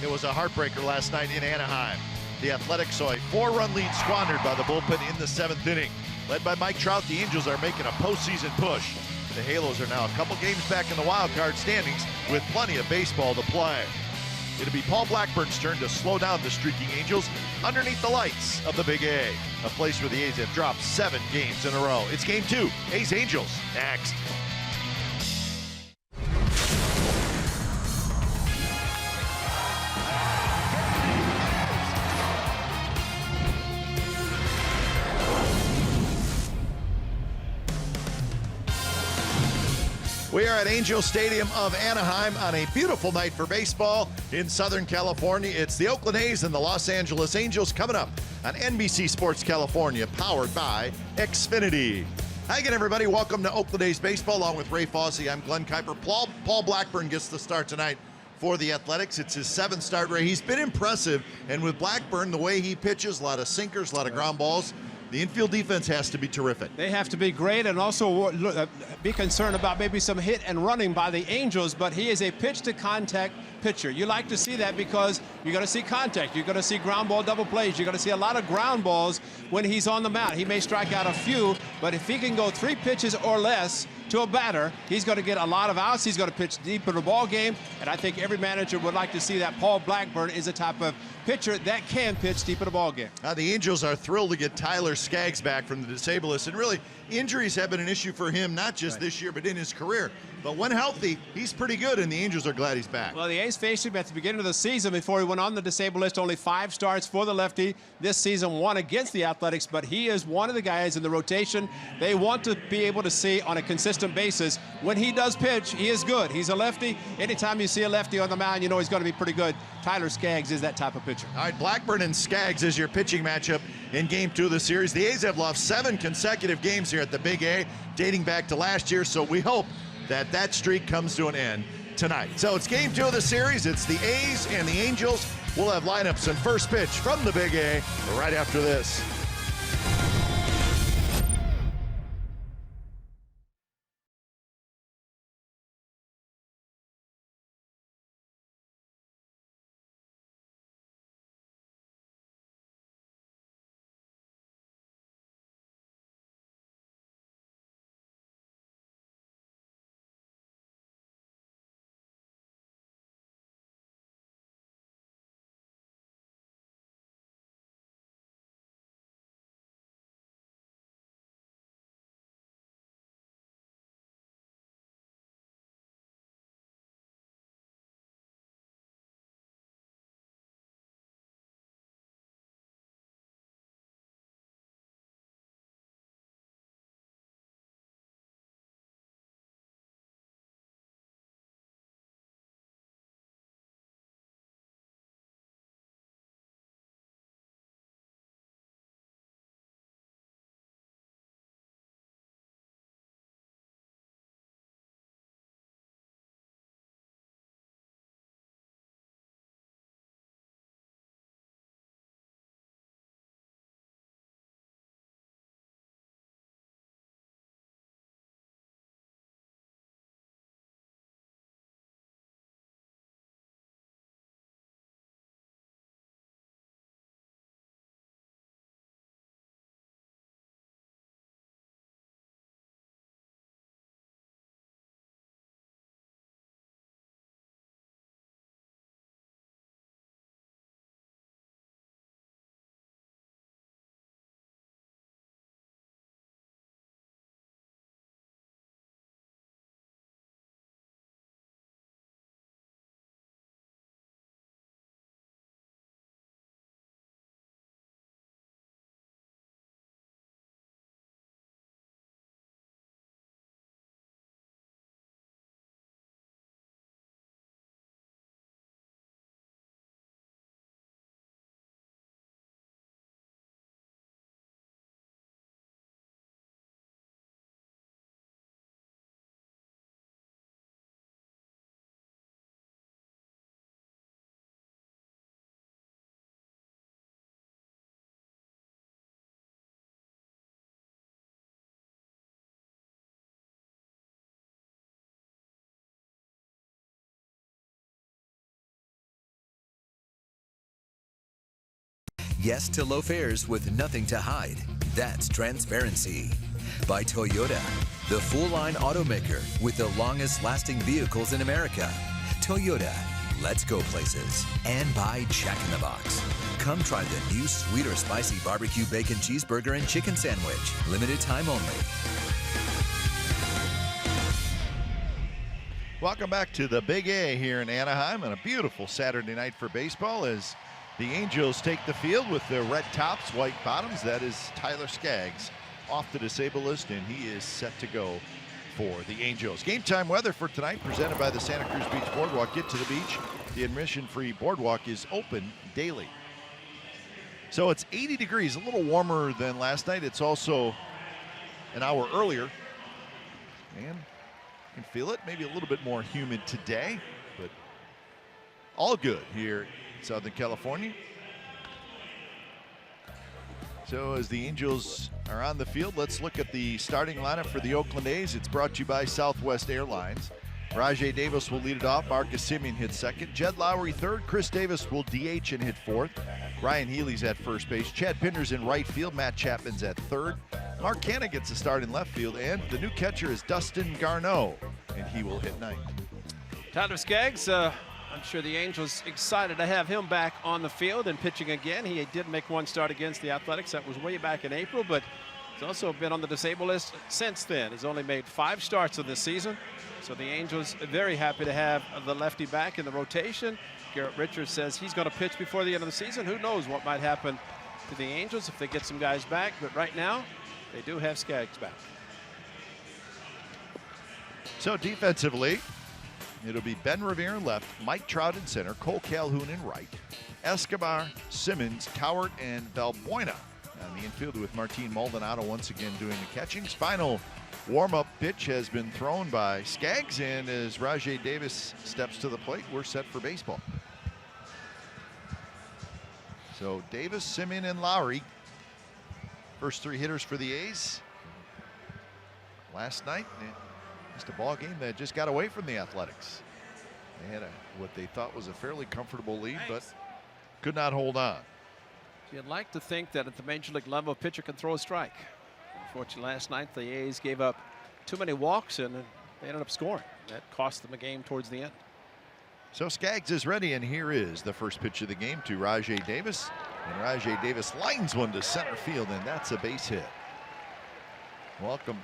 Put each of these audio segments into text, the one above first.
It was a heartbreaker last night in Anaheim. The Athletics saw a 4-run lead squandered by the bullpen in the 7th inning. Led by Mike Trout, the Angels are making a postseason push. The Halos are now a couple games back in the wild card standings with plenty of baseball to play. It'll be Paul Blackburn's turn to slow down the streaking Angels underneath the lights of the Big A, a place where the A's have dropped 7 games in a row. It's Game 2, A's-Angels, next. We are at Angel Stadium of Anaheim on a beautiful night for baseball in Southern California. It's the Oakland A's and the Los Angeles Angels coming up on NBC Sports California, powered by Xfinity. Hi again, everybody. Welcome to Oakland A's baseball, along with Ray Fosse. I'm Glenn Kuiper. Paul Blackburn gets the start tonight for the Athletics. It's his 7th start, Ray. He's been impressive, and with Blackburn, the way he pitches, a lot of sinkers, a lot of ground balls. The infield defense has to be terrific. They have to be great, and also be concerned about maybe some hit and running by the Angels, but he is a pitch-to-contact pitcher. You like to see that because you're going to see contact. You're going to see ground ball double plays. You're going to see a lot of ground balls when he's on the mound. He may strike out a few, but if he can go 3 pitches or less to a batter, he's going to get a lot of outs. He's going to pitch deep in the ball game, and I think every manager would like to see that. Paul Blackburn is a type of pitcher that can pitch deep in the ball game. The Angels are thrilled to get Tyler Skaggs back from the disabled list, and really, injuries have been an issue for him, not just this year, but in his career. But when healthy, he's pretty good, and the Angels are glad he's back. Well, the A's faced him at the beginning of the season before he went on the disabled list. Only 5 starts for the lefty this season, 1 against the Athletics, but he is one of the guys in the rotation they want to be able to see on a consistent basis. When he does pitch, he is good. He's a lefty. Anytime you see a lefty on the mound, you know he's going to be pretty good. Tyler Skaggs is that type of pitcher. All right, Blackburn and Skaggs is your pitching matchup in Game 2 of the series. The A's have lost 7 consecutive games here at the Big A, dating back to last year, so we hope that streak comes to an end tonight. So it's Game 2 of the series. It's the A's and the Angels. We'll have lineups and first pitch from the Big A right after this. Yes to low fares with nothing to hide. That's transparency. By Toyota, the full-line automaker with the longest-lasting vehicles in America. Toyota, let's go places. And by Jack in the Box. Come try the new sweet or spicy barbecue bacon cheeseburger and chicken sandwich. Limited time only. Welcome back to the Big A here in Anaheim on a beautiful Saturday night for baseball as the Angels take the field with their red tops, white bottoms. That is Tyler Skaggs off the disabled list, and he is set to go for the Angels. Game time weather for tonight presented by the Santa Cruz Beach Boardwalk. Get to the beach. The admission-free boardwalk is open daily. So it's 80 degrees, a little warmer than last night. It's also an hour earlier. And you can feel it, maybe a little bit more humid today, but all good here in Southern California. So as the Angels are on the field, let's look at the starting lineup for the Oakland A's. It's brought to you by Southwest Airlines. Rajai Davis will lead it off. Marcus Semien hits second. Jed Lowry third. Chris Davis will DH and hit fourth. Ryan Healy's at first base. Chad Pinder's in right field. Matt Chapman's at third. Mark Canha gets a start in left field. And the new catcher is Dustin Garneau, and he will hit ninth. Tyler Skaggs, I'm sure the Angels excited to have him back on the field and pitching again. He did make one start against the Athletics. That was way back in April, but he's also been on the disabled list since then. He's only made 5 starts in this season. So the Angels are very happy to have the lefty back in the rotation. Garrett Richards says he's going to pitch before the end of the season. Who knows what might happen to the Angels if they get some guys back. But right now, they do have Skaggs back. So defensively, it'll be Ben Revere in left, Mike Trout in center, Cole Calhoun in right, Escobar, Simmons, Cowart, and Valbuena on the infield with Martin Maldonado once again doing the catching. Final warm-up pitch has been thrown by Skaggs, and as Rajai Davis steps to the plate, we're set for baseball. So Davis, Semien, and Lowry, first 3 hitters for the A's. Last night, just a ball game that just got away from the Athletics. They had what they thought was a fairly comfortable lead, but could not hold on. You'd like to think that at the major league level, a pitcher can throw a strike. Unfortunately, last night the A's gave up too many walks and they ended up scoring. That cost them a game towards the end. So Skaggs is ready, and here is the first pitch of the game to Rajai Davis. And Rajai Davis lines one to center field, and that's a base hit. Welcome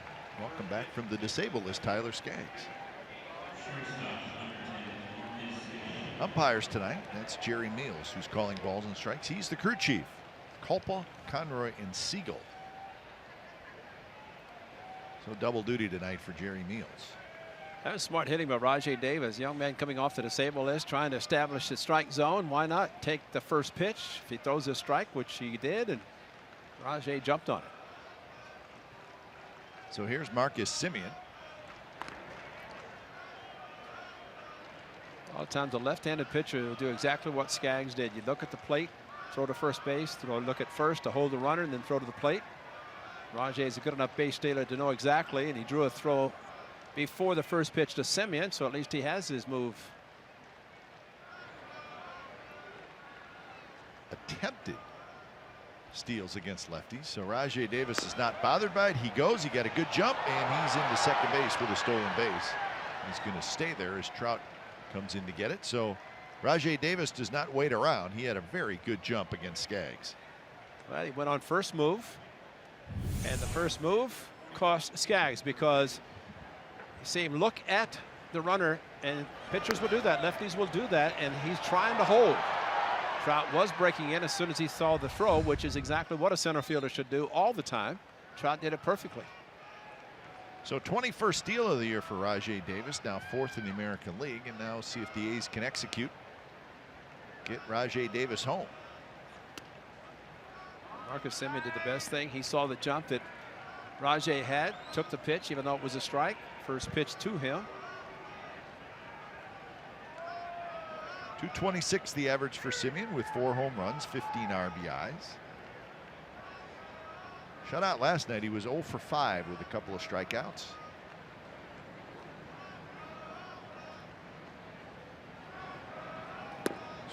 back from the disabled list, Tyler Skaggs. Umpires tonight, that's Jerry Meals, who's calling balls and strikes. He's the crew chief. Culpa, Conroy, and Siegel. So double duty tonight for Jerry Meals. That was smart hitting by Rajai Davis. Young man coming off the disabled list, trying to establish the strike zone. Why not take the first pitch? If he throws a strike, which he did, and Rajai jumped on it. So here's Marcus Semien. A lot of times a left-handed pitcher will do exactly what Skaggs did. You look at the plate, throw to first base, look at first to hold the runner, and then throw to the plate. Rajai is a good enough base stealer to know exactly, and he drew a throw before the first pitch to Semien, so at least he has his move. Attempted steals against lefties, so Rajai Davis is not bothered by it. He goes, he got a good jump, and he's into second base with a stolen base. He's going to stay there as Trout comes in to get it. So Rajai Davis does not wait around. He had a very good jump against Skaggs. Well, he went on first move, and the first move cost Skaggs because you see him look at the runner, and pitchers will do that, lefties will do that, and he's trying to hold. Trout was breaking in as soon as he saw the throw, which is exactly what a center fielder should do all the time. Trout did it perfectly. So 21st steal of the year for Rajai Davis, now 4th in the American League, and now see if the A's can execute. Get Rajai Davis home. Marcus Semien did the best thing. He saw the jump that Rajai had, took the pitch, even though it was a strike. First pitch to him. 226 the average for Semien with 4 home runs, 15 RBIs. Shutout last night. He was 0 for 5 with a couple of strikeouts.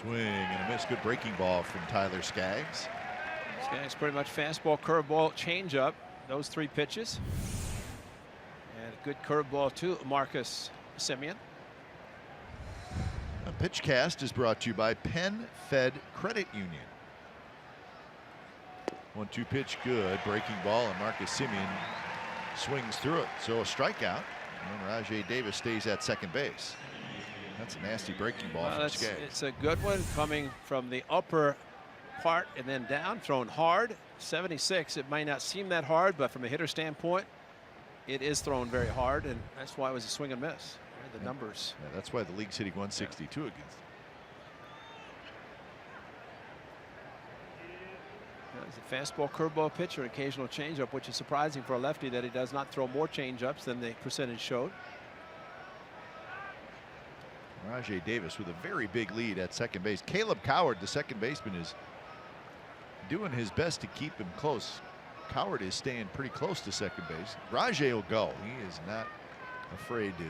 Swing and a miss. Good breaking ball from Tyler Skaggs. Skaggs pretty much fastball, curveball, changeup. Those 3 pitches. And a good curveball to Marcus Semien. A PitchCast is brought to you by Penn Fed Credit Union. 1-2 pitch, good breaking ball, and Marcus Semien swings through it. So a strikeout, and Rajai Davis stays at second base. That's a nasty breaking ball from Skaggs. It's a good one coming from the upper part and then down, thrown hard. 76. It might not seem that hard, but from a hitter standpoint, it is thrown very hard, and that's why it was a swing and miss. The numbers. Yeah, that's why the league's hitting 162 against. It's a fastball, curveball pitcher, occasional changeup, which is surprising for a lefty that he does not throw more changeups than the percentage showed. Rajai Davis with a very big lead at second base. Caleb Coward, the second baseman, is doing his best to keep him close. Coward is staying pretty close to second base. Rajai will go. He is not afraid to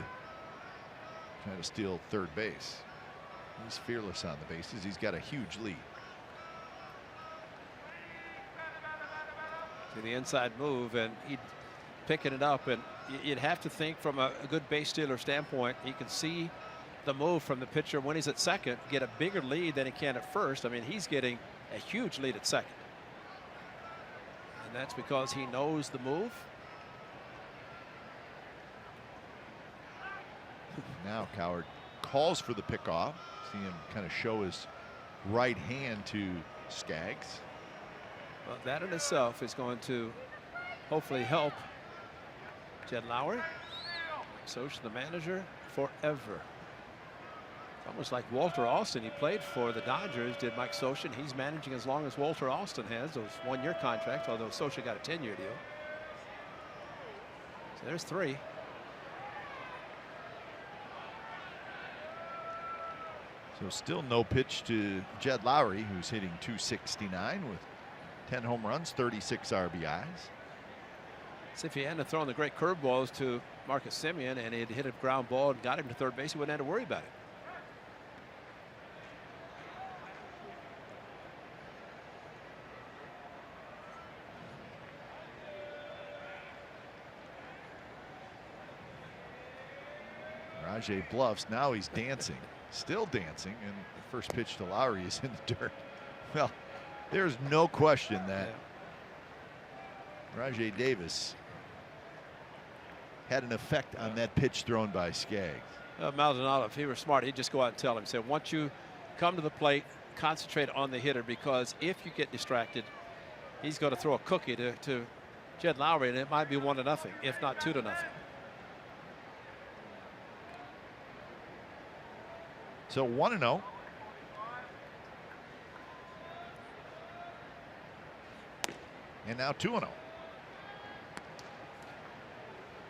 try to steal third base. He's fearless on the bases. He's got a huge lead. To the inside move, and he'd picking it up, and you'd have to think from a good base stealer standpoint, he can see the move from the pitcher when he's at second, get a bigger lead than he can at first. I mean, he's getting a huge lead at second, and that's because he knows the move. Now Coward calls for the pickoff. See him kind of show his right hand to Skaggs. Well, that in itself is going to hopefully help Jed Lowry. Soch, the manager, forever. It's almost like Walter Austin. He played for the Dodgers, did Mike Soch, and he's managing as long as Walter Austin has, those one-year contracts, although Soch got a 10-year deal. So there's 3. So still no pitch to Jed Lowry, who's hitting .269 with 10 home runs, 36 RBIs. So if he hadn't thrown the great curveballs to Marcus Semien and he had hit a ground ball and got him to third base, he wouldn't have to worry about it. Rajai bluffs. Now he's dancing, still dancing, and the first pitch to Lowry is in the dirt. Well, there's no question that Rajai Davis had an effect on that pitch thrown by Skaggs. Maldonado, if he were smart, he'd just go out and tell him, say, once you come to the plate, concentrate on the hitter, because if you get distracted, he's going to throw a cookie to Jed Lowry, and it might be 1-0, if not 2-0. So 1-0. And now 2-0.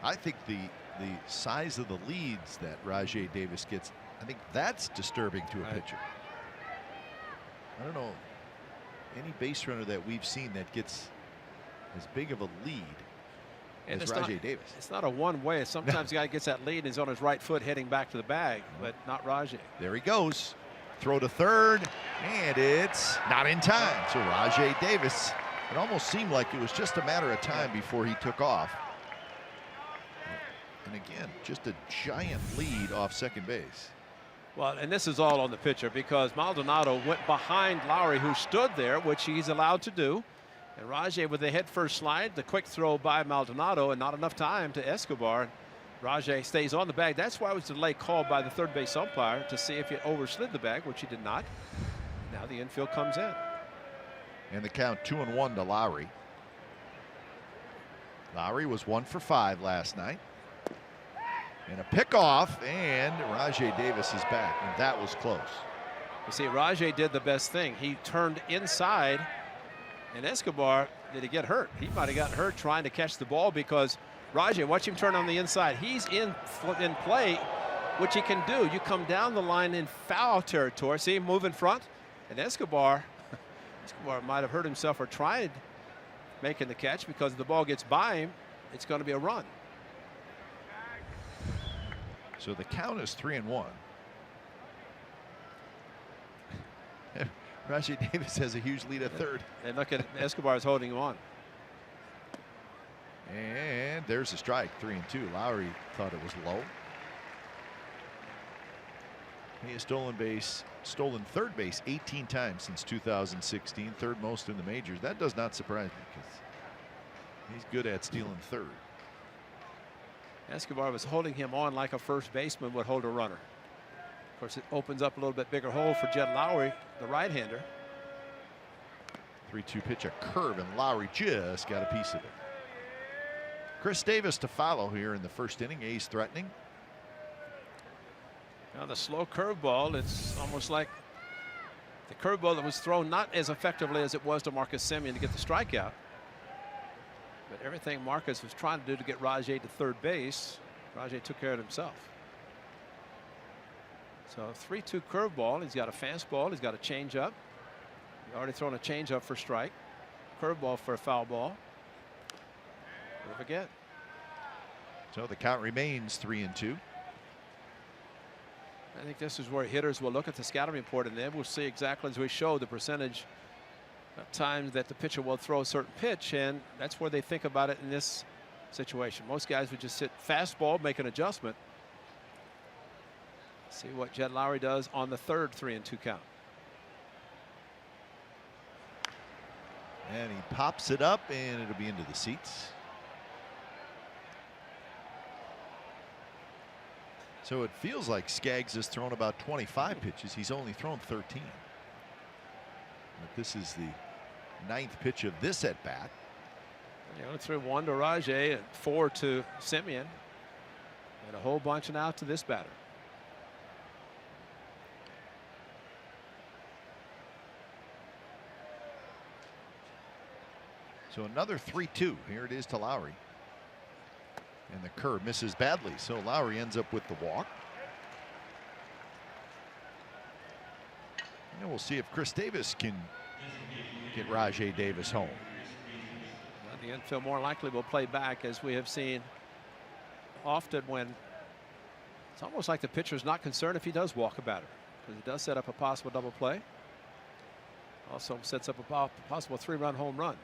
I think the size of the leads that Rajai Davis gets, I think that's disturbing to a pitcher. I don't know any base runner that we've seen that gets as big of a lead as Rajai Davis. It's not a one-way. Sometimes the guy gets that lead and he's on his right foot heading back to the bag, but not Rajai. There he goes. Throw to third, and it's not in time. So Rajai Davis, it almost seemed like it was just a matter of time before he took off. And again, just a giant lead off second base. Well, and this is all on the pitcher, because Maldonado went behind Lowry, who stood there, which he's allowed to do. And Rajai with the head first slide, the quick throw by Maldonado, and not enough time to Escobar. Rajai stays on the bag. That's why it was a delay called by the third base umpire to see if he overslid the bag, which he did not. Now the infield comes in. And the count 2-1 to Lowry. Lowry was 1 for 5 last night. And a pickoff, and Rajai Davis is back, and that was close. You see, Rajai did the best thing. He turned inside, and Escobar, did he get hurt? He might have gotten hurt trying to catch the ball, because Rajai, watch him turn on the inside. He's in play, which he can do. You come down the line in foul territory. See him move in front, and Escobar might have hurt himself or tried making the catch, because if the ball gets by him, it's going to be a run. So the count is 3-1. Rajay Davis has a huge lead at third. And look at Escobar's holding him on. And there's a strike, 3-2. Lowry thought it was low. He has stolen third base 18 times since 2016, third most in the majors. That does not surprise me because he's good at stealing third. Escobar was holding him on like a first baseman would hold a runner. Of course, it opens up a little bit bigger hole for Jed Lowry, the right-hander. 3-2 pitch, a curve, and Lowry just got a piece of it. Chris Davis to follow here in the first inning. A's threatening. Now the slow curveball, it's almost like the curveball that was thrown not as effectively as it was to Marcus Semien to get the strikeout. But everything Marcus was trying to do to get Rajay to third base, Rajay took care of himself. So 3-2 curveball. He's got a fastball. He's got a changeup. He's already thrown a changeup for strike. Curveball for a foul ball. Never forget. So the count remains 3-2. I think this is where hitters will look at the scouting report and then we'll see exactly as we show the percentage of times that the pitcher will throw a certain pitch, and that's where they think about it in this situation. Most guys would just sit fastball, make an adjustment. See what Jed Lowry does on the third 3-2 count. And he pops it up, and it'll be into the seats. So it feels like Skaggs has thrown about 25 pitches. He's only thrown 13. But this is the 9th pitch of this at bat. He only threw 1 to Rajay and 4 to Semien, and a whole bunch now to this batter. So another 3-2. Here it is to Lowry. And the curve misses badly, so Lowry ends up with the walk. And we'll see if Chris Davis can get Rajay Davis home. Well, the infield more likely will play back, as we have seen often when it's almost like the pitcher's not concerned if he does walk a batter, because it does set up a possible double play. Also sets up a possible 3-run home run.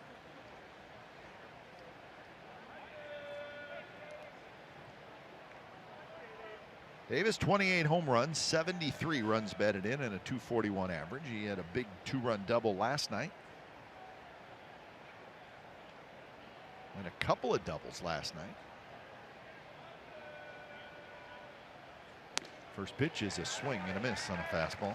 Davis, 28 home runs, 73 runs batted in, and a .241 average. He had a big 2-run double last night. And a couple of doubles last night. First pitch is a swing and a miss on a fastball.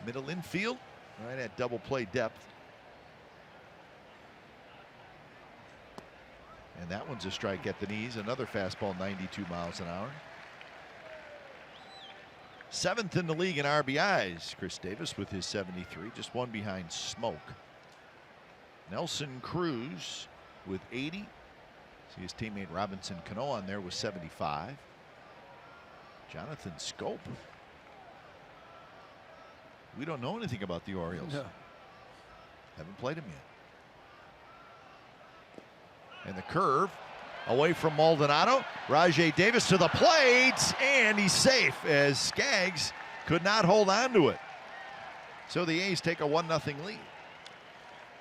Middle infield, right at double play depth. And that one's a strike at the knees. Another fastball, 92 miles an hour. 7th in the league in RBIs. Chris Davis with his 73, just 1 behind Smoke. Nelson Cruz with 80. See his teammate Robinson Cano on there with 75. Jonathan Scope. We don't know anything about the Orioles. No. Haven't played him yet. And the curve away from Maldonado. Rajay Davis to the plate, and he's safe as Skaggs could not hold on to it. So the A's take a 1-0 lead.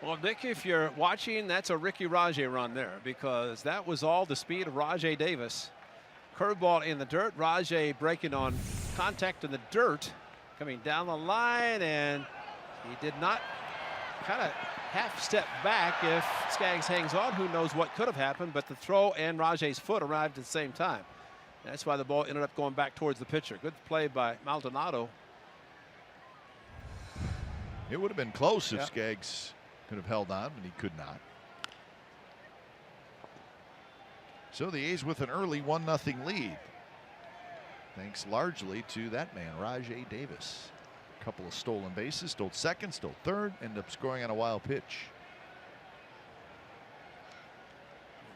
Well, Dick, if you're watching, that's a Ricky Rajay run there, because that was all the speed of Rajay Davis. Curveball in the dirt. Rajay breaking on contact in the dirt, coming down the line, and he did not kind of half step back. If Skaggs hangs on, who knows what could have happened, but the throw and Rajay's foot arrived at the same time. That's why the ball ended up going back towards the pitcher. Good play by Maldonado. It would have been close if Skaggs could have held on, but he could not. So the A's with an early 1-0 lead. Thanks largely to that man, Rajay Davis. A couple of stolen bases, stole second, stole third, ended up scoring on a wild pitch.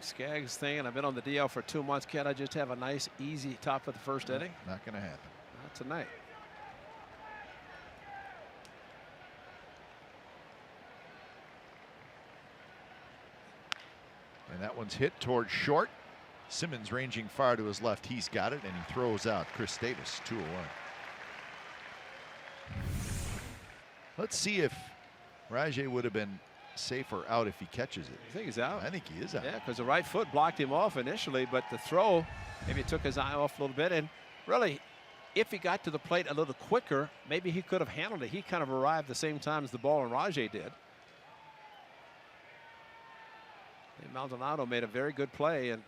Skaggs thinking, I've been on the DL for 2 months. Can't I just have a nice, easy top of the first inning? Not going to happen. I'll not tonight. And that one's hit towards short. Simmons ranging far to his left. He's got it, and he throws out Chris Davis, 2-1. Let's see if Rajai would have been safer out if he catches it. I think he's out. I think he is out. Yeah, because the right foot blocked him off initially, but the throw maybe took his eye off a little bit. And really, if he got to the plate a little quicker, maybe he could have handled it. He kind of arrived the same time as the ball and Rajai did. And Maldonado made a very good play, and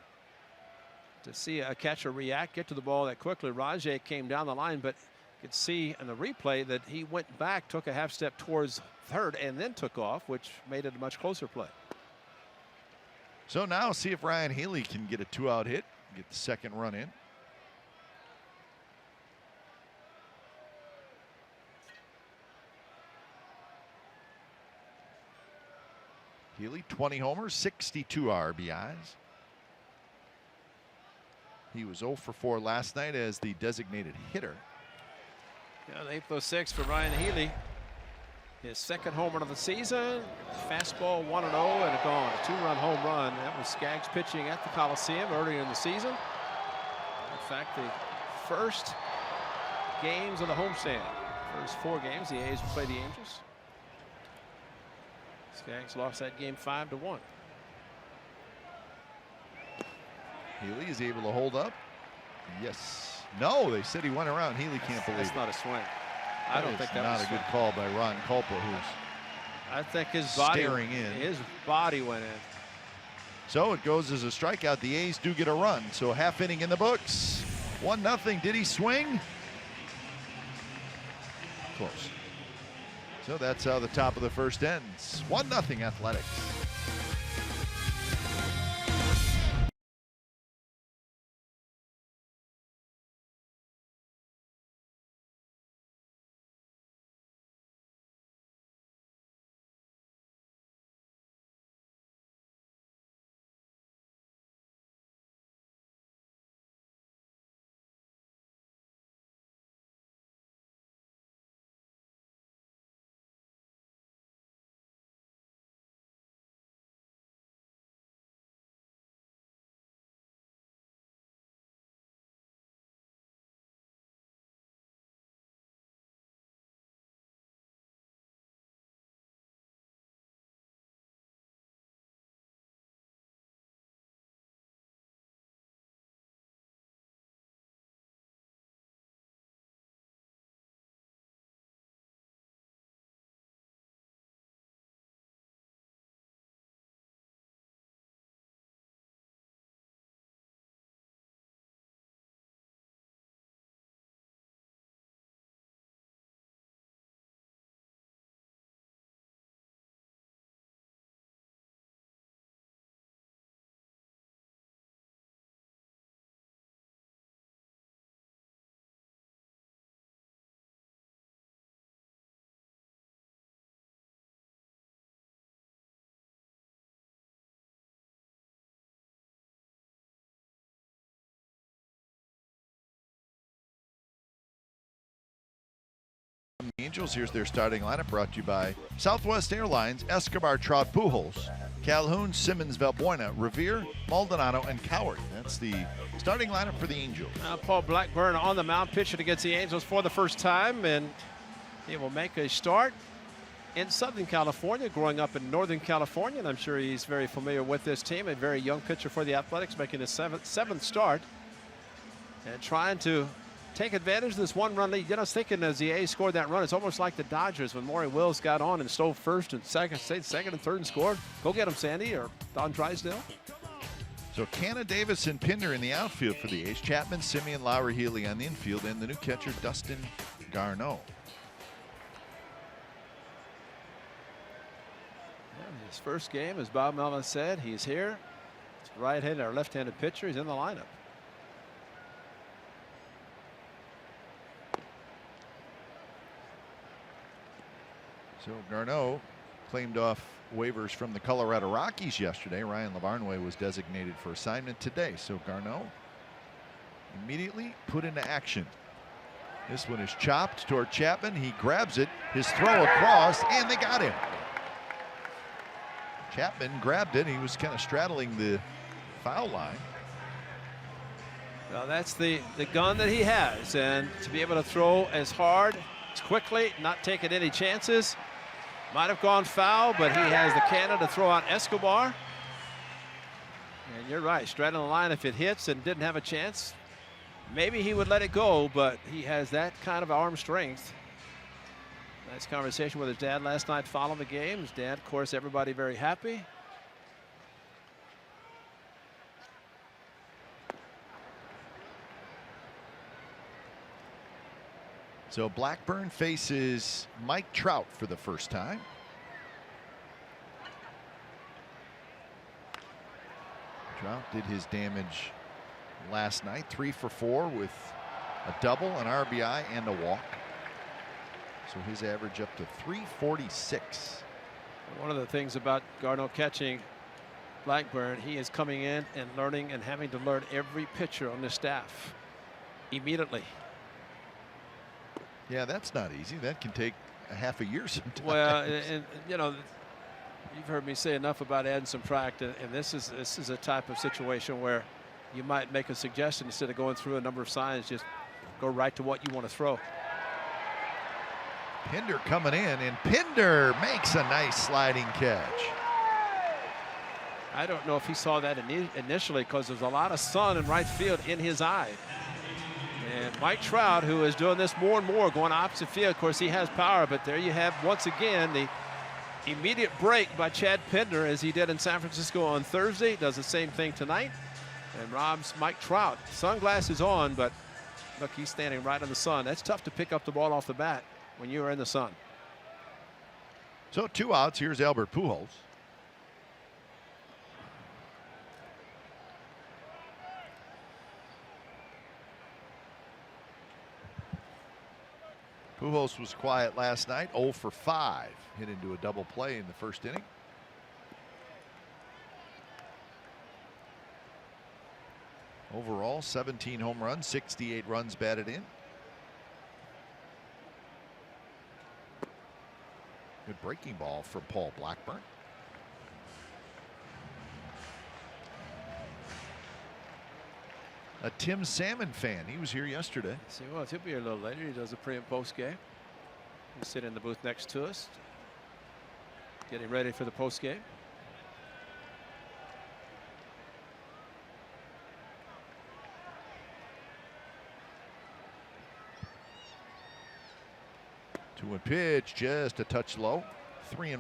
to see a catcher react, get to the ball that quickly. Rajai came down the line, but you could see in the replay that he went back, took a half step towards third, and then took off, which made it a much closer play. So now see if Ryan Healy can get a 2-out hit, get the second run in. Healy, 20 homers, 62 RBIs. He was 0 for 4 last night as the designated hitter. Yeah, the 8-6 for Ryan Healy. His second homer of the season. Fastball 1-0 and a gone. A 2-run home run. That was Skaggs pitching at the Coliseum earlier in the season. In fact, the first games of the homestand. First 4 games, the A's would play the Angels. Skaggs lost that game 5-1. Healy is able to hold up. Yes. No, they said he went around. Healy can't believe that's it. Not a swing. I don't think that not was a good call by Ron Culpa, who's I think his body staring in. His body went in. So it goes as a strikeout. The A's do get a run. So half inning in the books. 1-0. Did he swing? Close. So that's how the top of the first ends. 1-0 Athletics. The Angels, here's their starting lineup brought to you by Southwest Airlines, Escobar, Trout, Pujols, Calhoun, Simmons, Valbuena, Revere, Maldonado, and Coward. That's the starting lineup for the Angels. Paul Blackburn on the mound, pitching against the Angels for the first time, and he will make a start in Southern California, growing up in Northern California, and I'm sure he's very familiar with this team. A very young pitcher for the Athletics, making his seventh start, and trying to take advantage of this 1-run lead. You know, I was thinking as the A's scored that run, it's almost like the Dodgers when Maury Wills got on and stole first and second and third and scored. Go get him, Sandy, or Don Drysdale. So Canna, Davis, and Pinder in the outfield for the A's. Chapman, Simeon, Lowry, Healy on the infield, and the new catcher, Dustin Garneau. Yeah, his first game, as Bob Melvin said, he's here. It's right-handed or left-handed pitcher. He's in the lineup. So Garneau claimed off waivers from the Colorado Rockies yesterday. Ryan LaVarnway was designated for assignment today. So Garneau immediately put into action. This one is chopped toward Chapman. He grabs it. His throw across, and they got him. Chapman grabbed it. He was kind of straddling the foul line. Well, that's the gun that he has, and to be able to throw as hard, as quickly, not taking any chances. Might have gone foul, but he has the cannon to throw out Escobar. And you're right, straddling the line, if it hits and didn't have a chance, maybe he would let it go, but he has that kind of arm strength. Nice conversation with his dad last night following the game. His dad, of course, everybody very happy. So Blackburn faces Mike Trout for the first time. Trout did his damage last night, 3 for 4 with a double, an RBI, and a walk. So his average up to 346. One of the things about Garneau catching Blackburn, he is coming in and learning and having to learn every pitcher on the staff immediately. Yeah, that's not easy. That can take a half a year sometimes. Well, and you know, you've heard me say enough about adding some practice, and this is a type of situation where you might make a suggestion instead of going through a number of signs, just go right to what you want to throw. Pinder coming in, and Pinder makes a nice sliding catch. I don't know if he saw that initially because there's a lot of sun in right field in his eye. And Mike Trout, who is doing this more and more, going opposite field. Of course, he has power, but there you have, once again, the immediate break by Chad Pinder, as he did in San Francisco on Thursday. Does the same thing tonight and robs Mike Trout. Sunglasses on, but look, he's standing right in the sun. That's tough to pick up the ball off the bat when you are in the sun. So 2 outs. Here's Albert Pujols. Pujols was quiet last night, 0 for 5. Hit into a double play in the first inning. Overall, 17 home runs, 68 runs batted in. Good breaking ball from Paul Blackburn. A Tim Salmon fan. He was here yesterday. See, well, he'll be here a little later. He does a pre and post game. He'll sit in the booth next to us, getting ready for the post game. Two and pitch, just a touch low. 3-1.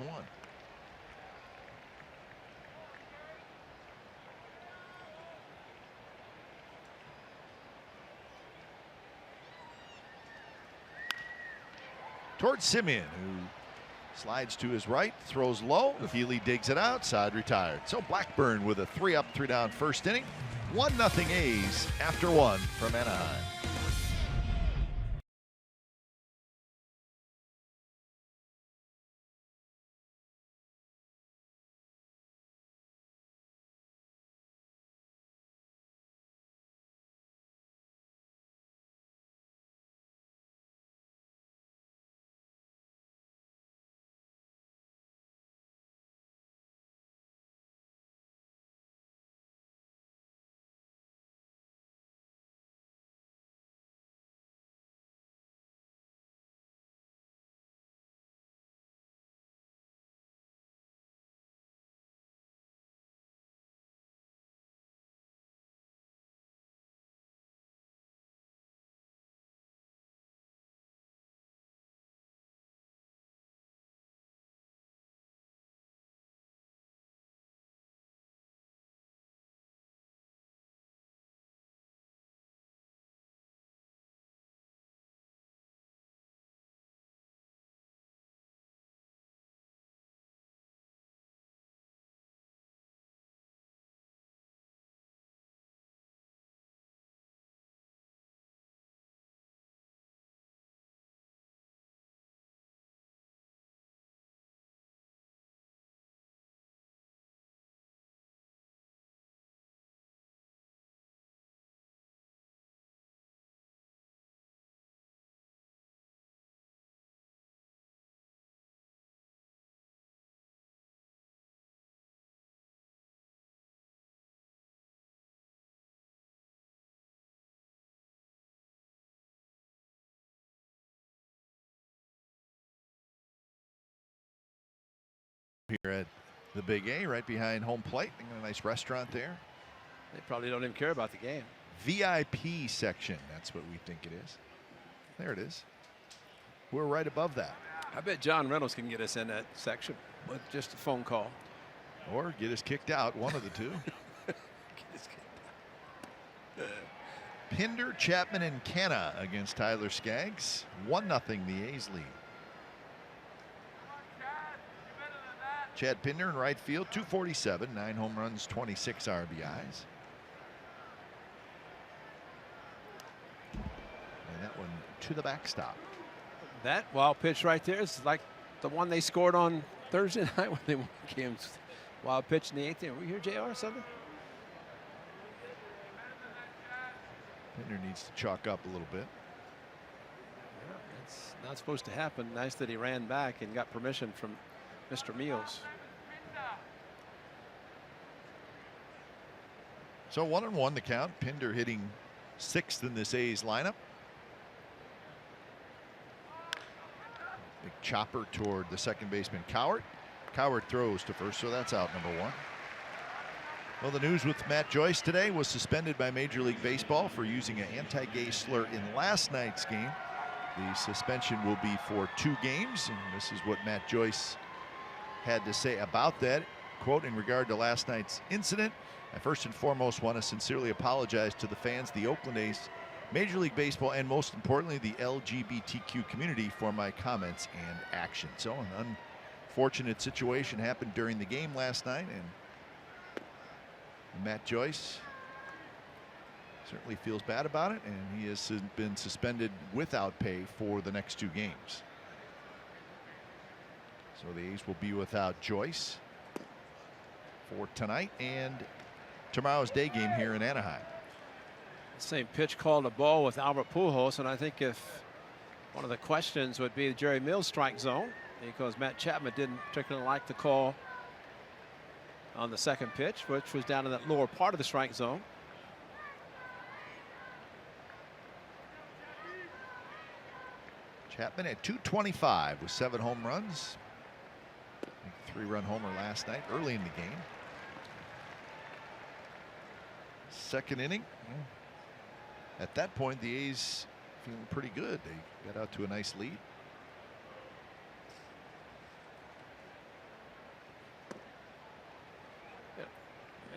Towards Simeon, who slides to his right, throws low. Healy digs it out, side retired. So Blackburn with a 3-up, 3-down first inning. 1-0 A's after 1 from Anaheim. here at the Big A, right behind home plate. They got a nice restaurant there. They probably don't even care about the game. VIP section, that's what we think it is. There it is. We're right above that. I bet John Reynolds can get us in that section with just a phone call. Or get us kicked out, one of the two. Pinder, Chapman, and Canna against Tyler Skaggs. 1-0 the A's lead. Chad Pinder in right field, 247, 9 home runs, 26 RBIs. And that one to the backstop. That wild pitch right there is like the one they scored on Thursday night when they won games. Wild pitch in the 8th inning. Were you here, JR, or something? Pinder needs to chalk up a little bit. Yeah, that's not supposed to happen. Nice that he ran back and got permission from Mr. Meals. So 1-1 the count. Pinder hitting 6th in this A's lineup. Big chopper toward the second baseman Cowart. Cowart throws to first, so that's out number 1. Well, the news with Matt Joyce today was suspended by Major League Baseball for using an anti-gay slur in last night's game. The suspension will be for 2 games, and this is what Matt Joyce had to say about that. Quote, in regard to last night's incident, I first and foremost want to sincerely apologize to the fans, the Oakland A's, Major League Baseball, and most importantly, the LGBTQ community for my comments and actions. So an unfortunate situation happened during the game last night, and Matt Joyce certainly feels bad about it, and he has been suspended without pay for the next 2 games. So the A's will be without Joyce for tonight and tomorrow's day game here in Anaheim. Same pitch called a ball with Albert Pujols, and I think if one of the questions would be the Jerry Mills strike zone, because Matt Chapman didn't particularly like the call on the second pitch, which was down in that lower part of the strike zone. Chapman at 225 with 7 home runs. 3-run homer last night early in the game. Second inning. At that point, the A's feeling pretty good. They got out to a nice lead.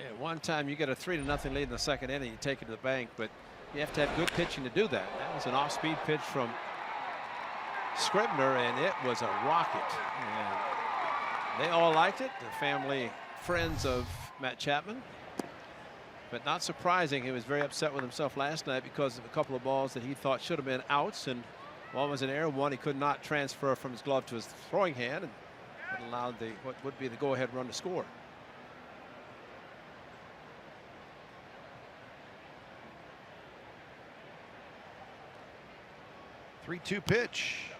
At one time you get a 3-0 lead in the second inning, you take it to the bank, but you have to have good pitching to do that. That was an off-speed pitch from Scribner, and it was a rocket. And they all liked it, the family, friends of Matt Chapman. But not surprising, he was very upset with himself last night because of a couple of balls that he thought should have been outs, and one was an error, one he could not transfer from his glove to his throwing hand, and that allowed what would be the go-ahead run to score. Three-two pitch,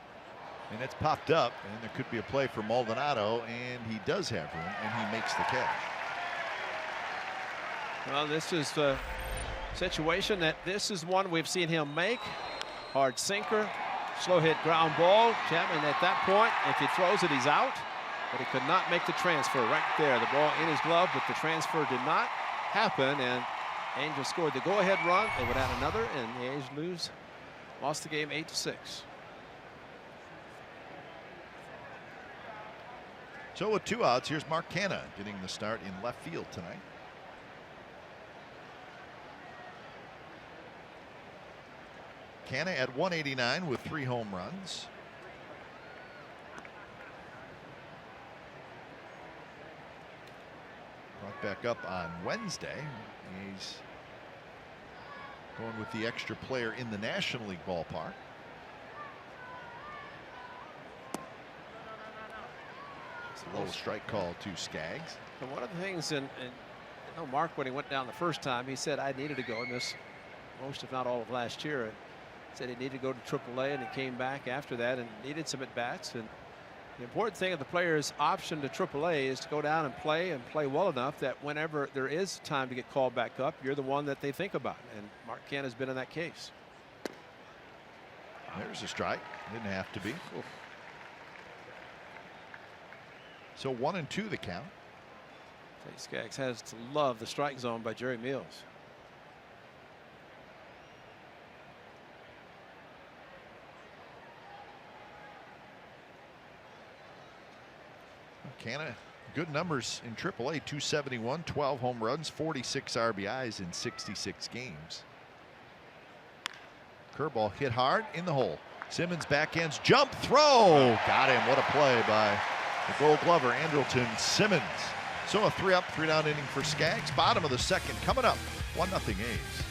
and it's popped up, and there could be a play for Maldonado, and he does have room, and he makes the catch. Well, this is the situation that this is one we've seen him make. Hard sinker, slow hit ground ball. Chapman at that point, if he throws it, he's out. But he could not make the transfer right there. The ball in his glove, but the transfer did not happen. And Angels scored the go-ahead run. They would add another, and the A's lost the game 8-6. So with 2 outs, here's Mark Canha getting the start in left field tonight. Canha at 189 with 3 home runs. Brought back up on Wednesday. He's going with the extra player in the National League ballpark. It's a little strike call to Skaggs. And one of the things, and I know Mark, when he went down the first time, he said, I needed to go. And this, most if not all of last year, said he needed to go to AAA, and he came back after that and needed some at-bats. And the important thing of the player's option to AAA is to go down and play well enough that whenever there is time to get called back up, you're the one that they think about. And Mark Canha has been in that case. There's a strike. Didn't have to be. So 1-2 the count. Skaggs has to love the strike zone by Jerry Mills. Canada, good numbers in AAA, 271, 12 home runs, 46 RBIs in 66 games. Curveball hit hard in the hole. Simmons backhands, jump, throw. Got him. What a play by the Gold Glover, Andrelton Simmons. So a 3-up, 3-down inning for Skaggs. Bottom of the second coming up. 1-0 A's.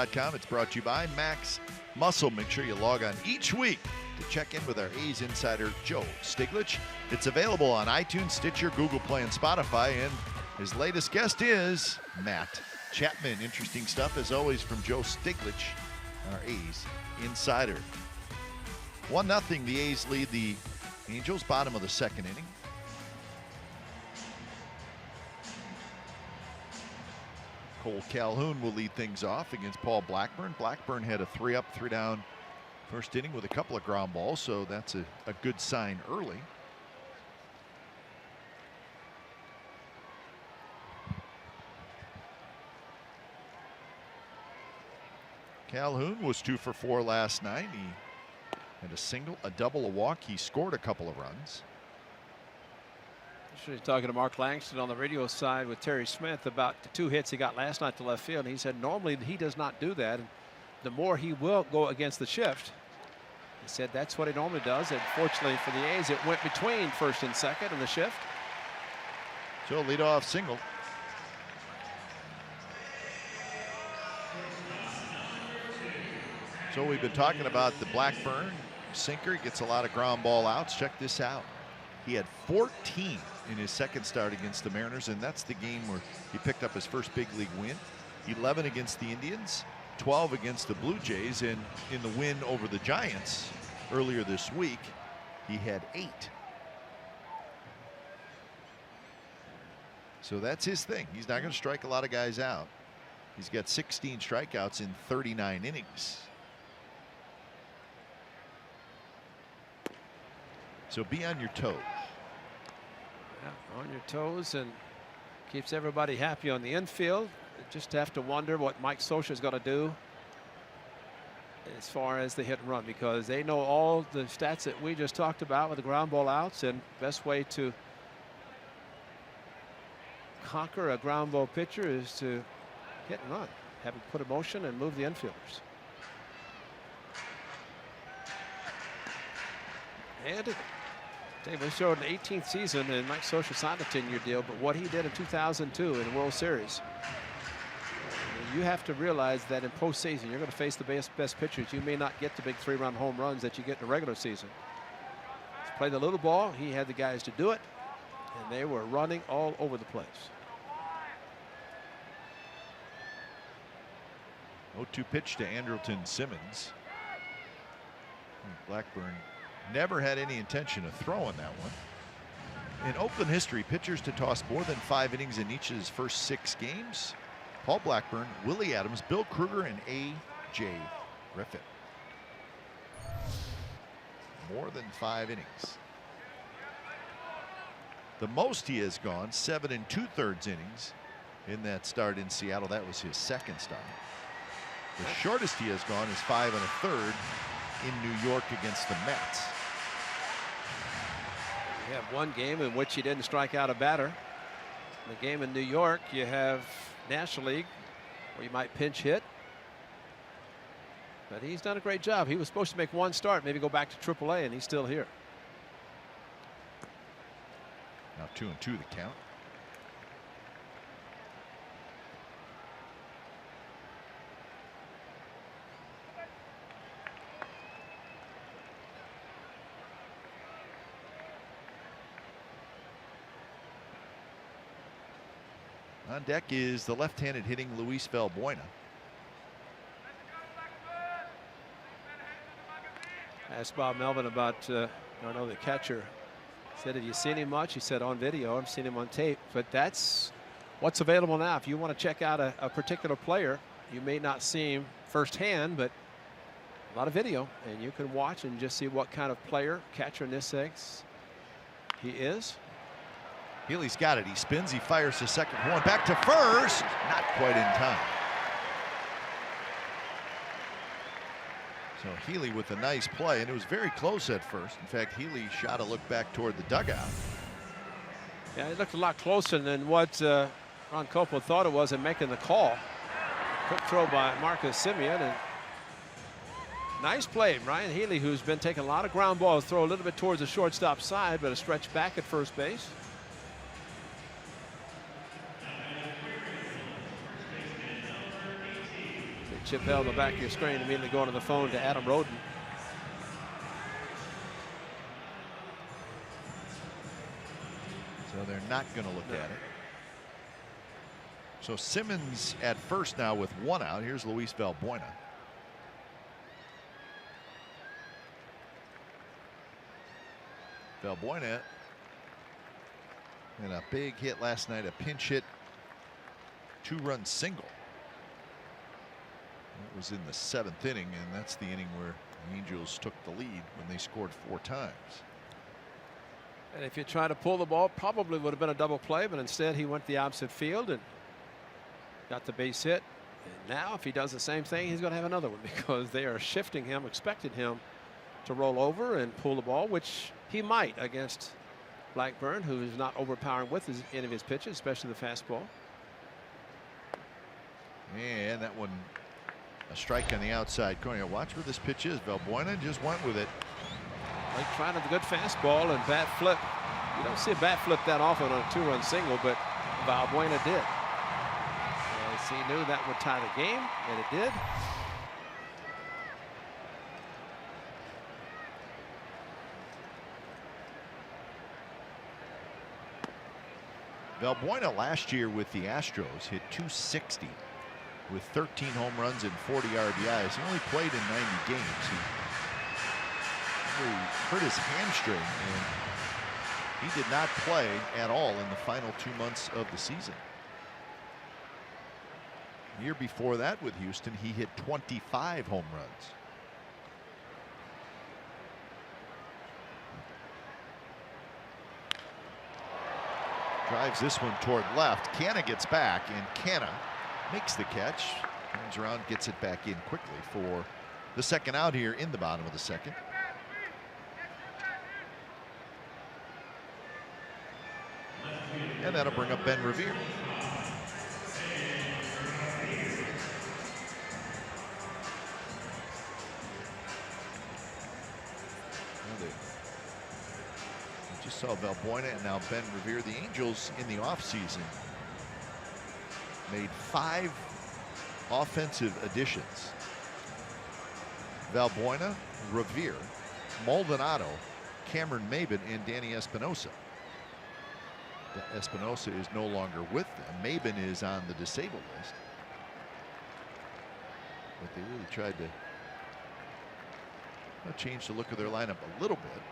It's brought to you by Max Muscle. Make sure you log on each week to check in with our A's insider, Joe Stiglitz. It's available on iTunes, Stitcher, Google Play, and Spotify. And his latest guest is Matt Chapman. Interesting stuff, as always, from Joe Stiglitz, our A's insider. 1-0, the A's lead the Angels, bottom of the second inning. Cole Calhoun will lead things off against Paul Blackburn. Blackburn had a 3-up, 3-down first inning with a couple of ground balls, so that's a good sign early. Calhoun was 2 for 4 last night. He had a single, a double, a walk. He scored a couple of runs. Actually talking to Mark Langston on the radio side with Terry Smith about the 2 hits he got last night to left field. And he said normally he does not do that. And the more he will go against the shift, he said that's what he normally does. And fortunately for the A's, it went between first and second in the shift. So leadoff single. So we've been talking about the Blackburn sinker. He gets a lot of ground ball outs. Check this out. He had 14 in his second start against the Mariners, and that's the game where he picked up his first big league win. 11 against the Indians, 12 against the Blue Jays, and in the win over the Giants earlier this week, he had 8. So that's his thing. He's not going to strike a lot of guys out. He's got 16 strikeouts in 39 innings. So be on your toes. Yeah, on your toes, and keeps everybody happy on the infield. Just have to wonder what Mike Scioscia is going to do as far as the hit and run, because they know all the stats that we just talked about with the ground ball outs, and best way to conquer a ground ball pitcher is to hit and run, have him put a motion and move the infielders. And we showed an 18th season, and Mike Scioscia signed a 10-year deal, but what he did in 2002 in the World Series, You have to realize that in postseason, you're going to face the best pitchers. You may not get the big 3-run home runs that you get in the regular season. He's played the little ball. He had the guys to do it, and they were running all over the place. 0-2 pitch to Andrelton Simmons. Blackburn never had any intention of throwing that one. In Oakland history, pitchers to toss more than 5 innings in each of his first 6 games: Paul Blackburn, Willie Adams, Bill Kruger, and A.J. Griffin. More than 5 innings. The most he has gone 7 2/3 innings in that start in Seattle. That was his second start. The shortest he has gone is 5 1/3 in New York against the Mets. You have one game in which he didn't strike out a batter. The game in New York, you have National League where you might pinch hit. But he's done a great job. He was supposed to make one start, maybe go back to AAA, and he's still here. Now 2-2 the count. On deck is the left-handed hitting Luis Valbuena. Asked Bob Melvin about, I know the catcher said, have you seen him much? He said, on video. I've seen him on tape. But that's what's available now. If you want to check out a particular player, you may not see him firsthand, but a lot of video, and you can watch and just see what kind of player, catcher in this case, he is. Healy's got it. He spins. He fires the second one. Back to first. Not quite in time. So Healy with a nice play, and it was very close at first. In fact, Healy shot a look back toward the dugout. Yeah, it looked a lot closer than what Ron Copeland thought it was in making the call. Quick throw by Marcus Semien, and nice play. Ryan Healy, who's been taking a lot of ground balls, throw a little bit towards the shortstop side, but a stretch back at first base. Chip Bell on the back of your screen, immediately going to the phone to Adam Roden. So they're not going to look at it. So Simmons at first now with 1 out. Here's Luis Valbuena. Valbuena and a big hit last night, a pinch hit, 2-run single. That was in the 7th inning, and that's the inning where the Angels took the lead when they scored 4 times. And if you try to pull the ball, probably would have been a double play, but instead he went the opposite field and got the base hit. And now if he does the same thing, he's going to have another one, because they are shifting him, expecting him to roll over and pull the ball, which he might against Blackburn, who is not overpowering with any of his pitches, especially the fastball. And that one, a strike on the outside corner. Watch where this pitch is. Valbuena just went with it. Like trying a good fastball and bat flip. You don't see a bat flip that often on a 2-run single, but Valbuena did. As he knew that would tie the game, and it did. Valbuena last year with the Astros hit .260 with 13 home runs and 40 RBIs. He only played in 90 games. He hurt his hamstring, and he did not play at all in the final 2 months of the season. The year before that with Houston, he hit 25 home runs. Drives this one toward left. Canna gets back, and Canna makes the catch. Comes around, gets it back in quickly for the second out here in the bottom of the second. And that'll bring up Ben Revere. Just saw Valbuena and now Ben Revere. The Angels in the offseason made 5 offensive additions: Valbuena, Revere, Maldonado, Cameron Maybin, and Danny Espinosa. Espinosa is no longer with them. Maybin is on the disabled list. But they really tried to change the look of their lineup a little bit.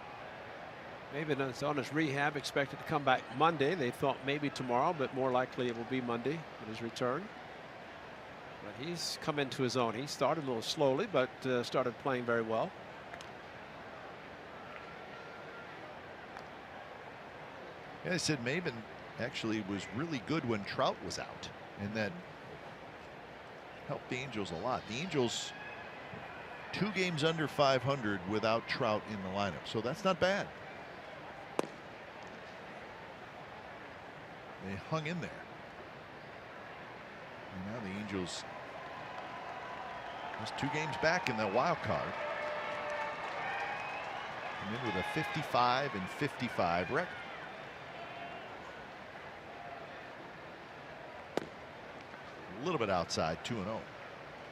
Maybin is on his rehab, expected to come back Monday. They thought maybe tomorrow, but more likely it will be Monday at his return. But he's come into his own. He started a little slowly, but started playing very well. Yeah, I said Maybin actually was really good when Trout was out, and that helped the Angels a lot. The Angels 2 games under 500 without Trout in the lineup, so that's not bad. They hung in there. And now the Angels just 2 games back in that wild card. Come in with a 55-55 record. A little bit outside, 2-0.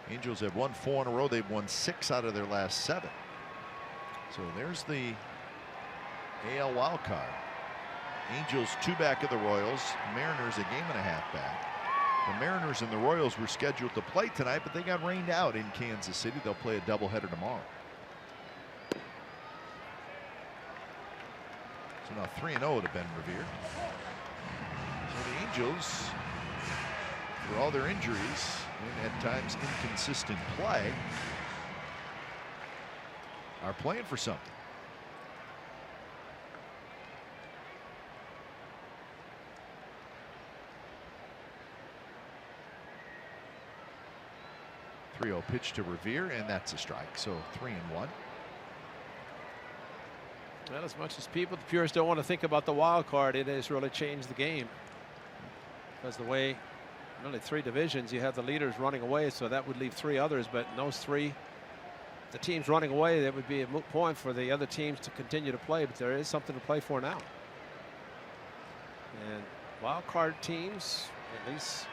Angels have won 4 in a row. They've won 6 out of their last 7. So there's the AL wild card. Angels 2 back of the Royals. Mariners a game and a half back. The Mariners and the Royals were scheduled to play tonight, but they got rained out in Kansas City. They'll play a doubleheader tomorrow. So now 3-0 to Ben Revere. So the Angels, for all their injuries and at times inconsistent play, are playing for something. .30 pitch to Revere, and that's a strike. So 3-1. Well, as much as people, the purists, don't want to think about the wild card, it has really changed the game. Because the way, really 3 divisions, you have the leaders running away, so that would leave 3 others. But in those 3, the teams running away, that would be a moot point for the other teams to continue to play. But there is something to play for now. And wild card teams, at least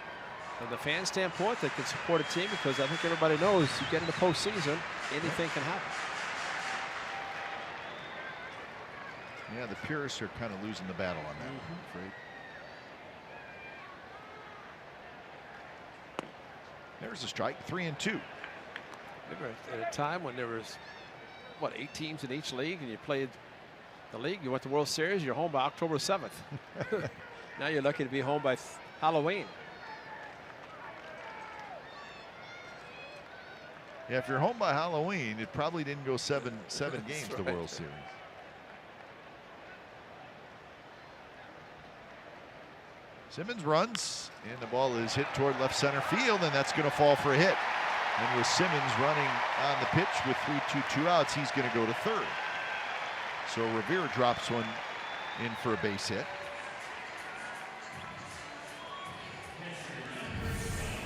from the fan standpoint, that can support a team, because I think everybody knows you get in the postseason, anything can happen. Yeah, the purists are kind of losing the battle on that, I'm afraid. There's a strike, 3-2. Remember, at a time when there was, what, 8 teams in each league, and you played the league, you went to the World Series, you're home by October 7th. Now you're lucky to be home by Halloween. Yeah, if you're home by Halloween, it probably didn't go seven games, right. The World Series. Simmons runs, and the ball is hit toward left center field, and that's going to fall for a hit. And with Simmons running on the pitch with 3-2 outs, he's going to go to third. So Revere drops one in for a base hit.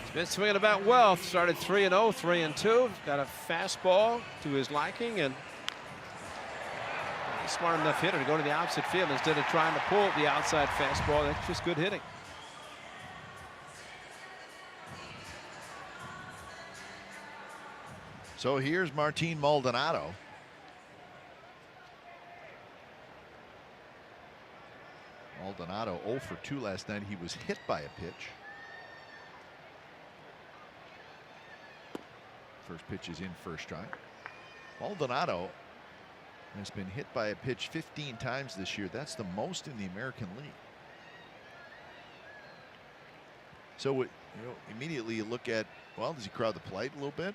He's been swinging about well. Started 3-0, 3-2. Got a fastball to his liking, and he's smart enough hitter to go to the opposite field instead of trying to pull the outside fastball. That's just good hitting. So here's Martin Maldonado. Maldonado 0 for 2 last night. He was hit by a pitch. First pitch is in, first strike. Maldonado has been hit by a pitch 15 times this year. That's the most in the American League. So immediately you look at, well, does he crowd the plate a little bit?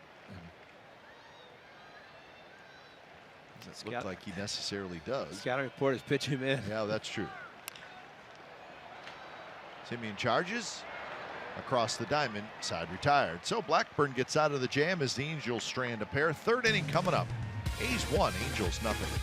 Doesn't look like he necessarily does. Scouting report is pitch him in. Yeah, that's true. Simeon charges across the diamond, side retired. So Blackburn gets out of the jam as the Angels strand a pair. 3rd inning coming up. A's 1, Angels nothing.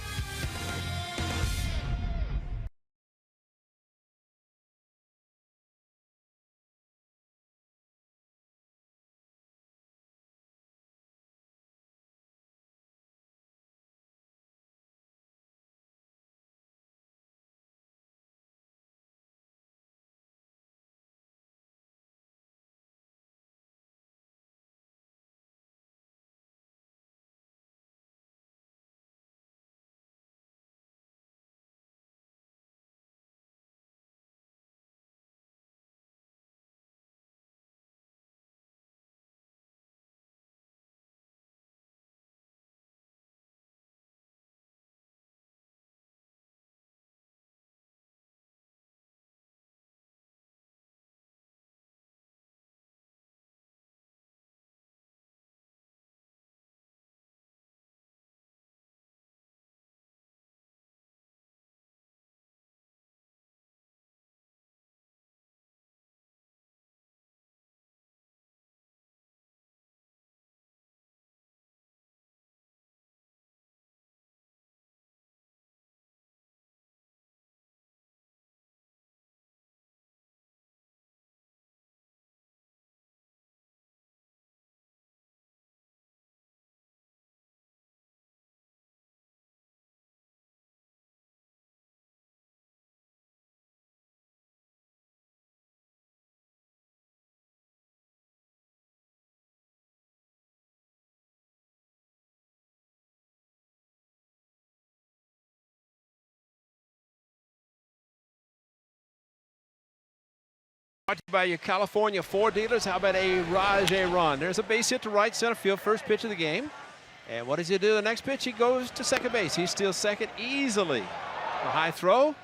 Brought to you by your California Ford dealers. How about a Rajay run? There's a base hit to right center field, first pitch of the game. And what does he do the next pitch? He goes to second base. He steals second easily. A high throw,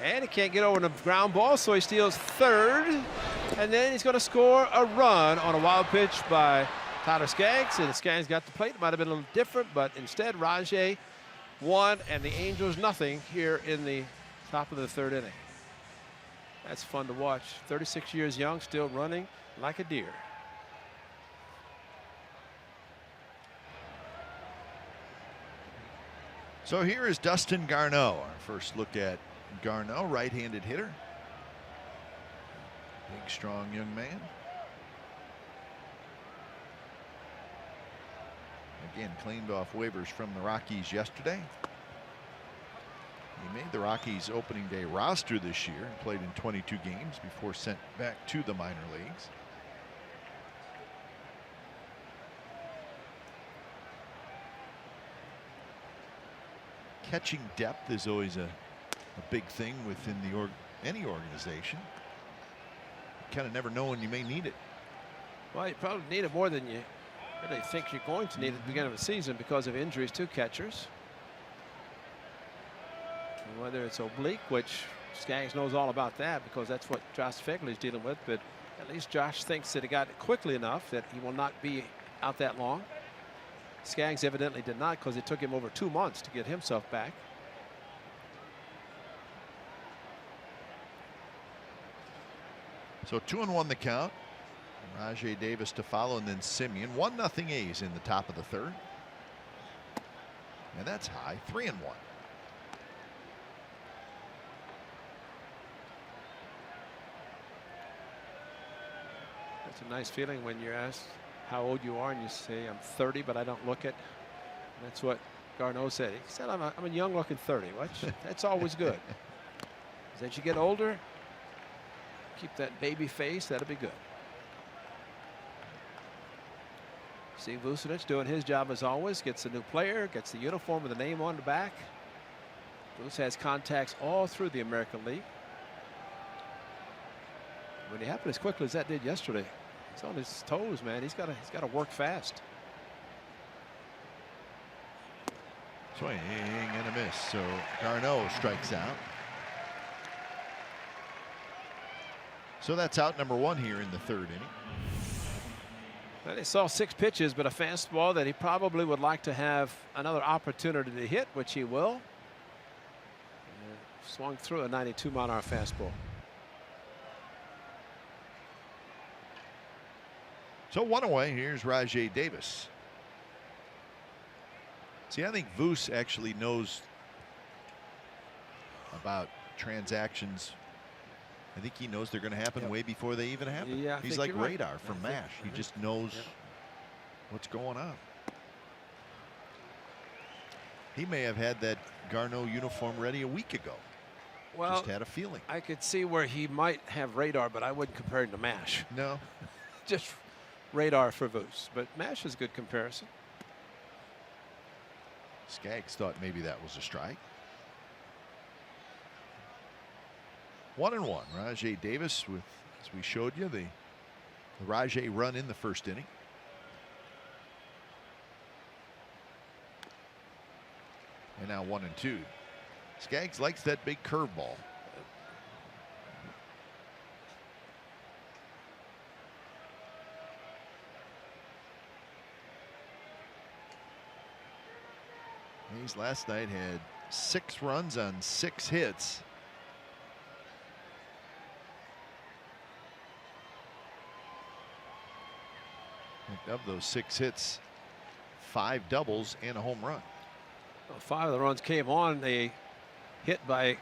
and he can't get over the ground ball, so he steals third. And then he's going to score a run on a wild pitch by Tyler Skaggs. And Skaggs got the plate. It might have been a little different, but instead Rajay won, and the Angels nothing here in the top of the third inning. That's fun to watch. 36 years young, still running like a deer. So here is Dustin Garneau. Our first look at Garneau, right-handed hitter. Big, strong young man. Again, claimed off waivers from the Rockies yesterday. He made the Rockies opening day roster this year and played in 22 games before sent back to the minor leagues. Catching depth is always a big thing within any organization. You kind of never know when you may need it. Well, you probably need it more than you really think you're going to need at the beginning of the season because of injuries to catchers. And whether it's oblique, which Skaggs knows all about that because that's what Josh Phegley's dealing with, but at least Josh thinks that he got it quickly enough that he will not be out that long. Skaggs evidently did not, because it took him over 2 months to get himself back. So 2-1 the count. Rajay Davis to follow, and then Simeon. 1-0 A's in the top of the third. And that's high. 3-1. It's a nice feeling when you're asked how old you are and you say, I'm 30, but I don't look it. That's what Garneau said. He said, I'm a young looking 30. That's always good. As you get older, keep that baby face. That'll be good. Steve Vucinich doing his job as always. Gets a new player, gets the uniform with the name on the back. Vuce has contacts all through the American League. When it happened as quickly as that did yesterday, he's on his toes, man. He's got to work fast. Swing and a miss. So Garneau strikes out. So that's out number one here in the third inning. Well, they saw 6 pitches, but a fastball that he probably would like to have another opportunity to hit, which he will. And swung through a 92-mile-an-hour fastball. So 1 away. Here's Rajay Davis. See, I think Vuce actually knows about transactions. I think he knows they're going to happen way before they even happen. Yeah, he's like radar right. from MASH. He just knows what's going on. He may have had that Garneau uniform ready a week ago. Well, just had a feeling. I could see where he might have radar, but I wouldn't compare him to MASH. No. Just radar for Vuce, but MASH is a good comparison. Skaggs thought maybe that was a strike. 1-1. Rajay Davis with, as we showed you, the Rajay run in the first inning. And now 1-2. Skaggs likes that big curveball. Hayes last night had 6 runs on 6 hits. And of those 6 hits, 5 doubles and a home run. Well, 5 of the runs came on a hit by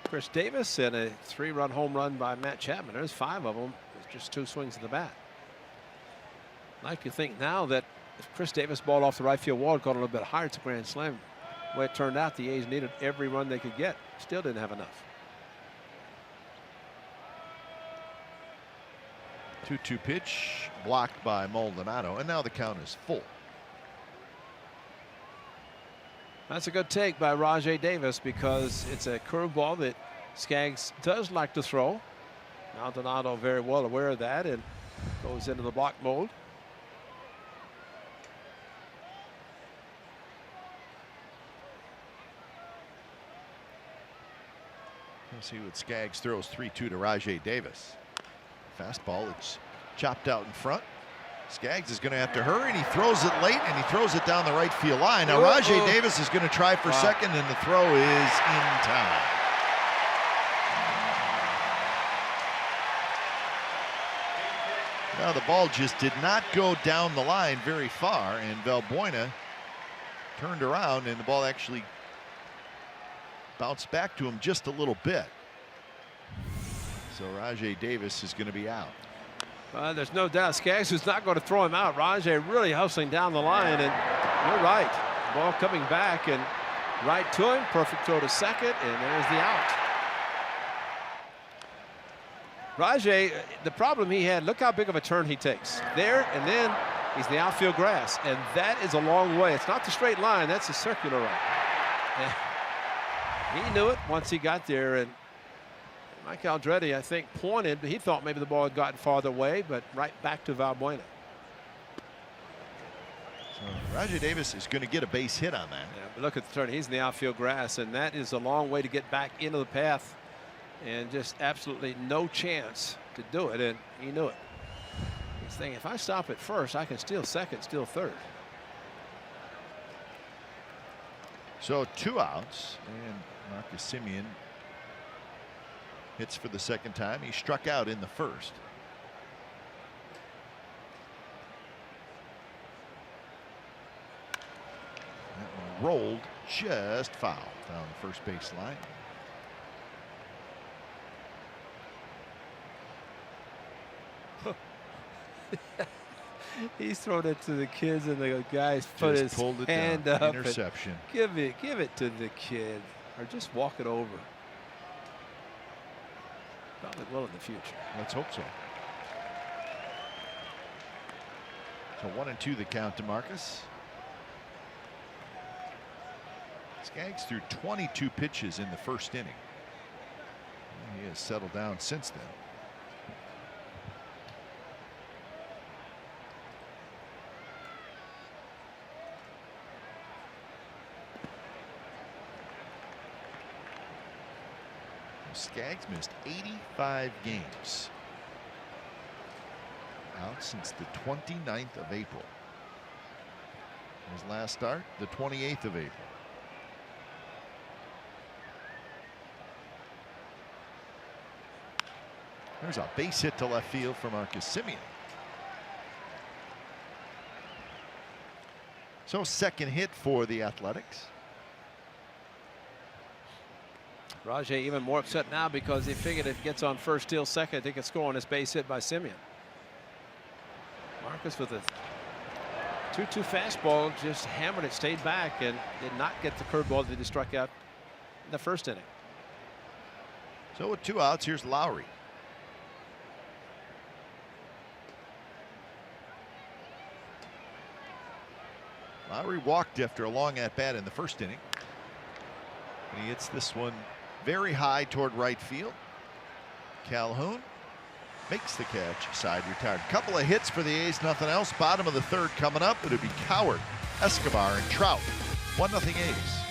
Chris Davis and a 3-run home run by Matt Chapman. There's 5 of them with just 2 swings of the bat. I'd like to think now that if Chris Davis balled off the right field wall, got a little bit higher, it's a grand slam. The way it turned out, the A's needed every run they could get. Still didn't have enough. 2-2 pitch blocked by Maldonado, and now the count is full. That's a good take by Rajay Davis because it's a curveball that Skaggs does like to throw. Maldonado very well aware of that and goes into the block mode. Let's see what Skaggs throws. 3-2 to Rajai Davis. Fastball, it's chopped out in front. Skaggs is going to have to hurry, and he throws it late, and he throws it down the right field line. Now Rajai Davis is going to try for second, and the throw is in time. Now the ball just did not go down the line very far, and Valbuena turned around, and the ball actually bounced back to him just a little bit. So Rajai Davis is going to be out. There's no doubt Skaggs is not going to throw him out. Rajai really hustling down the line, and you're right. Ball coming back and right to him. Perfect throw to second, and there's the out. Rajai, the problem he had, look how big of a turn he takes. There, and then he's the outfield grass, and that is a long way. It's not the straight line, that's a circular route. And he knew it once he got there, and Mike Aldretti, I think, pointed, but he thought maybe the ball had gotten farther away, but right back to Valbuena. So Rajai Davis is going to get a base hit on that. Yeah, but look at the turn. He's in the outfield grass, and that is a long way to get back into the path, and just absolutely no chance to do it, and he knew it. He's thinking, if I stop at first, I can steal second, steal third. So 2 outs, and Marcus Semien hits for the second time. He struck out in the first. That one rolled just foul down the first base line. He's thrown it to the kids, and the guys put his hand up. Interception. Give it to the kid, or just walk it over. Probably will in the future. Let's hope so. So 1-2 the count to Marcus. Skaggs threw 22 pitches in the first inning. He has settled down since then. Skaggs missed 85 games. Out since the 29th of April. His last start, the 28th of April. There's a base hit to left field for Marcus Semien. So second hit for the Athletics. Rajai even more upset now because he figured if it gets on first, steal second, they could score on this base hit by Semien. Marcus with a 2-2 fastball just hammered it, stayed back, and did not get the curveball that he struck out in the first inning. So with 2 outs, here's Lowry. Lowry walked after a long at bat in the first inning. And he hits this one very high toward right field. Calhoun makes the catch, side retired. Couple of hits for the A's, nothing else. Bottom of the third coming up. It'll be Coward, Escobar, and Trout. 1-0 A's.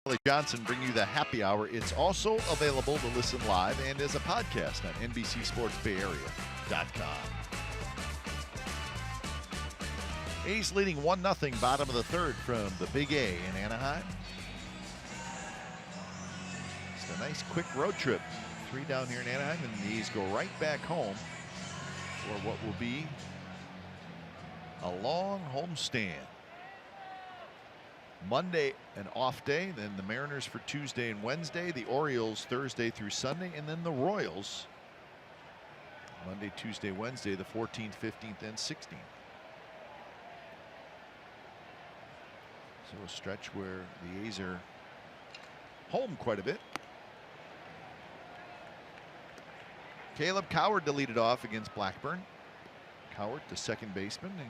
Charlie Johnson bring you the happy hour. It's also available to listen live and as a podcast on NBCSportsBayArea.com. A's leading 1-0, bottom of the third from the Big A in Anaheim. It's a nice quick road trip. 3 down here in Anaheim, and the A's go right back home for what will be a long homestand. Monday, an off day, then the Mariners for Tuesday and Wednesday, the Orioles Thursday through Sunday, and then the Royals Monday, Tuesday, Wednesday, the 14th, 15th, and 16th. So a stretch where the A's are home quite a bit. Caleb Coward to lead it off against Blackburn. Coward, the second baseman. And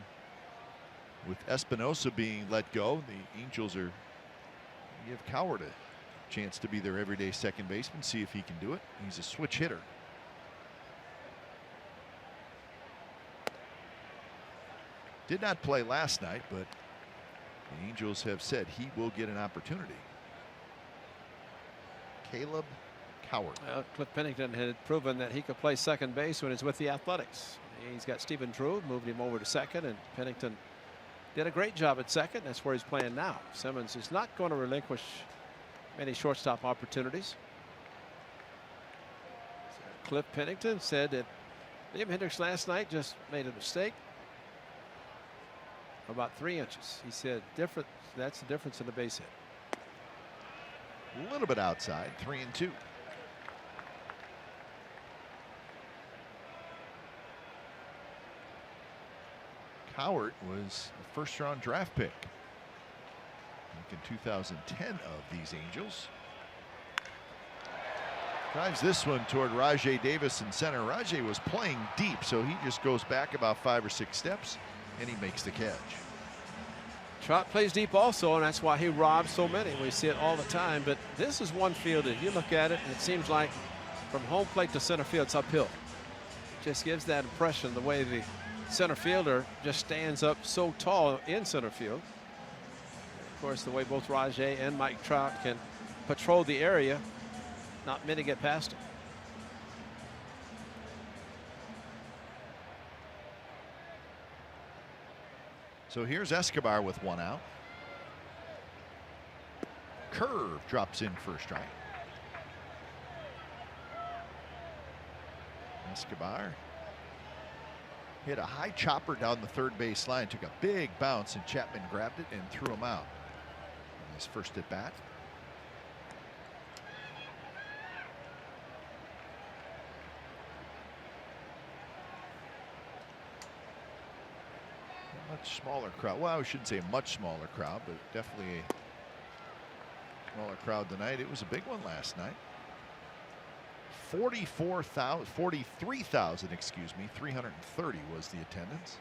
with Espinosa being let go, the Angels are give Coward a chance to be their everyday second baseman, see if he can do it. He's a switch hitter. Did not play last night, but the Angels have said he will get an opportunity. Caleb Coward. Well, Cliff Pennington had proven that he could play second base when he's with the Athletics. He's got Stephen Drew, moved him over to second, and Pennington did a great job at second. That's where he's playing now. Simmons is not going to relinquish many shortstop opportunities. So Cliff Pennington said that Liam Hendricks last night just made a mistake about 3 inches. He said that's the difference in the base hit. A little bit outside, 3-2. Coward was a first-round draft pick in 2010 of these Angels. Drives this one toward Rajai Davis in center. Rajai was playing deep, so he just goes back about 5 or 6 steps, and he makes the catch. Trout plays deep also, and that's why he robs so many. We see it all the time, but this is one field that you look at it, and it seems like from home plate to center field, it's uphill. It just gives that impression the way the center fielder just stands up so tall in center field. Of course, the way both Rajai and Mike Trout can patrol the area, not many get past him. So here's Escobar with 1 out. Curve drops in for a strike. Escobar hit a high chopper down the third base line, took a big bounce, and Chapman grabbed it and threw him out. His first at bat. Much smaller crowd. Well, I shouldn't say a much smaller crowd, but definitely a smaller crowd tonight. It was a big one last night. 43,000, excuse me, 330 was the attendance.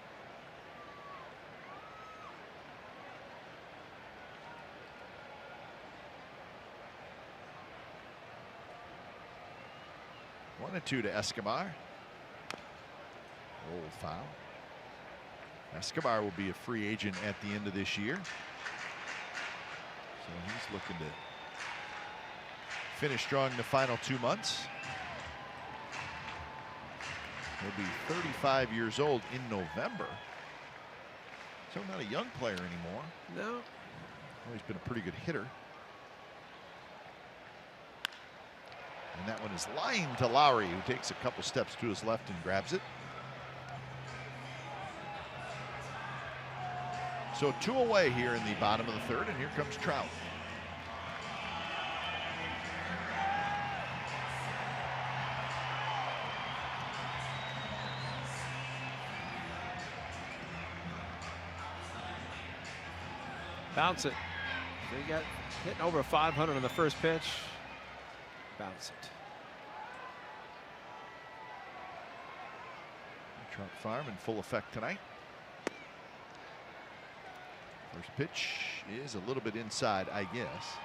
One and 2 to Escobar. Roll foul. Escobar will be a free agent at the end of this year. So he's looking to finish strong the final 2 months. He'll be 35 years old in November. So not a young player anymore. No. Well, he's been a pretty good hitter. And that one is lined to Lowry, who takes a couple steps to his left and grabs it. So 2 away here in the bottom of the third, and here comes Trout. Bounce it. He got hitting over 500 on the first pitch. Bounce it. Trout Farm in full effect tonight. First pitch is a little bit inside, I guess.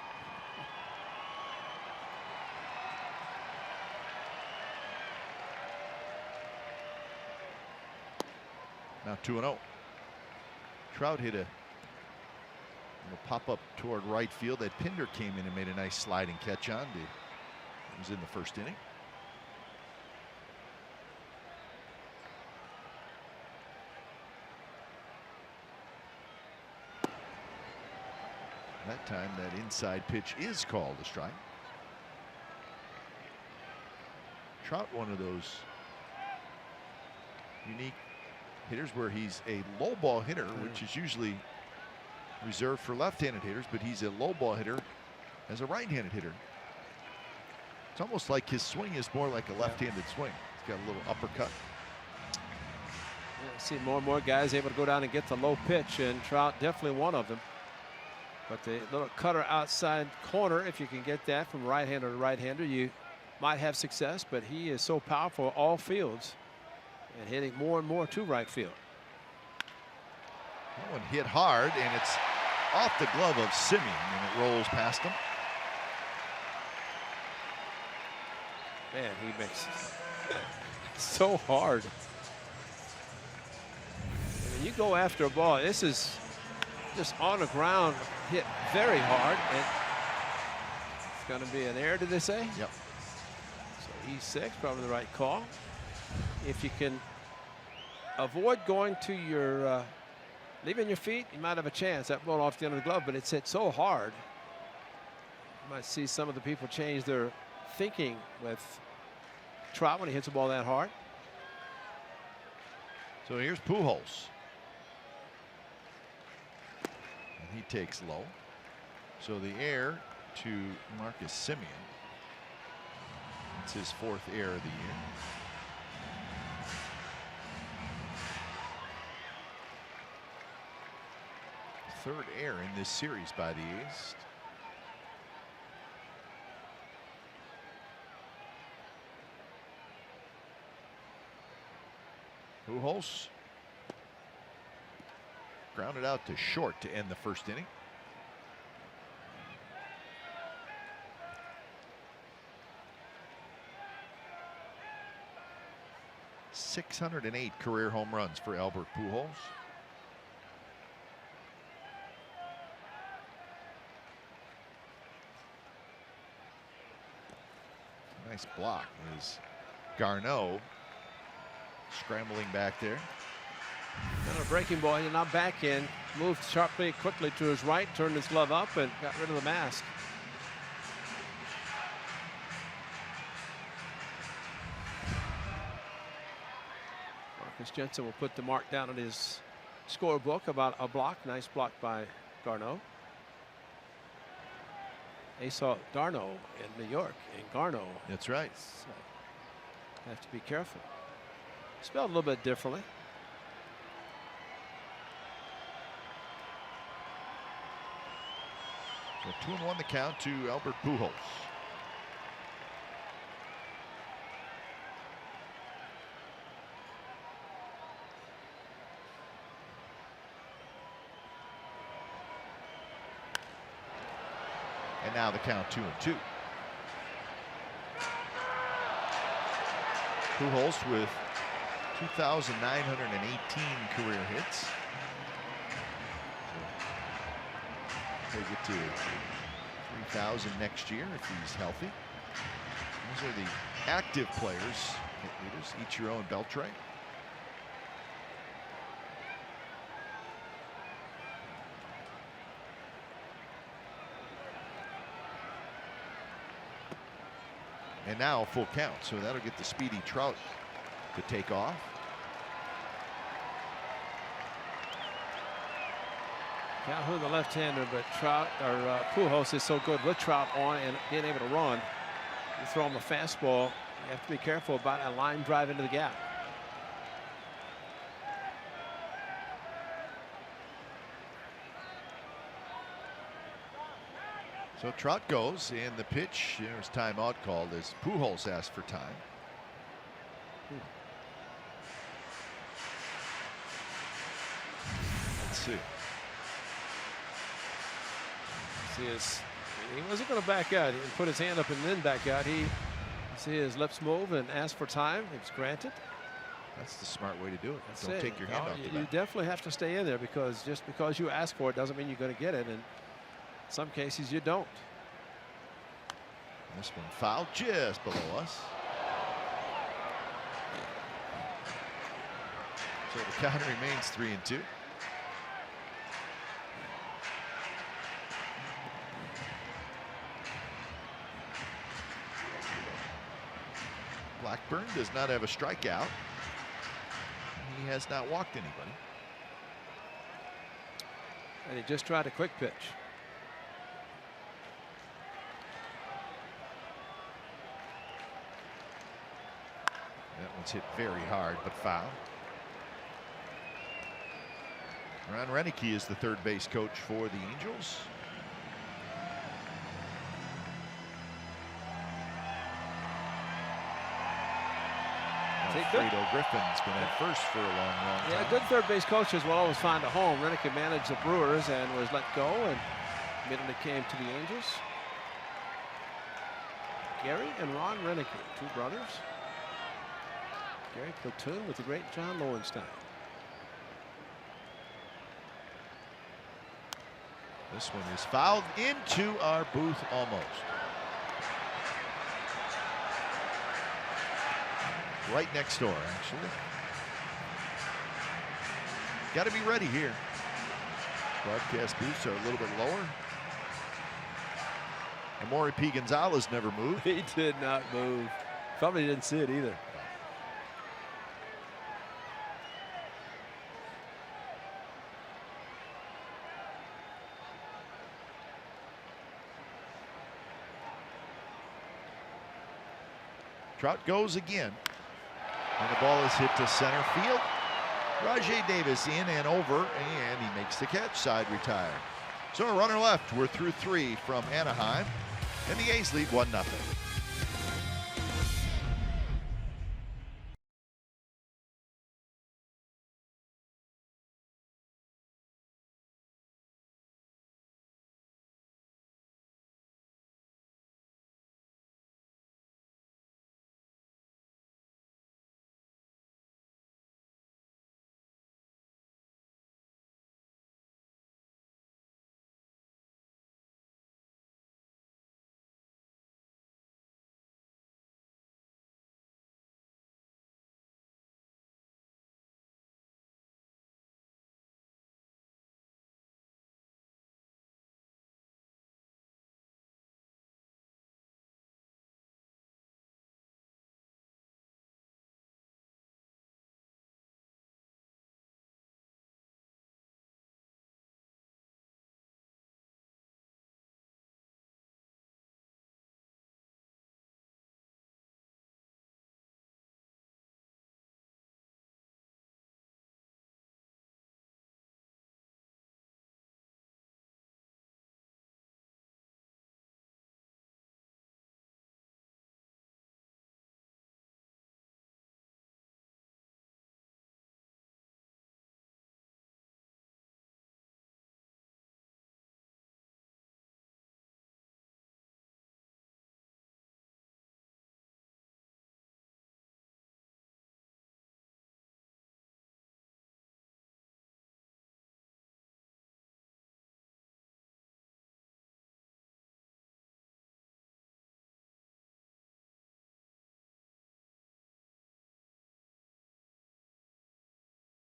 Now 2-0. Trout hit a It'll pop up toward right field. That Pinder came in and made a nice sliding catch on. It was in the first inning. That time, that inside pitch is called a strike. Trout, one of those unique hitters where he's a low ball hitter, which is usually reserved for left-handed hitters, but he's a low ball hitter as a right-handed hitter. It's almost like his swing is more like a left-handed swing. He's got a little uppercut. I see more and more guys able to go down and get the low pitch, and Trout definitely one of them. But the little cutter outside corner, if you can get that from right-hander to right-hander, you might have success, but he is so powerful all fields and hitting more and more to right field. That one hit hard, and it's off the glove of Simeon, and it rolls past him. Man, he makes it so hard. When you go after a ball, this is just on the ground, hit very hard, and it's going to be an error, did they say? Yep. So E6, probably the right call. If you can avoid going to your, leaving your feet, you might have a chance. That ball off the end of the glove, but it's hit so hard. You might see some of the people change their thinking with Trout when he hits a ball that hard. So here's Pujols. And he takes low. So the error to Marcus Simeon. It's his 4th error of the year. Third error in this series by the A's. Pujols grounded out to short to end the first inning. .608 career home runs for Albert Pujols. Nice block is Garneau scrambling back there. And a breaking ball, he's not back in. Moved sharply, quickly to his right, turned his glove up, and got rid of the mask. Marcus Jensen will put the mark down on his scorebook about a block. Nice block by Garneau. They saw Darno in New York, and Garneau. That's right. So have to be careful. Spelled a little bit differently. So 2-1 the count to Albert Pujols. And now the count 2-2. Pujols with 2,918 career hits. So they get to 3,000 next year if he's healthy. Those are the active players, hit leaders, each your own Beltray. And now a full count, so that'll get the speedy Trout to take off. Calhoun, the left-hander, but Trout or Pujols is so good with Trout on and being able to run. You throw him a fastball, you have to be careful about a line drive into the gap. So Trout goes, and the pitch, there's timeout called as Pujols asked for time. Let's see. He wasn't going to back out. He put his hand up and then back out. He see his lips move and ask for time. It was granted. That's the smart way to do it. That's Don't it. take your hand off the You bat. definitely have to stay in there, because just because you ask for it doesn't mean you're going to get it. And in some cases you don't. This one fouled just below us. So the count remains 3-2. Blackburn does not have a strikeout. He has not walked anybody. And he just tried a quick pitch. That one's hit very hard, but foul. Ron Renicky is the third base coach for the Angels. Alfredo Griffin's been at first for a long time. Yeah, good third base coaches will always find a home. Renicky managed the Brewers and was let go, and immediately came to the Angels. Gary and Ron Renicky, two brothers. Gary platoon with the great John Lowenstein. This one is fouled into our booth almost. Right next door, actually. Got to be ready here. Broadcast booths are a little bit lower. Amori P. Gonzalez never moved. He did not move. Probably didn't see it either. Trout goes again. And the ball is hit to center field. Rajay Davis in and over, and he makes the catch. Side retired. So a runner left. We're through 3 from Anaheim, and the A's lead 1-0.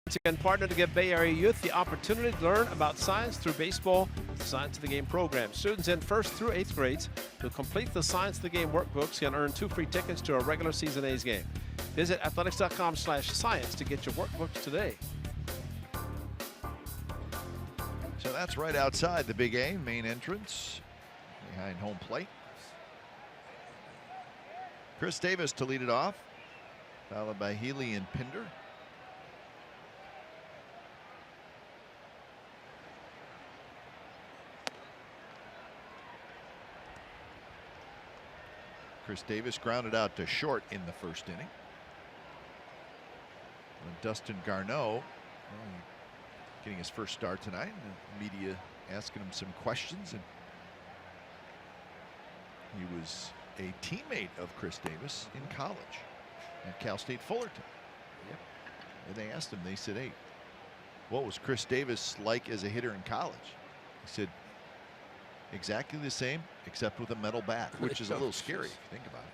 Once again, partner to give Bay Area youth the opportunity to learn about science through baseball with the Science of the Game program. Students in 1st through 8th grades who complete the Science of the Game workbooks can earn 2 free tickets to a regular season A's game. Visit athletics.com/science to get your workbooks today. So that's right outside the Big A, main entrance, behind home plate. Chris Davis to lead it off, followed by Healy and Pinder. Chris Davis grounded out to short in the 1st inning. And Dustin Garneau getting his first start tonight. And the media asking him some questions, and he was a teammate of Chris Davis in college at Cal State Fullerton. Yep. And they asked him, they said, hey, what was Chris Davis like as a hitter in college? He said, exactly the same, except with a metal bat, which is a little scary if you think about it.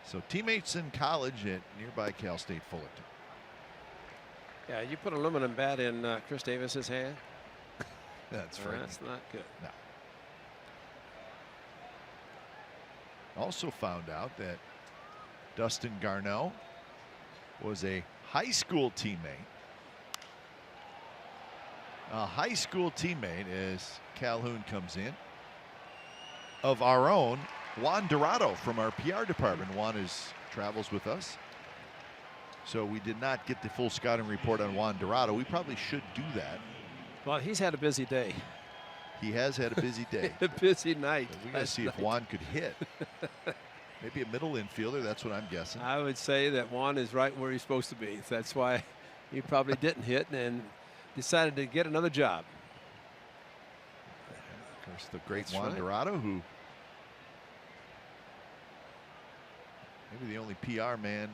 So teammates in college at nearby Cal State Fullerton. Yeah, you put an aluminum bat in Chris Davis's hand. That's right. That's not good. No. Also found out that Dustin Garneau was a high school teammate. A high school teammate, as Calhoun comes in, of our own Juan Dorado from our PR department. Juan travels with us. So we did not get the full scouting report on Juan Dorado. We probably should do that. Well, he's had a busy day. He has had a busy day. A busy night. We got to see if Juan could hit. Maybe a middle infielder. That's what I'm guessing. I would say that Juan is right where he's supposed to be. That's why he probably didn't hit and decided to get another job. Of course, the great Juan Dorado, who maybe the only PR man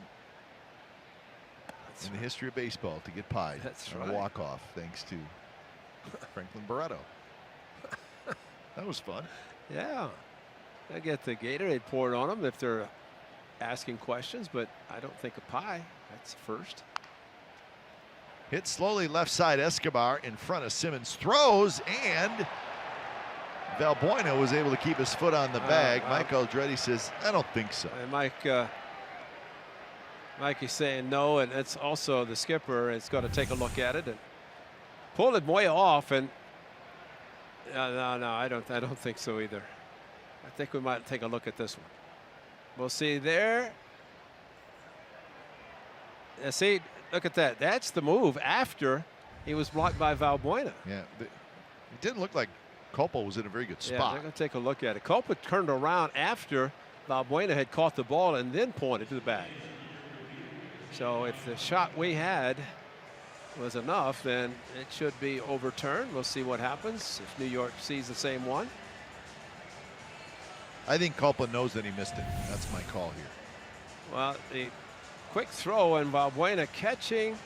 in the history of baseball to get pied on a walk-off, thanks to Franklin Barreto. That was fun. Yeah. I get the Gatorade poured on them if they're asking questions, but I don't think a pie. That's first. Hit slowly left side. Escobar in front of Simmons. Throws, and Valbuena was able to keep his foot on the bag. Mike Aldretti says, I don't think so. And Mike is saying no, and it's also the skipper is going to take a look at it and pull it way off. And no, I don't think so either. I think we might take a look at this one. We'll see there. See, look at that. That's the move after he was blocked by Valbuena. Yeah, it didn't look like Culpo was in a very good spot. Yeah, they're going to take a look at it. Culpo turned around after Valbuena had caught the ball and then pointed to the bag. So if the shot we had was enough, then it should be overturned. We'll see what happens if New York sees the same one. I think Culpo knows that he missed it. That's my call here. Well, the quick throw and Valbuena catching.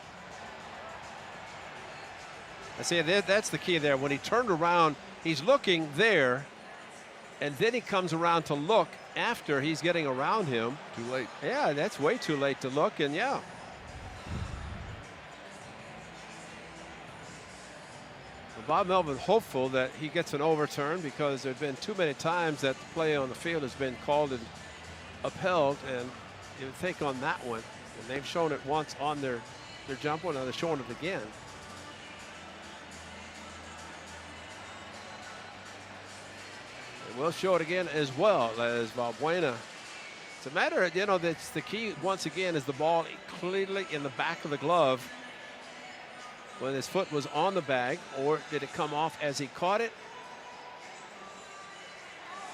I see that's the key there. When he turned around, he's looking there, and then he comes around to look after he's getting around him. Too late. Yeah, that's way too late to look, and yeah. Bob Melvin hopeful that he gets an overturn because there have been too many times that the play on the field has been called and upheld, and you would think on that one, and they've shown it once on their jump one, and they're showing it again. And we'll show it again as well as Valbuena. It's a matter of, that's the key once again is the ball clearly in the back of the glove when his foot was on the bag, or did it come off as he caught it?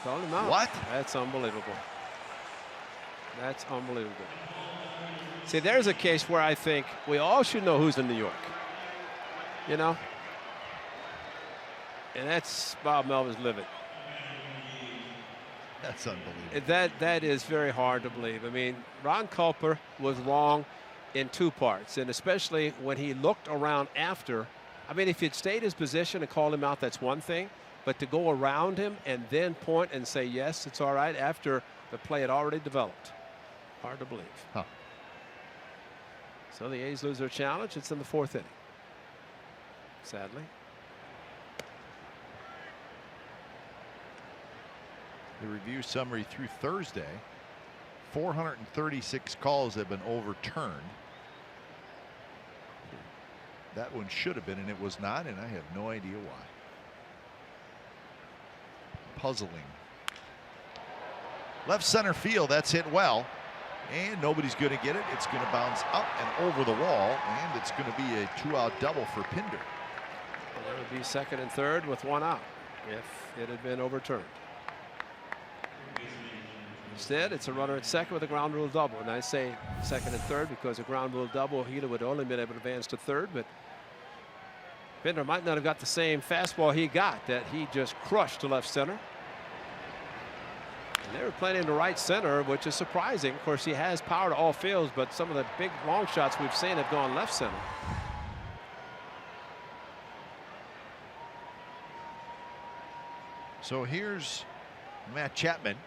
Called him out. What? That's unbelievable. That's unbelievable. See, there's a case where I think we all should know who's in New York. And that's Bob Melvin's livid. That's unbelievable. That is very hard to believe. I mean, Ron Culper was wrong in two parts, and especially when he looked around after. I mean, if he'd stayed his position and called him out, that's one thing, but to go around him and then point and say, yes, it's all right, after the play had already developed. Hard to believe. Huh. So the A's lose their challenge. It's in the fourth inning, sadly. The review summary through Thursday, 436 calls have been overturned. That one should have been, and it was not, and I have no idea why. Puzzling. Left center field, that's hit well, and nobody's going to get it. It's going to bounce up and over the wall, and it's going to be a 2-out double for Pinder. And that would be second and third with one out if it had been overturned. Instead, it's a runner at second with a ground rule double. And I say second and third because a ground rule double, he would only been able to advance to third, but Pinder might not have got the same fastball he got that he just crushed to left center. They were playing into right center, which is surprising. Of course, he has power to all fields, but some of the big long shots we've seen have gone left center. So here's Matt Chapman.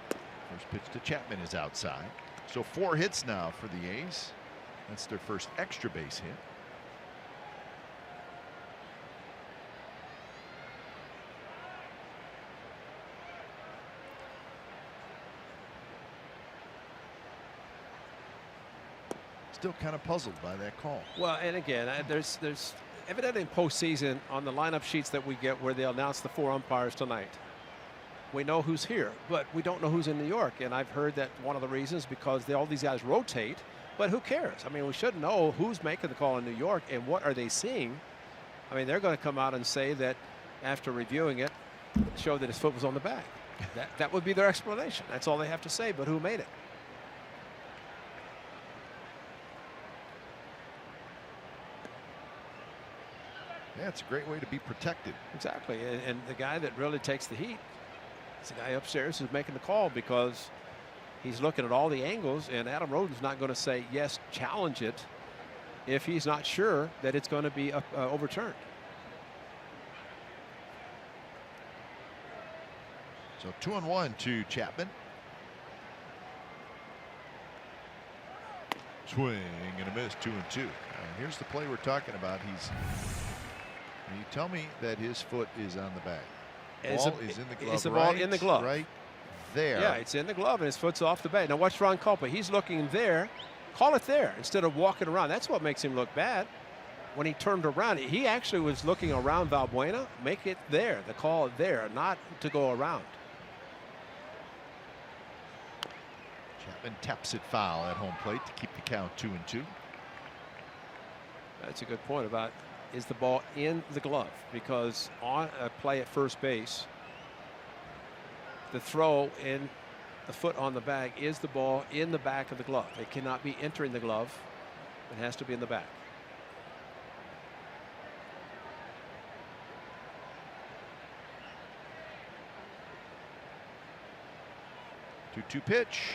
First pitch to Chapman is outside. So 4 hits now for the A's. That's their first extra base hit. Still kind of puzzled by that call. Well, and again, there's evidently in postseason on the lineup sheets that we get where they'll announce the 4 umpires tonight. We know who's here, but we don't know who's in New York. And I've heard that one of the reasons because all these guys rotate, but who cares? I mean, we should know who's making the call in New York and what are they seeing. I mean, they're going to come out and say that after reviewing it, show that his foot was on the bag. That would be their explanation. That's all they have to say, but who made it? Yeah, it's a great way to be protected. Exactly. And the guy that really takes the heat is the guy upstairs who's making the call because he's looking at all the angles, and Adam Roden's not going to say, yes, challenge it if he's not sure that it's going to be overturned. So 2-1 to Chapman. Swing and a miss, 2-2. And here's the play we're talking about. You tell me that his foot is on the bag. Ball is in the glove. It's the ball in the glove. Right there. Yeah, it's in the glove and his foot's off the bag. Now watch Ron Culpa. He's looking there. Call it there instead of walking around. That's what makes him look bad. When he turned around, he actually was looking around Valbuena. Make it there. The call there, not to go around. Chapman taps it foul at home plate to keep the count 2-2. That's a good point about is the ball in the glove, because on a play at first base, the throw in the foot on the bag is the ball in the back of the glove. It cannot be entering the glove. It has to be in the back. Two pitch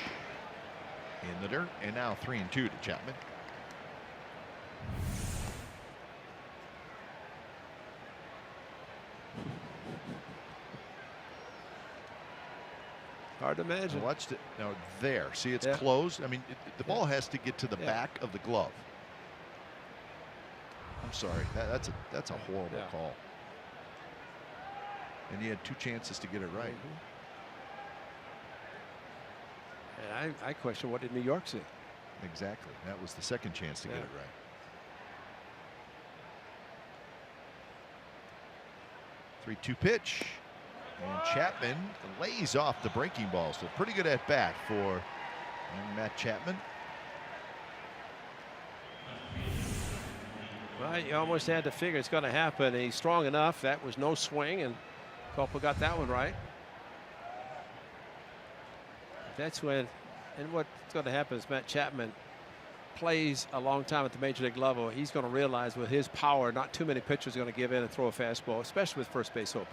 in the dirt, and now 3-2 to Chapman. Hard to imagine. I watched it. Now there, see, it's Yeah. closed. I mean, the ball has to get to the back of the glove. I'm sorry, that's a horrible call. And he had 2 chances to get it right. And I question, what did New York see? Exactly. That was the second chance to get it right. 3-2 pitch. And Chapman lays off the breaking ball. So pretty good at bat for Matt Chapman. Well, you almost had to figure it's going to happen. He's strong enough. That was no swing, and Culpa got that one right. That's when, and what's going to happen is Matt Chapman plays a long time at the major league level. He's going to realize with his power, not too many pitchers are going to give in and throw a fastball, especially with first base open.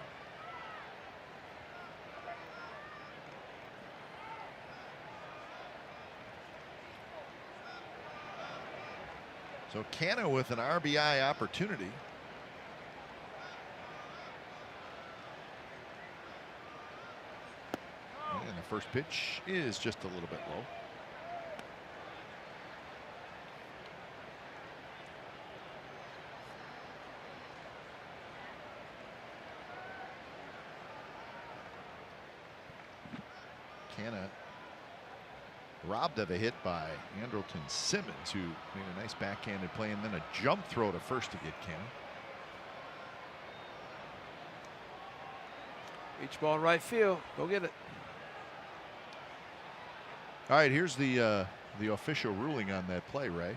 So Canna with an RBI opportunity. And the first pitch is just a little bit low. Canna robbed of a hit by Andrelton Simmons, who made a nice backhanded play and then a jump throw to first to get Canna. Reach ball right field. Go get it. All right, here's the official ruling on that play, Ray.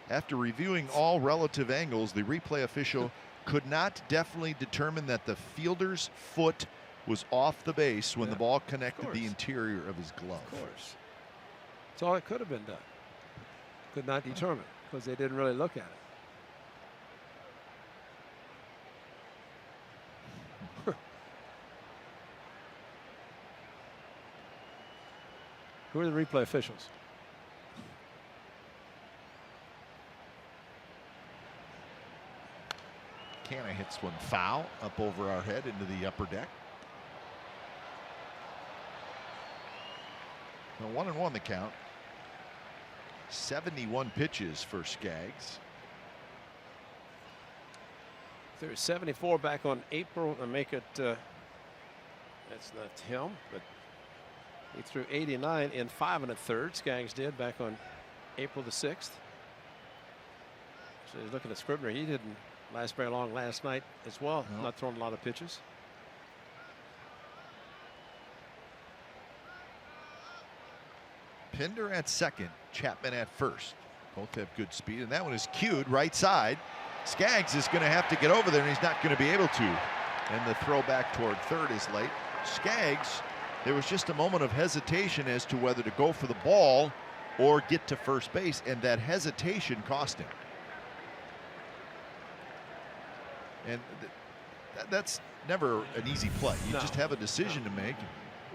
After reviewing all relative angles, the replay official could not definitely determine that the fielder's foot was off the base when the ball connected the interior of his glove. Of course. That's all it could have been done. Could not determine because they didn't really look at it. Who are the replay officials? Canna hits one foul up over our head into the upper deck. Now 1-1 the count. 71 pitches for Skaggs. There's 74 back on April and make it. That's not him, but he threw 89 in 5 1/3. Skaggs did back on April the 6th. So he's looking at Scribner. He didn't last very long last night as well. No. Not throwing a lot of pitches. Pinder at second, Chapman at first. Both have good speed, and that one is cued right side. Skaggs is going to have to get over there, and he's not going to be able to. And the throw back toward third is late. Skaggs, there was just a moment of hesitation as to whether to go for the ball or get to first base, and that hesitation cost him. And that's never an easy play. You just have a decision to make.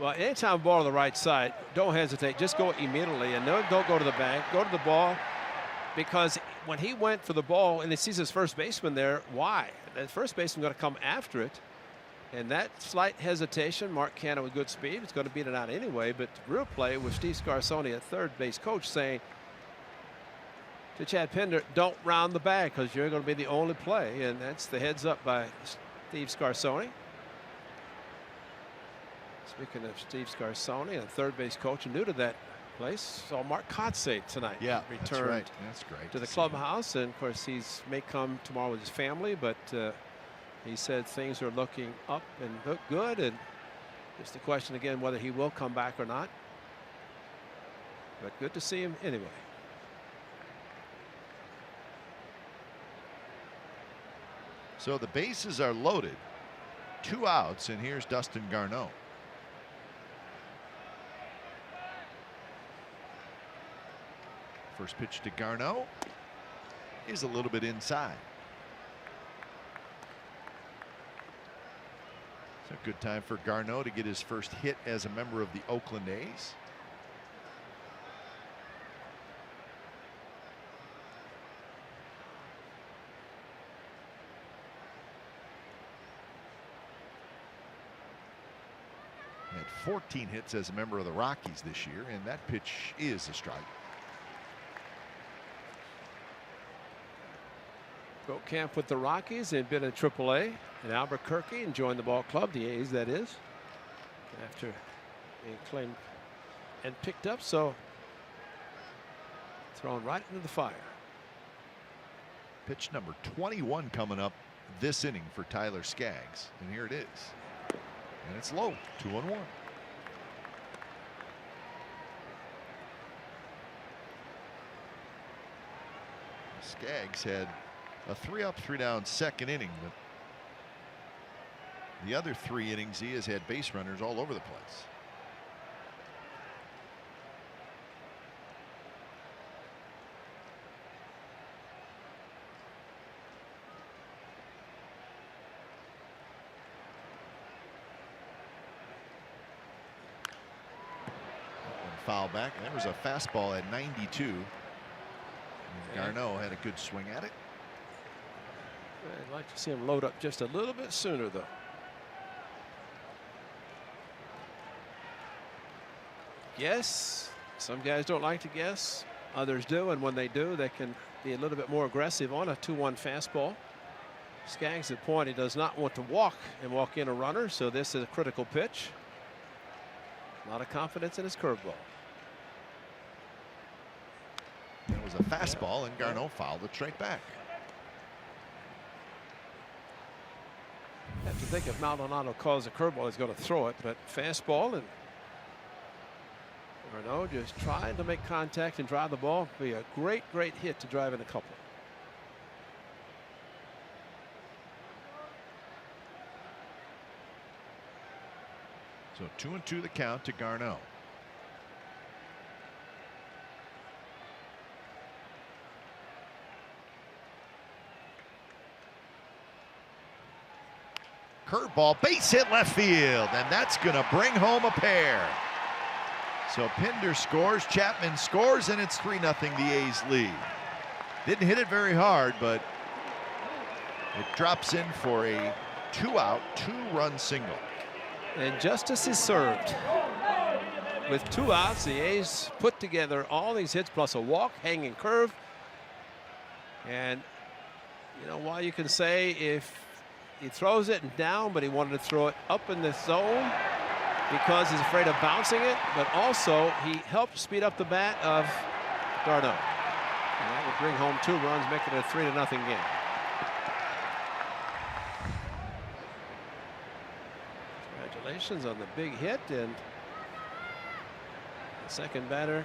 Well, anytime ball to the right side, don't hesitate. Just go immediately, and don't go to the bag. Go to the ball, because when he went for the ball and he sees his first baseman there, why? The first baseman going to come after it, and that slight hesitation. Mark Cannon with good speed is going to beat it out anyway. But real play with Steve Scarsoni, a third base coach, saying to Chad Pinder, don't round the bag because you're going to be the only play, and that's the heads up by Steve Scarsoni. Speaking of Steve Scarsoni, a third base coach and new to that place, saw Mark Kotsay tonight. Yeah, returned that's right. That's great to the clubhouse, and of course he's may come tomorrow with his family, but he said things are looking up and look good, and it's the question again whether he will come back or not. But good to see him anyway. So the bases are loaded. 2 outs, and here's Dustin Garneau. First pitch to Garneau is a little bit inside. It's a good time for Garneau to get his first hit as a member of the Oakland A's. He had 14 hits as a member of the Rockies this year, and that pitch is a strike. Broke camp with the Rockies and been in AAA in Albuquerque and joined the ball club, the A's that is, after being claimed and picked up. So thrown right into the fire. Pitch number 21 coming up this inning for Tyler Skaggs, and here it is, and it's low. 2-1. Skaggs had a 3-up, 3-down second inning, but the other 3 innings he has had base runners all over the place. Foul back. There was a fastball at 92. And Garneau had a good swing at it. I'd like to see him load up just a little bit sooner, though. Guess. Some guys don't like to guess. Others do, and when they do, they can be a little bit more aggressive on a 2-1 fastball. Skaggs at point, he does not want to walk in a runner, so this is a critical pitch. A lot of confidence in his curveball. That was a fastball, and Garneau fouled it straight back. Have to think if Maldonado calls a curveball, he's going to throw it, but fastball, and Garneau just trying to make contact and drive the ball. Be a great hit to drive in a couple. So 2-2 the count to Garneau. Curveball, base hit left field, and that's going to bring home a pair. So Pinder scores, Chapman scores, and it's 3-0 the A's lead. Didn't hit it very hard, but it drops in for a 2-out, 2-run single. And justice is served. With 2 outs, the A's put together all these hits plus a walk, hanging curve. And, you know, while you can say if he throws it down, but he wanted to throw it up in the zone because he's afraid of bouncing it, but also he helped speed up the bat of d'Arnaud. And that would bring home 2 runs, making it a 3-0 game. Congratulations on the big hit. And the second batter,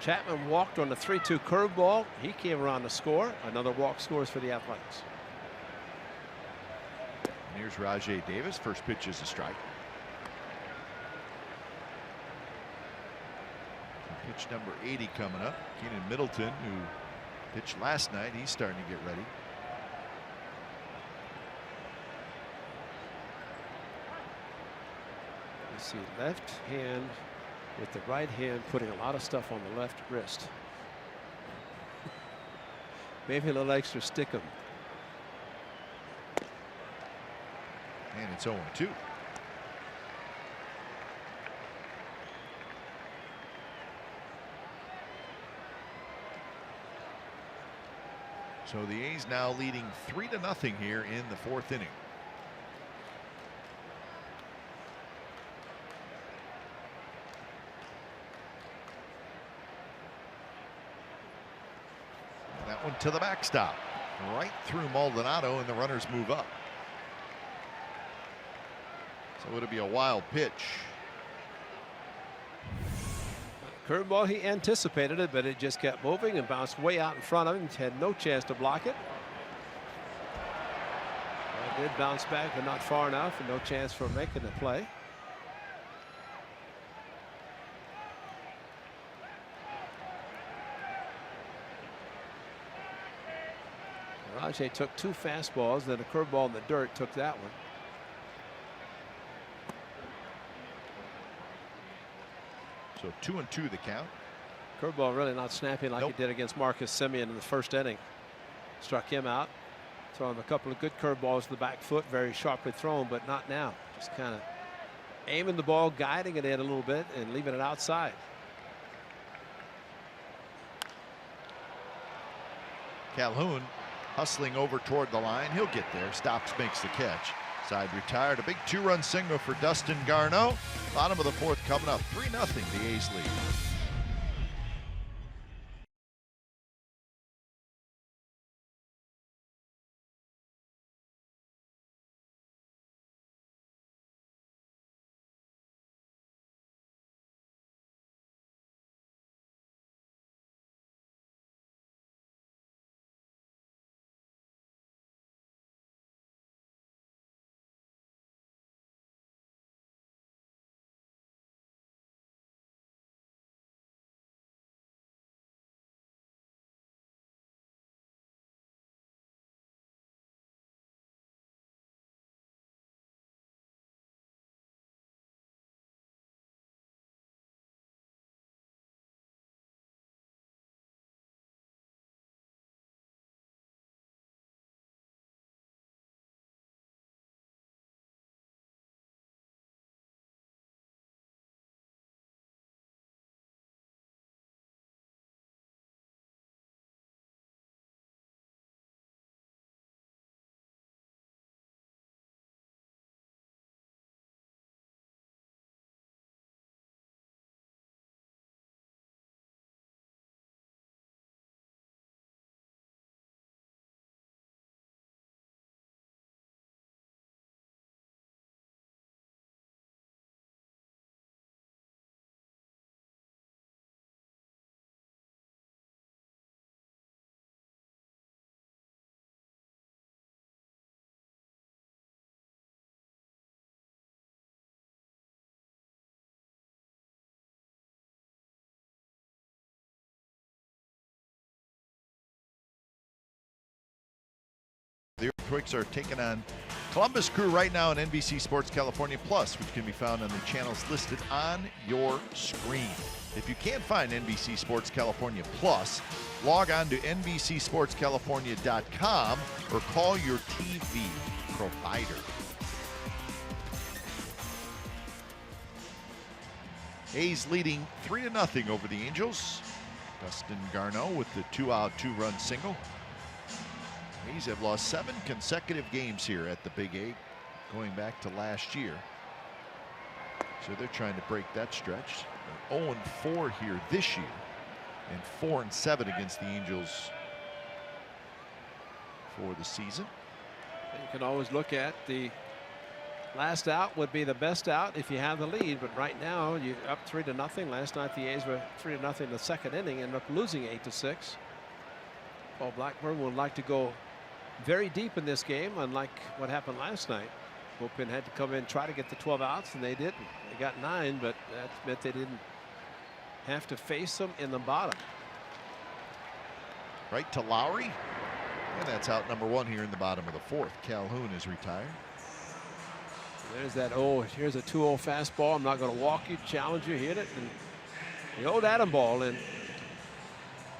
Chapman, walked on the 3-2 curveball. He came around to score. Another walk scores for the Athletics. And here's Rajay Davis. First pitch is a strike. Pitch number 80 coming up. Keenan Middleton, who pitched last night, he's starting to get ready. You see left hand with the right hand putting a lot of stuff on the left wrist. Maybe a little extra stickum. And it's 0-2. So the A's now leading 3-0 here in the 4th inning. And that one to the backstop, right through Maldonado, and the runners move up. So it'll be a wild pitch. Curveball, he anticipated it, but it just kept moving and bounced way out in front of him. Had no chance to block it. It did bounce back, but not far enough, and no chance for making the play. Rajay took 2 fastballs, then a curveball in the dirt, took that one. So 2-2 the count. Curveball really not snapping like he did against Marcus Semien in the first inning. Struck him out. Throwing a couple of good curveballs to the back foot, very sharply thrown, but not now. Just kind of aiming the ball, guiding it in a little bit, and leaving it outside. Calhoun hustling over toward the line. He'll get there. Stops, makes the catch. Side retired. A big 2-run single for Dustin Garneau. Bottom of the 4th coming up. 3-0 the A's lead. The Earthquakes are taking on Columbus Crew right now on NBC Sports California Plus, which can be found on the channels listed on your screen. If you can't find NBC Sports California Plus, log on to NBCSportsCalifornia.com or call your TV provider. A's leading 3-0 over the Angels. Dustin Garneau with the 2-out, 2-run single. A's have lost 7 consecutive games here at the Big A, going back to last year. So they're trying to break that stretch. They're 0-4 here this year, and 4-7 against the Angels for the season. You can always look at the last out would be the best out if you have the lead, but right now you're up 3-0. Last night the A's were 3-0 in the second inning, ended up losing 8-6. Paul Blackburn would like to go very deep in this game, unlike what happened last night. Bullpen had to come in, try to get the 12 outs, and they didn't. They got 9, but that meant they didn't have to face them in the bottom. Right to Lowry, and that's out number 1 here in the bottom of the 4th. Calhoun is retired. There's that, here's a 2-0 fastball. I'm not going to walk you, challenge you, hit it. And the old Adam ball, and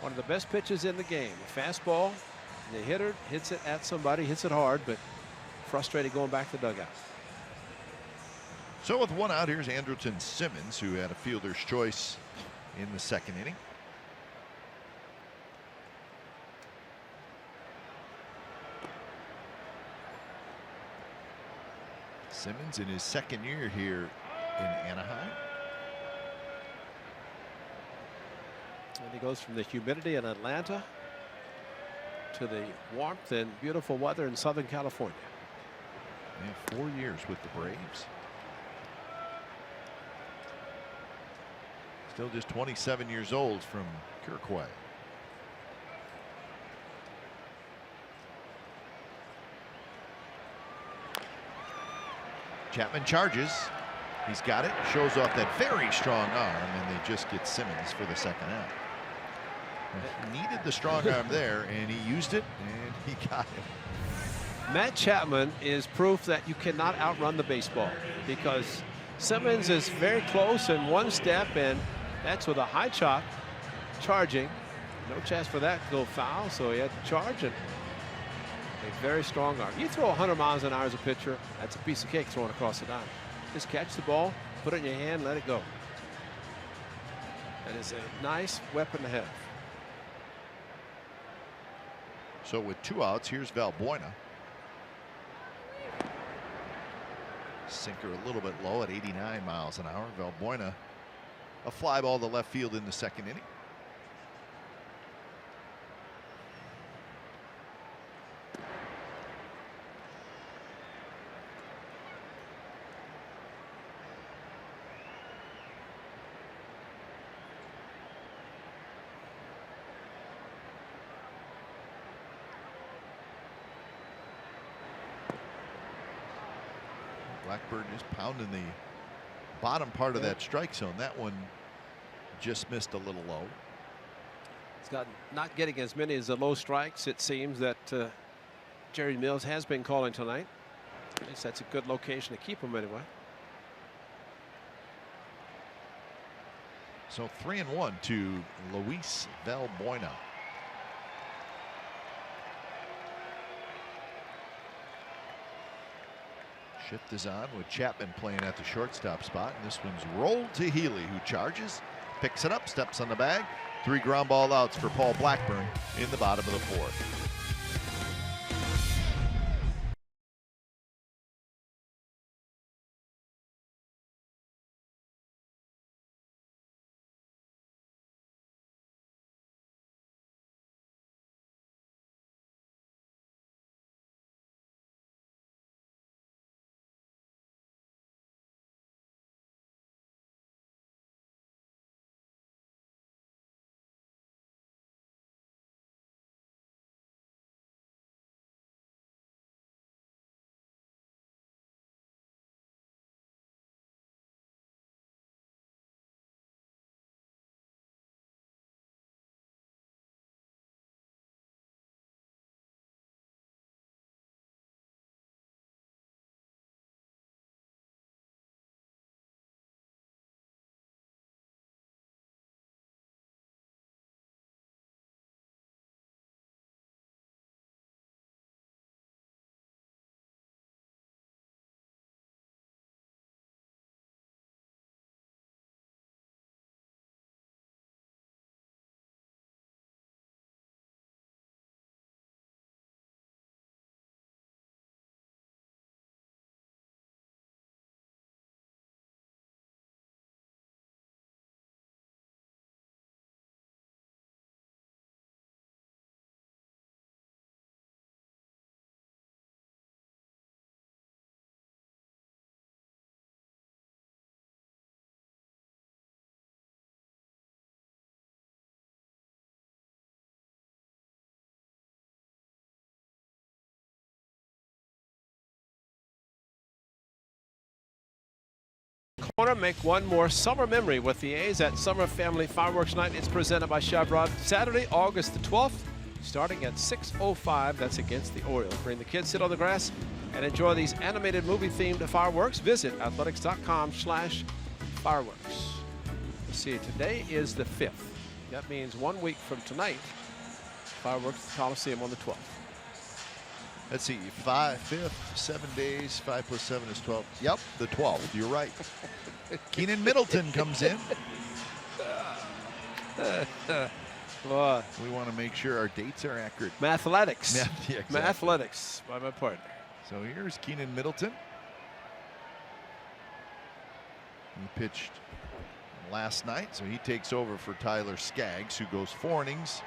one of the best pitches in the game. A fastball, the hitter hits it at somebody, hits it hard, but frustrated going back to the dugout. So with 1 out, here's Andrelton Simmons, who had a fielder's choice in the second inning. Simmons in his second year here in Anaheim. And he goes from the humidity in Atlanta to the warmth and beautiful weather in Southern California. Yeah, 4 years with the Braves. Still just 27 years old from Kirkway. Chapman charges. He's got it. Shows off that very strong arm, and they just get Simmons for the second out. He needed the strong arm there, and he used it, and he got him. Matt Chapman is proof that you cannot outrun the baseball, because Simmons is very close in one step, and that's with a high chop charging. No chance for that to go foul, so he had to charge it. A very strong arm. You throw 100 miles an hour as a pitcher, that's a piece of cake thrown across the diamond. Just catch the ball, put it in your hand, let it go. That is a nice weapon to have. So with 2 outs, here's Valbuena. Sinker a little bit low at 89 miles an hour. Valbuena, a fly ball to left field in the second inning. Blackburn is pounding the bottom part of that strike zone. That one just missed a little low. It's got not getting as many as the low strikes, it seems, that Jerry Mills has been calling tonight. At least that's a good location to keep him anyway. So 3-1 to Luis Valbuena. Shift is on with Chapman playing at the shortstop spot, and this one's rolled to Healy, who charges, picks it up, steps on the bag. 3 ground ball outs for Paul Blackburn in the bottom of the 4th. corner. Make one more summer memory with the A's at Summer Family Fireworks Night. It's presented by Chevron. Saturday, August the 12th, starting at 6:05. That's against the Orioles. Bring the kids, sit on the grass, and enjoy these animated movie-themed fireworks. Visit athletics.com/fireworks. Let's see, today is the 5th. That means 1 week from tonight, fireworks at the Coliseum on the 12th. Let's see, 5th, 7 days, 5 plus 7 is 12. Yep, the 12th. You're right. Keenan Middleton comes in. Well, we want to make sure our dates are accurate. Mathletics. Yeah, exactly. Mathletics by my partner. So here's Keenan Middleton. He pitched last night, so he takes over for Tyler Skaggs, who goes 4 innings.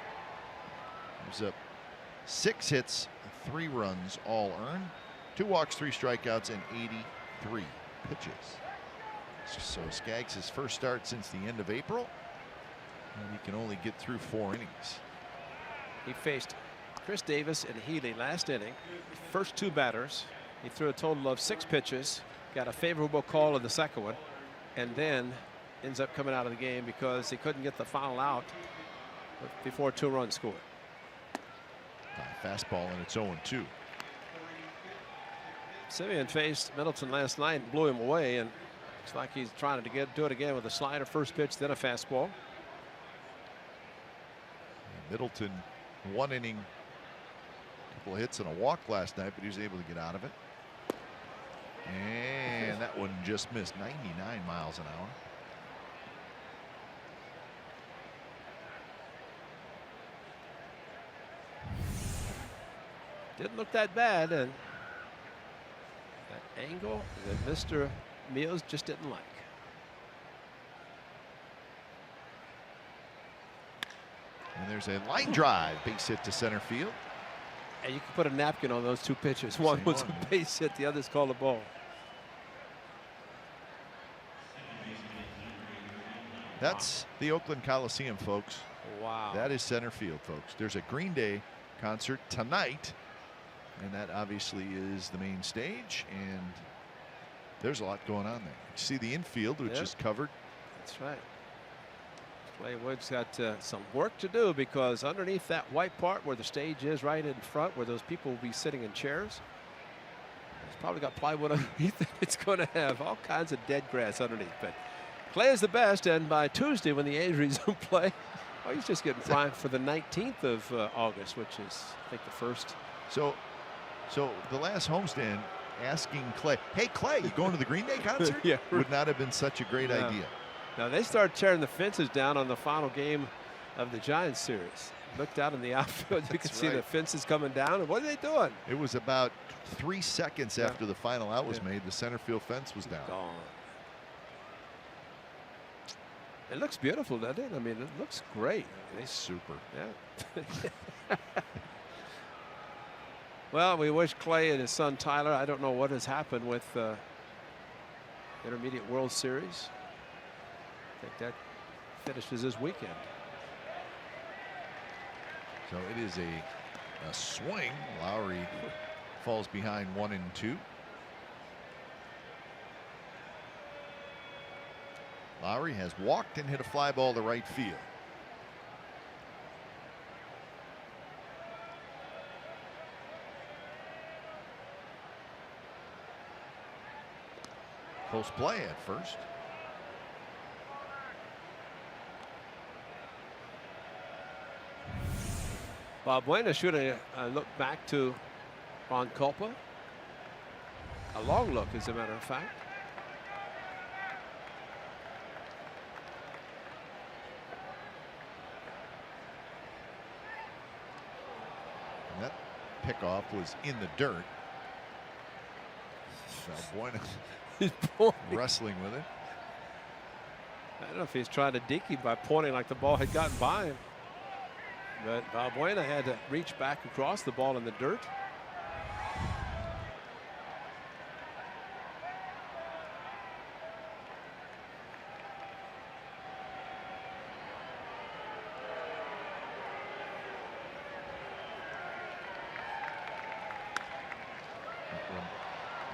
Gives up 6 hits, 3 runs, all earned, 2 walks, 3 strikeouts, and 83 pitches. So Skaggs' his first start since the end of April, and he can only get through 4 innings. He faced Chris Davis and Healy last inning. First 2 batters, he threw a total of 6 pitches, got a favorable call in the second one, and then ends up coming out of the game because he couldn't get the final out before 2 runs scored. Fastball, and it's 0-2. Simeon faced Middleton last night and blew him away, and looks like he's trying to do it again with a slider, first pitch, then a fastball. Middleton, 1 inning, couple of hits and a walk last night, but he was able to get out of it. And that one just missed, 99 miles an hour. Didn't look that bad, and that angle that Mr. Meals just didn't like. And there's a line drive, base hit to center field. And you can put a napkin on those 2 pitches. One was a base hit, the other's called a ball. That's the Oakland Coliseum, folks. Wow. That is center field, folks. There's a Green Day concert tonight, and that obviously is the main stage, and there's a lot going on there. You see the infield, which is covered. That's right. Clay Wood's got some work to do, because underneath that white part where the stage is right in front, where those people will be sitting in chairs, it's probably got plywood underneath it. It's going to have all kinds of dead grass underneath. But Clay is the best, and by Tuesday when the A's resume play, well, he's just getting primed for the 19th of August, which is, I think, the first. So the last homestand, asking Clay, hey, Clay, you going to the Green Day concert? Yeah, would not have been such a great idea. Now, they started tearing the fences down on the final game of the Giants series. Looked out in the outfield, you could see the fences coming down. And what are they doing? It was about 3 seconds after the final out was made. The center field fence was down. Gone. It looks beautiful, doesn't it? I mean, it looks great. It's super. Yeah. Well, we wish Clay and his son Tyler. I don't know what has happened with Intermediate World Series. I think that finishes this weekend. So it is a swing. Lowry falls behind 1-2. Lowry has walked and hit a fly ball to right field. Close play at first. Bob Buena should have looked back to Ron Culpa. A long look, as a matter of fact. And that pickoff was in the dirt. So Buena wrestling with it. I don't know if he's trying to deke him by pointing like the ball had gotten by him. But Valbuena had to reach back across the ball in the dirt.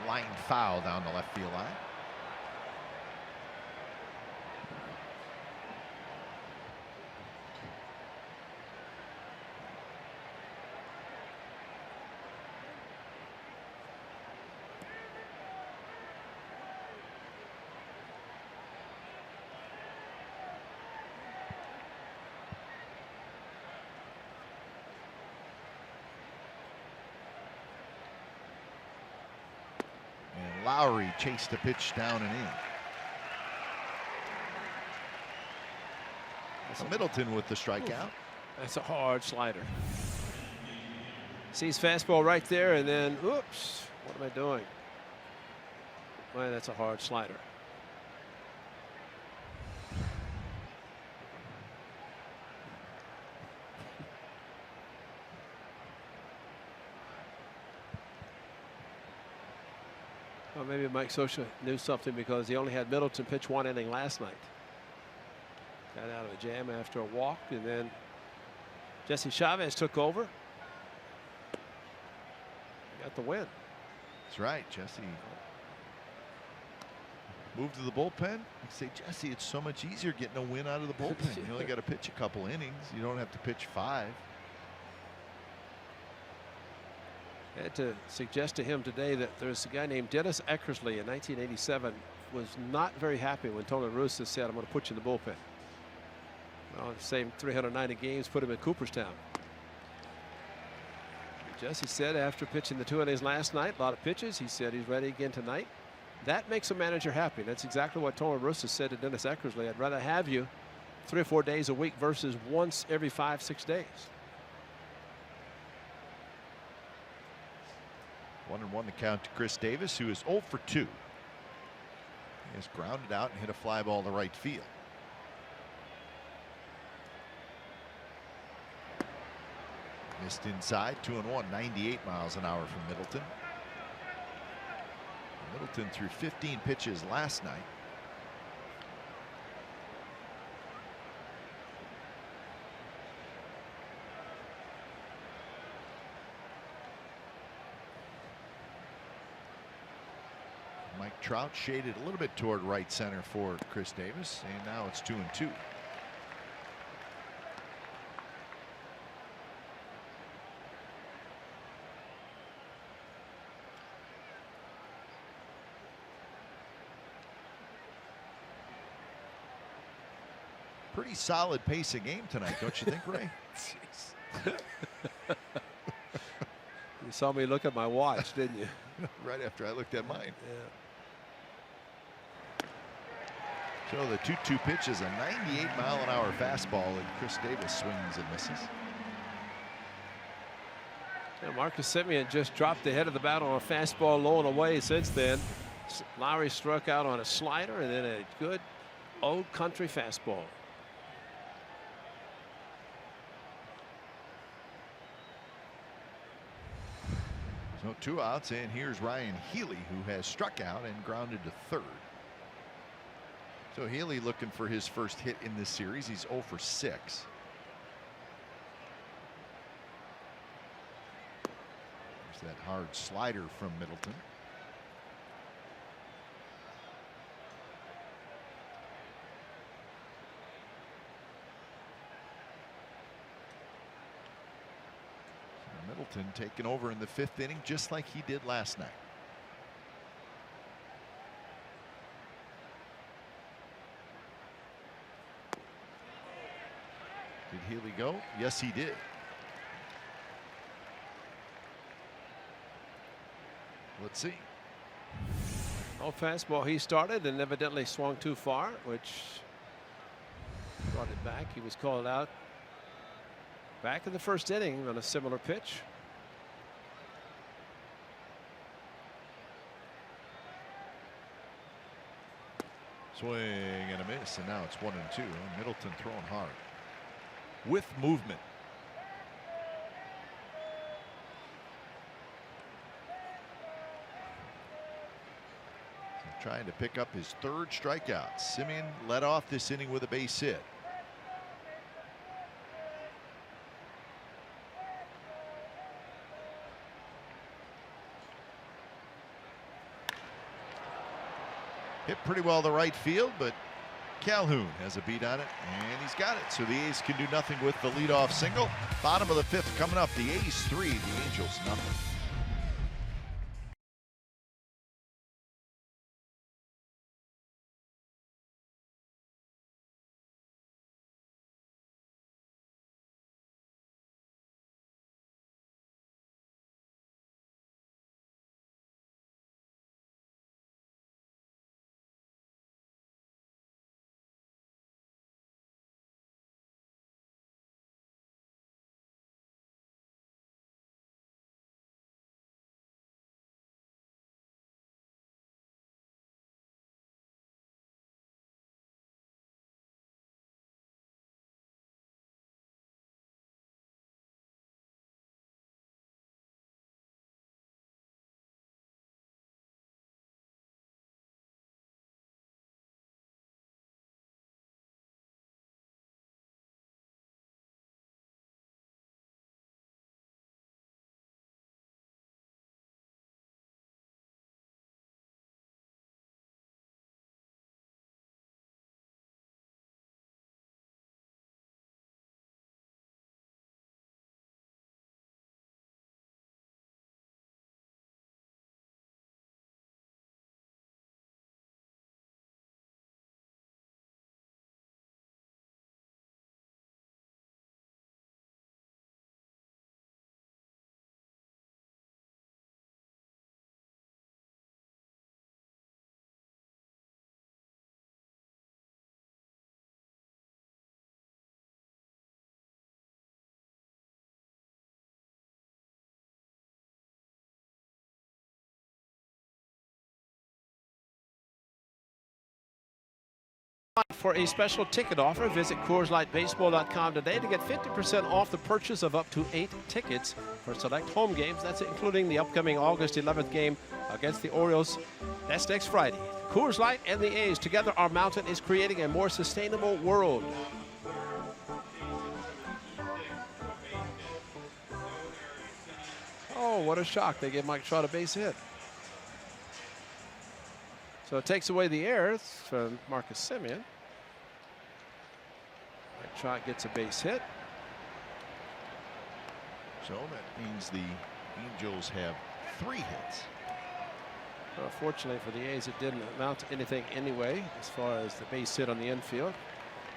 Line foul down the left field line. Lowry chased a pitch down and in. So Middleton with the strikeout. That's a hard slider. Sees fastball right there, and then, oops, what am I doing? Well, that's a hard slider. Well, maybe Mike Scioscia knew something because he only had Middleton pitch 1 inning last night. Got out of a jam after a walk, and then Jesse Chavez took over. Got the win. That's right, Jesse. Moved to the bullpen. I say, Jesse, it's so much easier getting a win out of the bullpen. You only got to pitch a couple innings. You don't have to pitch 5. I had to suggest to him today that there's a guy named Dennis Eckersley in 1987 was not very happy when Tony Russa said, I'm going to put you in the bullpen. Well, the same 390 games put him in Cooperstown. Jesse said after pitching the 2 innings last night, a lot of pitches, he said he's ready again tonight. That makes a manager happy. That's exactly what Tony Russa said to Dennis Eckersley. I'd rather have you 3 or 4 days a week versus once every 5-6 days. 1-1 the count to Chris Davis, who is 0 for 2. He has grounded out and hit a fly ball to right field. Missed inside, 2-1, 98 miles an hour from Middleton. Middleton threw 15 pitches last night. Mike Trout shaded a little bit toward right center for Chris Davis, and now it's 2-2. Pretty solid pace of game tonight, don't you think, Ray? You saw me look at my watch, didn't you? Right after I looked at mine. Yeah. So the 2-2 pitch is a 98-mile-an-hour fastball, and Chris Davis swings and misses. And Marcus Semien just dropped the head of the bat on a fastball low and away since then. Lowry struck out on a slider and then a good old country fastball. So 2 outs, and here's Ryan Healy, who has struck out and grounded to third. So Healy looking for his first hit in this series. He's 0 for 6. There's that hard slider from Middleton. Middleton taking over in the 5th inning, just like he did last night. Did Healy go? Yes, he did. Let's see. Oh, fastball he started and evidently swung too far, which brought it back. He was called out back in the 1st inning on a similar pitch. Swing and a miss, and now it's 1-2. Middleton throwing hard with movement. So trying to pick up his 3rd strikeout. Semien led off this inning with a base hit. Hit pretty well to right field, but Calhoun has a beat on it, and he's got it. So the A's can do nothing with the leadoff single. Bottom of the 5th coming up. The A's 3, the Angels nothing. For a special ticket offer, visit CoorsLightBaseball.com today to get 50% off the purchase of up to 8 tickets for select home games. That's including the upcoming August 11th game against the Orioles. That's next Friday. Coors Light and the A's. Together, our mountain is creating a more sustainable world. Oh, what a shock. They give Mike Trout a base hit. So it takes away the air from Marcus Semien. Mike Trout gets a base hit. So that means the Angels have 3 hits. Well, fortunately for the A's, it didn't amount to anything anyway as far as the base hit on the infield.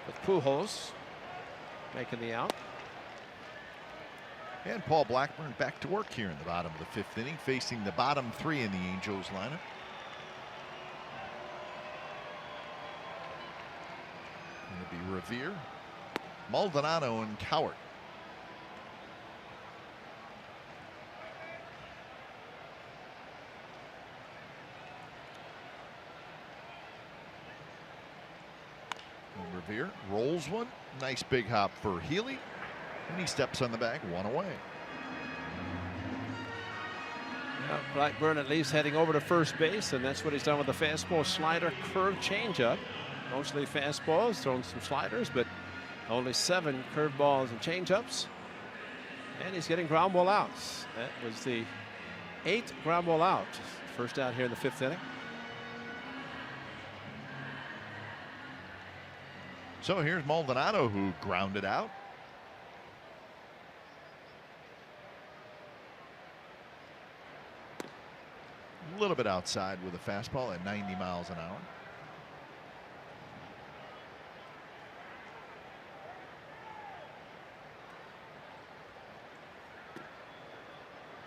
With Pujols making the out. And Paul Blackburn back to work here in the bottom of the 5th inning, facing the bottom 3 in the Angels lineup. Going to be Revere, Maldonado, and Cowart. And Revere rolls one. Nice big hop for Healy. And he steps on the bag, 1 away. Yeah, Blackburn at least heading over to first base, and that's what he's done with the fastball, slider, curve, changeup. Mostly fastballs, thrown some sliders, but only 7 curveballs and changeups. And he's getting ground ball outs. That was the 8th ground ball out. First out here in the 5th inning. So here's Maldonado, who grounded out. A little bit outside with a fastball at 90 miles an hour.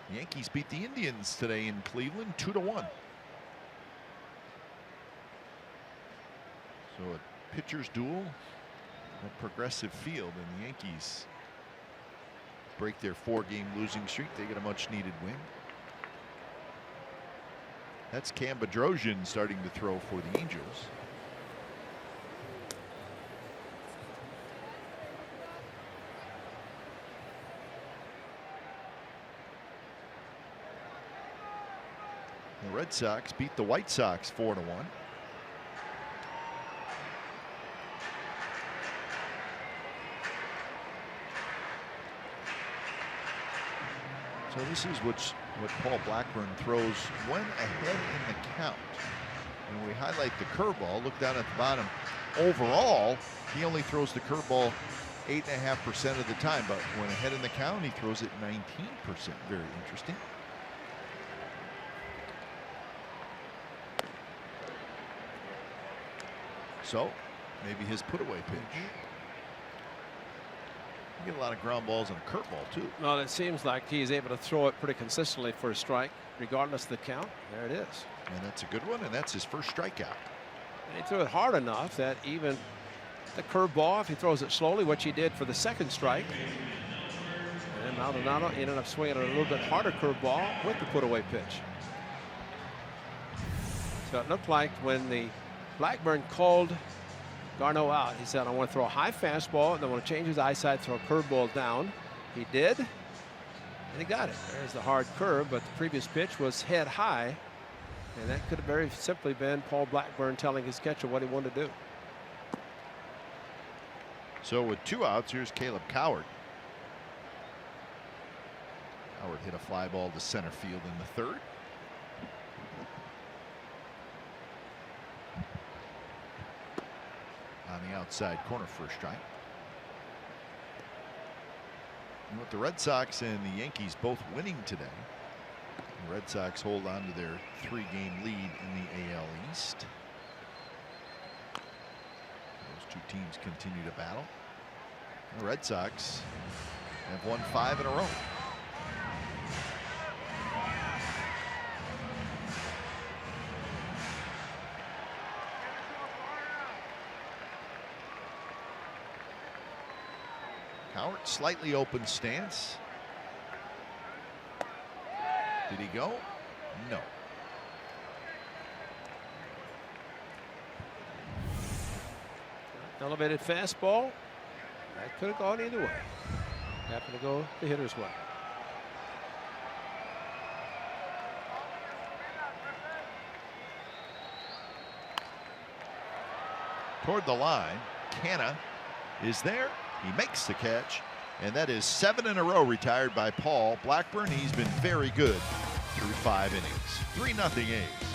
The Yankees beat the Indians today in Cleveland 2-1. So a pitcher's duel at Progressive Field, and the Yankees break their 4-game losing streak. They get a much needed win. That's Cam Bedrosian starting to throw for the Angels. The Red Sox beat the White Sox 4-1. So this is what Paul Blackburn throws when ahead in the count. And we highlight the curveball. Look down at the bottom. Overall, he only throws the curveball 8.5% of the time, but when ahead in the count, he throws it 19%. Very interesting. So maybe his put away pitch. You get a lot of ground balls and a curveball too. Well, it seems like he's able to throw it pretty consistently for a strike, regardless of the count. There it is. And that's a good one, and that's his first strikeout. And he threw it hard enough that even the curveball, if he throws it slowly, which he did for the 2nd strike, and Maldonado ended up swinging a little bit harder curveball with the put away pitch. So it looked like when the Blackburn called Garneau out, he said, I want to throw a high fastball and I want to change his eyesight, throw a curveball down. He did, and he got it. There's the hard curve, but the previous pitch was head high, and that could have very simply been Paul Blackburn telling his catcher what he wanted to do. So with 2 outs, here's Caleb Cowart. Cowart hit a fly ball to center field in the 3rd. On the outside corner for a strike. And with the Red Sox and the Yankees both winning today, the Red Sox hold on to their 3-game lead in the AL East. Those 2 teams continue to battle. The Red Sox have won 5 in a row. Cowart, slightly open stance. Did he go? No. Elevated fastball. That could have gone either way. Happened to go the hitter's way. Toward the line, Canna is there. He makes the catch, and that is 7 in a row retired by Paul Blackburn. He's been very good through 5 innings. 3-0 A's.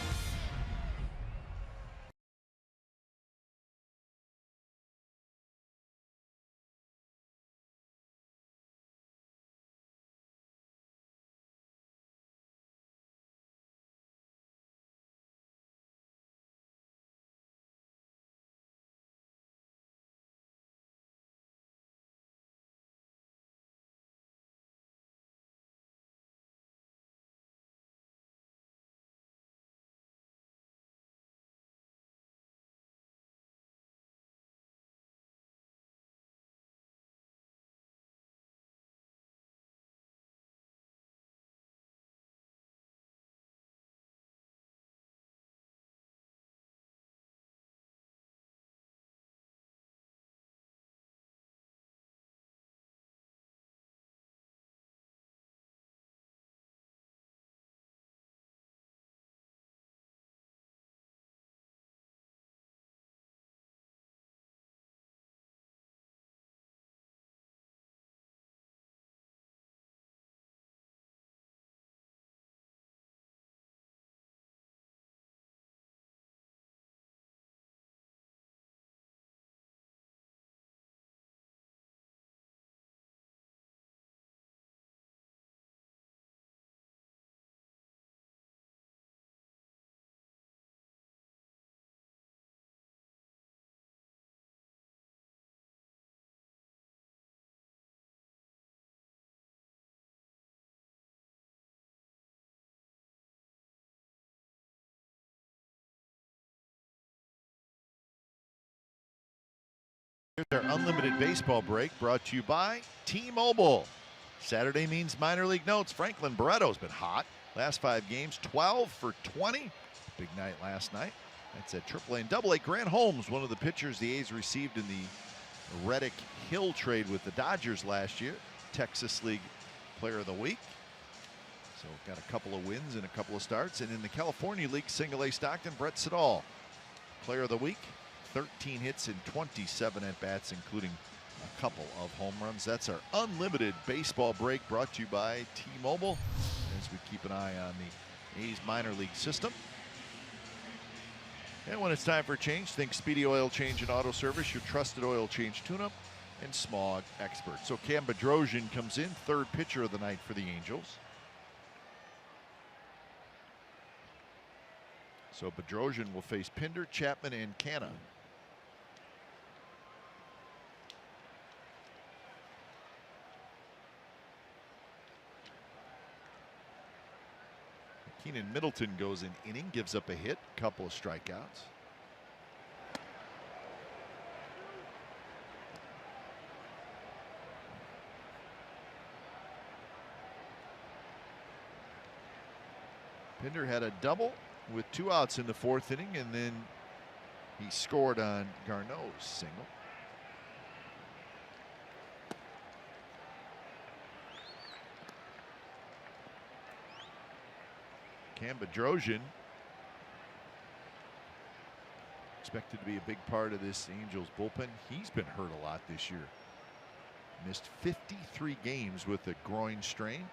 Their unlimited baseball break brought to you by T-Mobile. Saturday means minor league notes. Franklin Barretto's been hot. Last 5 games, 12 for 20. Big night last night. That's at AAA and AA. Grant Holmes, one of the pitchers the A's received in the Reddick Hill trade with the Dodgers last year. Texas League Player of the Week. So got a couple of wins and a couple of starts. And in the California League, Single A Stockton, Brett Siddall, Player of the Week. 13 hits and 27 at-bats, including a couple of home runs. That's our unlimited baseball break brought to you by T-Mobile as we keep an eye on the A's minor league system. And when it's time for a change, think Speedy Oil Change and Auto Service, your trusted oil change tune-up and smog expert. So Cam Bedrosian comes in, 3rd pitcher of the night for the Angels. So Bedrosian will face Pinder, Chapman, and Canna. Keenan Middleton goes an inning, gives up a hit, couple of strikeouts. Pinder had a double with 2 outs in the 4th inning, and then he scored on Garneau's single. Cam Bedrosian expected to be a big part of this Angels bullpen. He's been hurt a lot this year. Missed 53 games with a groin strain.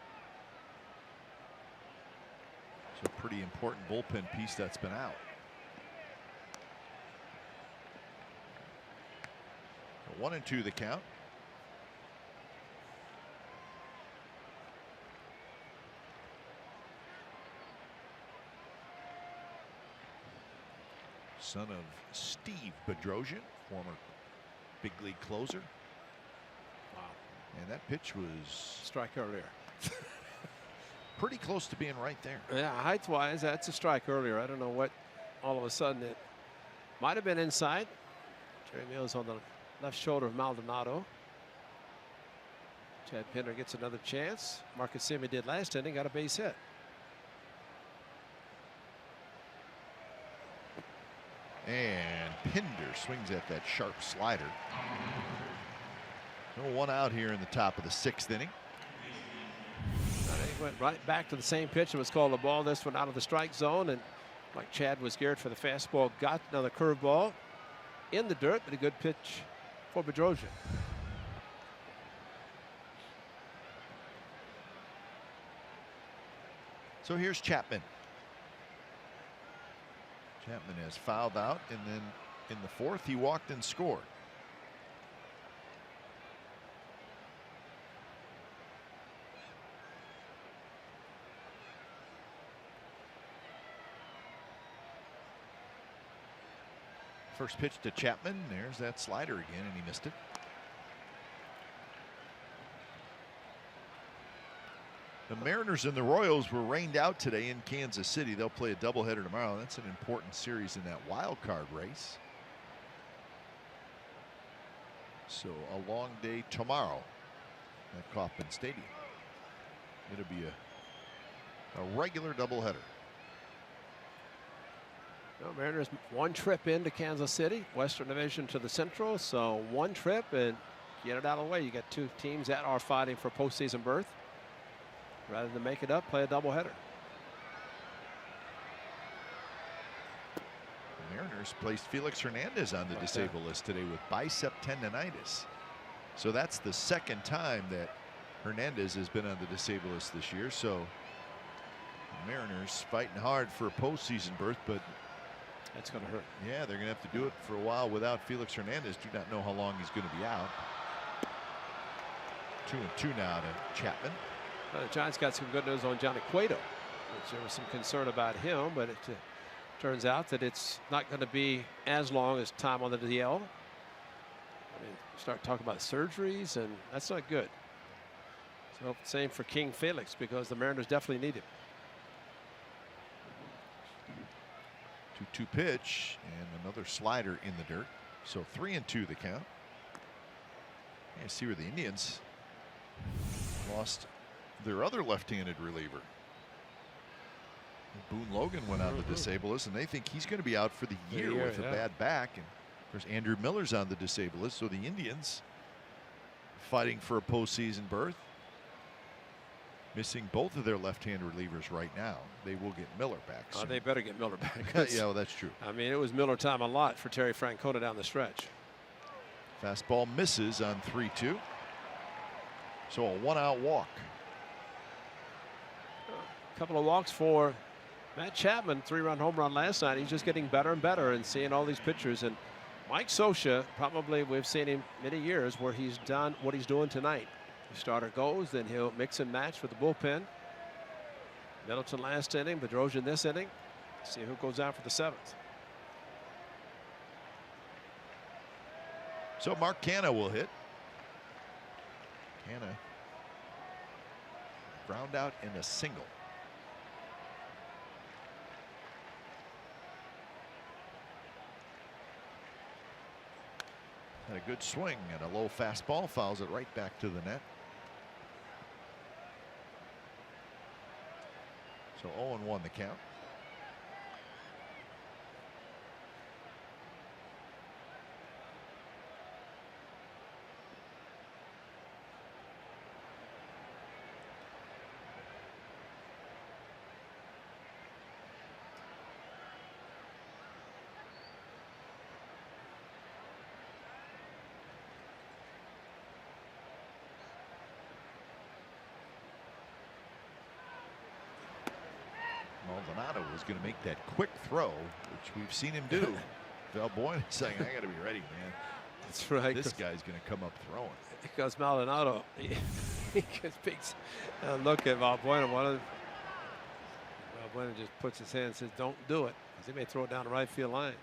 So a pretty important bullpen piece that's been out. 1-2 the count. Son of Steve Bedrosian, former big league closer. Wow. And that pitch was Strike earlier. pretty close to being right there. Yeah, height-wise, that's a strike earlier. I don't know what all of a sudden it might have been inside. Jerry Mills on the left shoulder of Maldonado. Chad Pinder gets another chance. Marcus Semien did last inning, got a base hit. And Pinder swings at that sharp slider. So one out here in the top of the 6th inning. He went right back to the same pitch. It was called a ball. This one out of the strike zone. And like Chad was geared for the fastball, got another curveball in the dirt, but a good pitch for Bedrosian. So here's Chapman. Chapman has fouled out, and then in the 4th he walked and scored. First pitch to Chapman. There's that slider again, and he missed it. The Mariners and the Royals were rained out today in Kansas City. They'll play a doubleheader tomorrow. That's an important series in that wild card race. So a long day tomorrow at Kauffman Stadium. It'll be a regular doubleheader. Well, Mariners one trip into Kansas City, Western Division to the Central. So one trip and get it out of the way. You got 2 teams that are fighting for postseason berth. Rather than make it up, play a doubleheader. The Mariners placed Felix Hernandez on the disabled list today with bicep tendonitis. So that's the 2nd time that Hernandez has been on the disabled list this year. So the Mariners fighting hard for a postseason berth, but that's going to hurt. Yeah, they're going to have to do it for a while without Felix Hernandez. Do not know how long he's going to be out. 2-2 now to Chapman. The Giants got some good news on Johnny Cueto, which there was some concern about him, but it turns out that it's not going to be as long as time on the DL. I mean, start talking about surgeries, and that's not good. So same for King Felix, because the Mariners definitely need him. 2-2 pitch and another slider in the dirt. So 3-2 the count. You see where the Indians lost their other left-handed reliever. Boone Logan went on the disabled list, and they think he's going to be out for the year with a bad back. And of course, Andrew Miller's on the disabled list, so the Indians fighting for a postseason berth. Missing both of their left-hand relievers right now. They will get Miller back soon. They better get Miller back. Yeah, well, that's true. I mean, it was Miller time a lot for Terry Francona down the stretch. Fastball misses on 3-2. So a 1-out walk. A couple of walks for Matt Chapman. 3-run home run last night. He's just getting better and better and seeing all these pitchers. And Mike Scioscia, probably we've seen him many years where he's done what he's doing tonight. The starter goes, then he'll mix and match with the bullpen. Middleton last inning, Bedrosian this inning. See who goes out for the 7th. So Mark Canha will hit. Canha ground out in a single. Had a good swing and a low fastball, fouls it right back to the net. So 0-1 the count. Maldonado was going to make that quick throw, which we've seen him do. Valbuena saying, I got to be ready, man. That's right. This guy's going to come up throwing. Because Maldonado, he just picks a look at Valbuena. Valbuena just puts his hand and says, don't do it, because he may throw it down the right field line.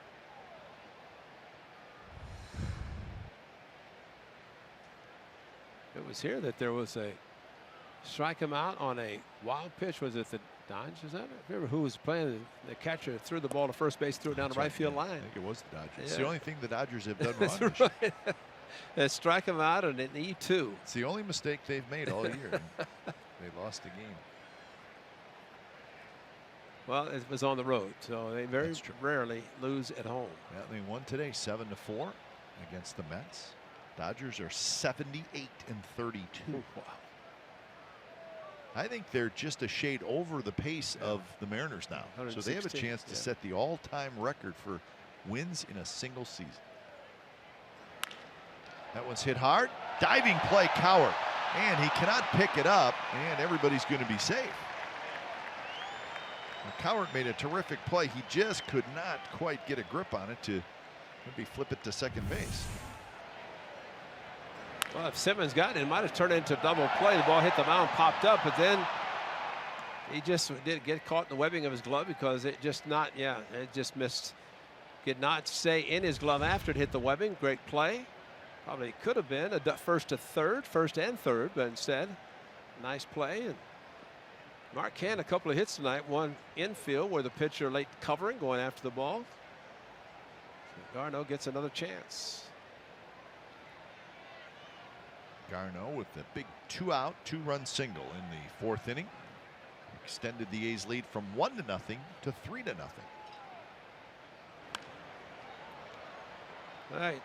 It was here that there was a strike him out on a wild pitch. Was it the Dodgers? Is that? I remember who was playing. The catcher threw the ball to first base, threw it down the right field line. I think it was the Dodgers. Yeah. It's the only thing the Dodgers have done wrong. That's right. They strike him out on an E2. It's the only mistake they've made all year. They lost the game. Well, it was on the road, so they very rarely lose at home. Yeah, they won today 7-4 against the Mets. Dodgers are 78-32. Wow. I think they're just a shade over the pace of the Mariners now. So they have a chance to set the all-time record for wins in a single season. That one's hit hard. Diving play, Cowart. And he cannot pick it up, and everybody's going to be safe. Cowart made a terrific play. He just could not quite get a grip on it to maybe flip it to second base. Well, if Simmons got it, it might have turned into a double play. The ball hit the mound, popped up, but then he just did get caught in the webbing of his glove because it just it just missed. Did not stay in his glove after it hit the webbing. Great play. Probably could have been a first and third, but instead, nice play. And Marquand, a couple of hits tonight. One infield where the pitcher late covering, going after the ball. So Garneau gets another chance. Garneau with the big 2-out, 2-run single in the 4th inning. Extended the A's lead from 1-0 to 3-0. All right.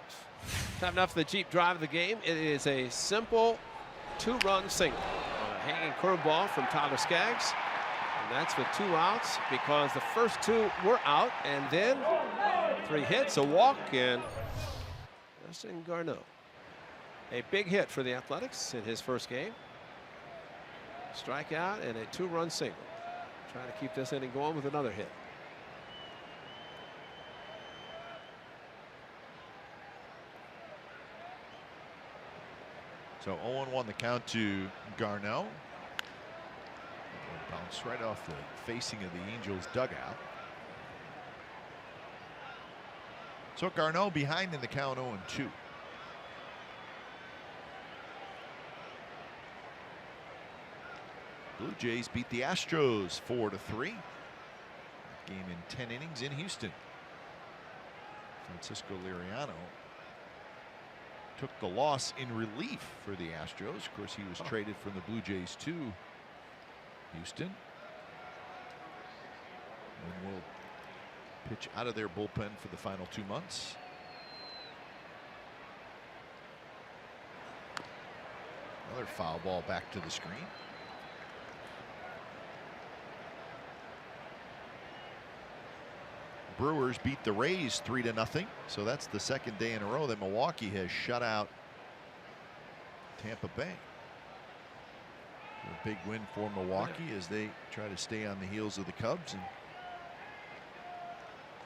Time enough for the Jeep drive of the game. It is a simple 2-run single on a hanging curveball from Tyler Skaggs. And that's with 2 outs because the first 2 were out, and then 3 hits, a walk, and Justin Garneau. A big hit for the Athletics in his first game. Strikeout and a 2-run single. Trying to keep this inning going with another hit. So 0-1 the count to Garneau. Bounce right off the facing of the Angels dugout. So Garneau behind in the count 0-2. Blue Jays beat the Astros 4-3. Game in 10 innings in Houston. Francisco Liriano took the loss in relief for the Astros. Of course, he was traded from the Blue Jays to Houston. And will pitch out of their bullpen for the final 2 months. Another foul ball back to the screen. Brewers beat the Rays 3-0. So that's the 2nd day in a row that Milwaukee has shut out Tampa Bay. A big win for Milwaukee as they try to stay on the heels of the Cubs, and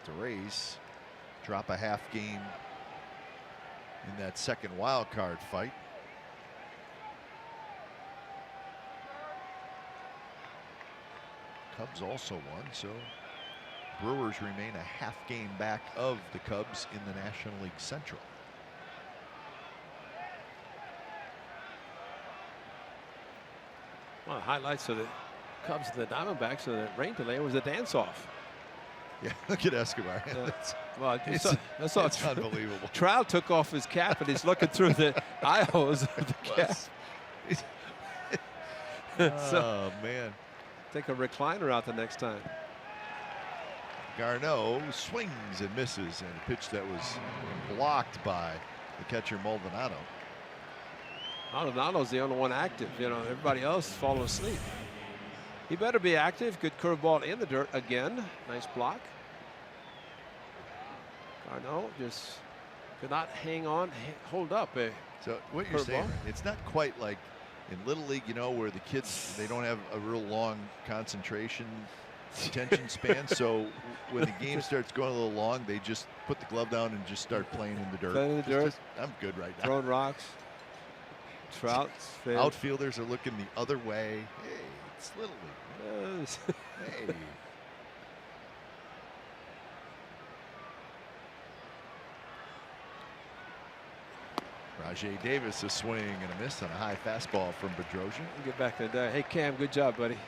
the Rays drop a half game in that second wild card fight. Cubs also won, so Brewers remain a half game back of the Cubs in the National League Central. One of the highlights of the Cubs and the Diamondbacks of the rain delay was the dance-off. Yeah, look at Escobar. Well, it's unbelievable. Trout took off his cap and he's looking through the eye holes of the cap. Oh, man. Take a recliner out the next time. Garneau swings and misses, and a pitch that was blocked by the catcher Maldonado. Maldonado's the only one active. You know, everybody else falling asleep. He better be active. Good curveball in the dirt again. Nice block. Garneau just could not hang on, hold up. So what you're saying, it's not quite like in Little League, you know, where the kids, they don't have a real long concentration attention span. So when the game starts going a little long, they just put the glove down and just start playing in the dirt. Playing in the dirt. I'm good right now. Throwing rocks. Trout. Outfielders are looking the other way. Hey, it's Little League. Hey. Rajay Davis, a swing and a miss on a high fastball from Bedrosian. Get back to the day. Hey, Cam, good job, buddy.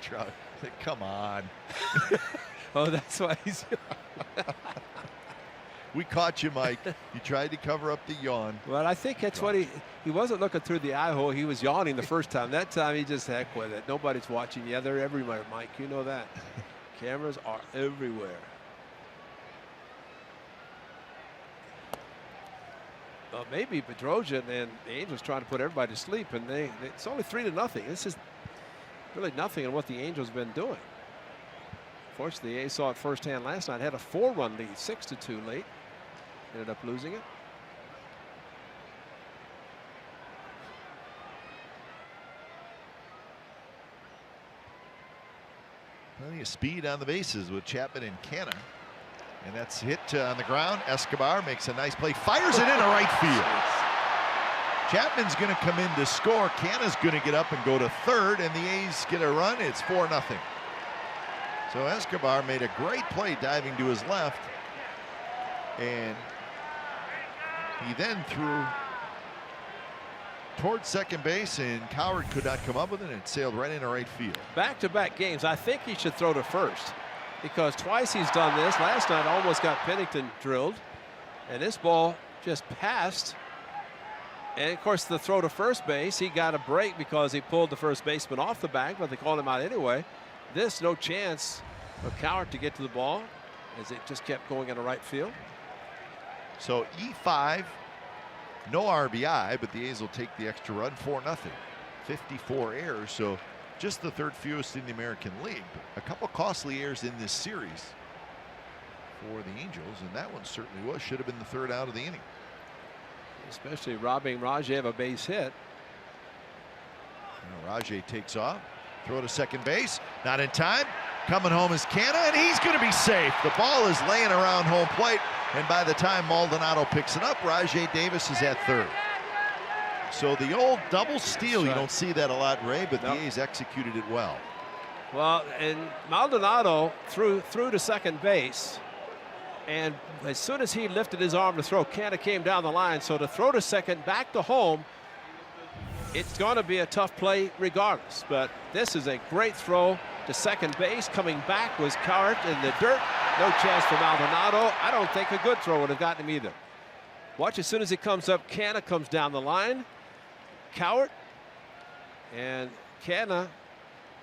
Trout, come on. Oh, that's why he's. We caught you, Mike. You tried to cover up the yawn. Well, I think that's what he wasn't looking through the eye hole. He was yawning the first time. That time he just heck with it. Nobody's watching. Yeah, they're everywhere, Mike. You know that. Cameras are everywhere. Well, maybe Bedrosian and the Angels trying to put everybody to sleep, and it's only 3-0. This is really nothing in what the Angels have been doing. Fortunately, the A's saw it firsthand last night. Had a 4-run lead, 6-2 late. Ended up losing it. Plenty of speed on the bases with Chapman and Canna. And that's hit on the ground. Escobar makes a nice play, fires it into right field. Chapman's going to come in to score. Canna's going to get up and go to third, and the A's get a run. It's 4-0. So Escobar made a great play diving to his left, and he then threw towards second base, and Coward could not come up with it, and it sailed right into right field. Back-to-back games, I think he should throw to first, because twice he's done this. Last night almost got Pennington drilled, and this ball just passed. And of course, the throw to first base, he got a break because he pulled the first baseman off the bag, but they called him out anyway. This, no chance for Coward to get to the ball as it just kept going into right field. So E5, no RBI, but the A's will take the extra run, 4-0. 54 errors, so just the third fewest in the American League. But a couple costly errors in this series for the Angels, and that one certainly was. Should have been the third out of the inning. Especially robbing Rajay of a base hit. Rajay takes off. Throw to second base. Not in time. Coming home is Canna, and he's going to be safe. The ball is laying around home plate, and by the time Maldonado picks it up, Rajay Davis is at third. So the old double steal, you don't see that a lot, Ray, but the A's executed it well. Well, and Maldonado threw to second base, and as soon as he lifted his arm to throw, Canna came down the line. So to throw to second, back to home, it's going to be a tough play regardless. But this is a great throw to second base. Coming back was Cowart in the dirt. No chance for Maldonado. I don't think a good throw would have gotten him either. Watch, as soon as he comes up, Canna comes down the line. Cowart and Canna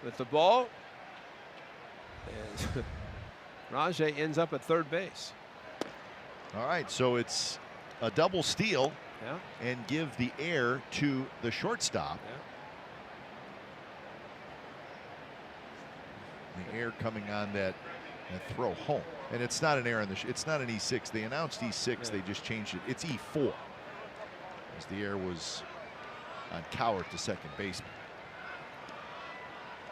with the ball. And Rajay ends up at third base. All right, so it's a double steal. Yeah. And give the air to the shortstop. Yeah. The air coming on that throw home, and it's not an air on the. It's not an E6. They announced E6. Yeah. They just changed it. It's E4. As the air was on Cowart to second baseman.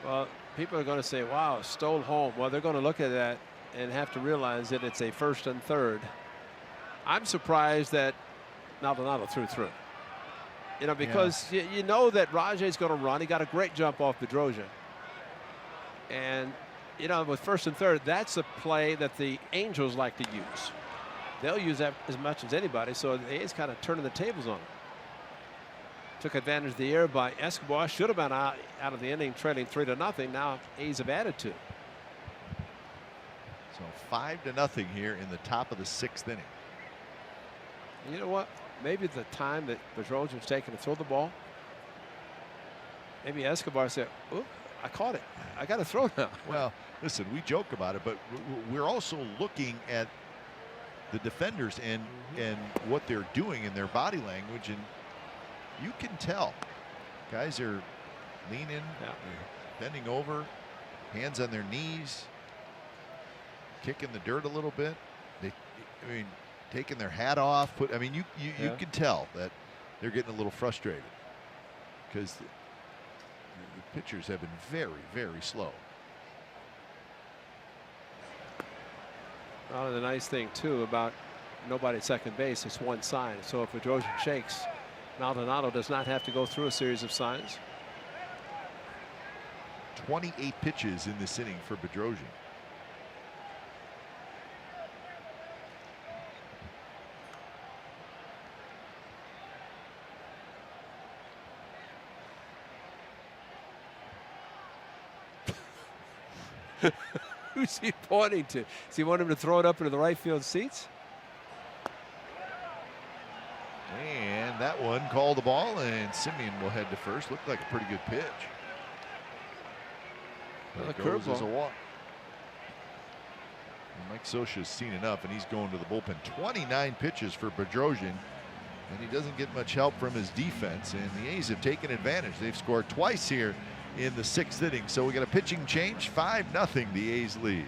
Well, people are going to say, "Wow, stole home." Well, they're going to look at that and have to realize that it's a first and third. I'm surprised that Maldonado threw. You know, because you know that Rajay's going to run. He got a great jump off Bedrosian. And, you know, with first and third, that's a play that the Angels like to use. They'll use that as much as anybody, so the A's kind of turning the tables on them. Took advantage of the error by Escobar. Should have been out of the inning, trailing 3-0. Now A's have added 2. So 5-0 here in the top of the 6th inning. You know what? Maybe the time that Bedrosian was taking to throw the ball, maybe Escobar said, "Oop, I caught it. I got to throw now." Well, listen, we joke about it, but we're also looking at the defenders and what they're doing in their body language, and you can tell guys are leaning, bending over, hands on their knees, kicking the dirt a little bit. I mean, taking their hat off. You can tell that they're getting a little frustrated because the pitchers have been very, very slow. Well, the nice thing too about nobody at second base, it's one sign. So if Bedrosian shakes, Maldonado does not have to go through a series of signs. 28 pitches in this inning for Bedrosian. Who's he pointing to? Does he want him to throw it up into the right field seats? And that one called the ball, and Simeon will head to first. Looked like a pretty good pitch. But it goes as a walk. And Mike Scioscia's seen enough, and he's going to the bullpen. 29 pitches for Bedrosian, and he doesn't get much help from his defense. And the A's have taken advantage. They've scored twice here in the 6th inning. So we got a pitching change. 5-0 the A's lead.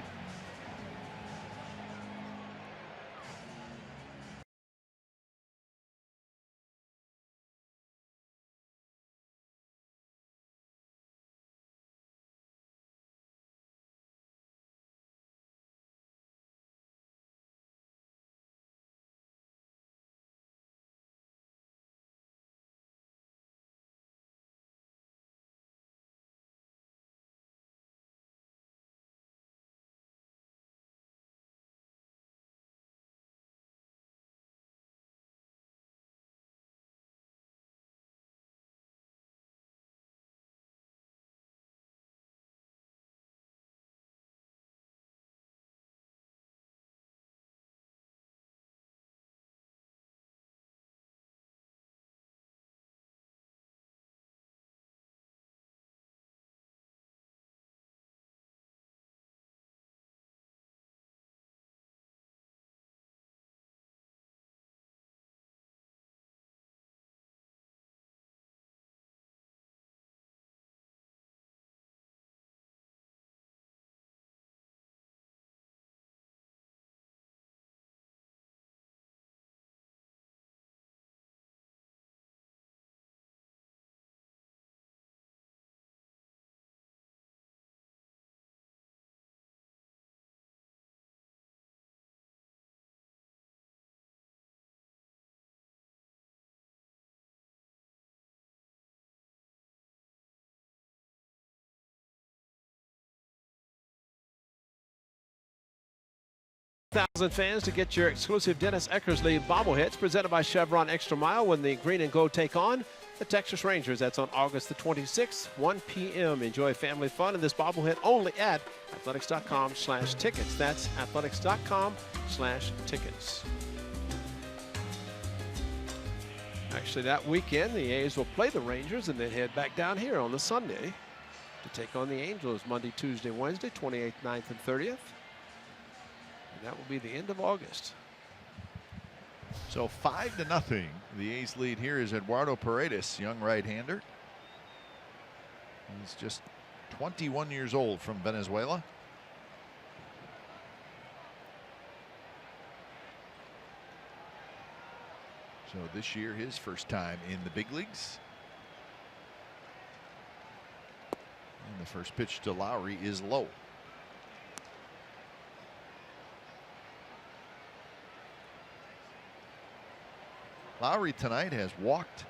Thousand fans to get your exclusive Dennis Eckersley bobbleheads presented by Chevron Extra Mile when the green and gold take on the Texas Rangers. That's on August the 26th, 1 p.m. Enjoy family fun in this bobblehead only at athletics.com/tickets. That's athletics.com/tickets. Actually, that weekend, the A's will play the Rangers and then head back down here on the Sunday to take on the Angels Monday, Tuesday, Wednesday, 28th, 9th, and 30th. That will be the end of August. So 5-0. The A's lead here is Eduardo Paredes, young right-hander. He's just 21 years old from Venezuela. So this year, his first time in the big leagues. And the first pitch to Lowry is low. Lowry tonight has walked,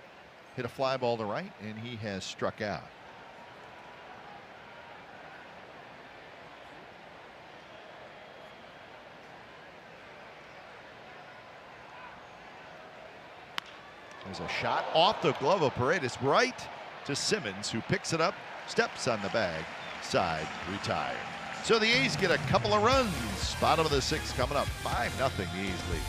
hit a fly ball to right, and he has struck out. There's a shot off the glove of Paredes right to Simmons, who picks it up, steps on the bag, side, retired. So the A's get a couple of runs. Bottom of the 6th coming up. 5-0 the A's lead.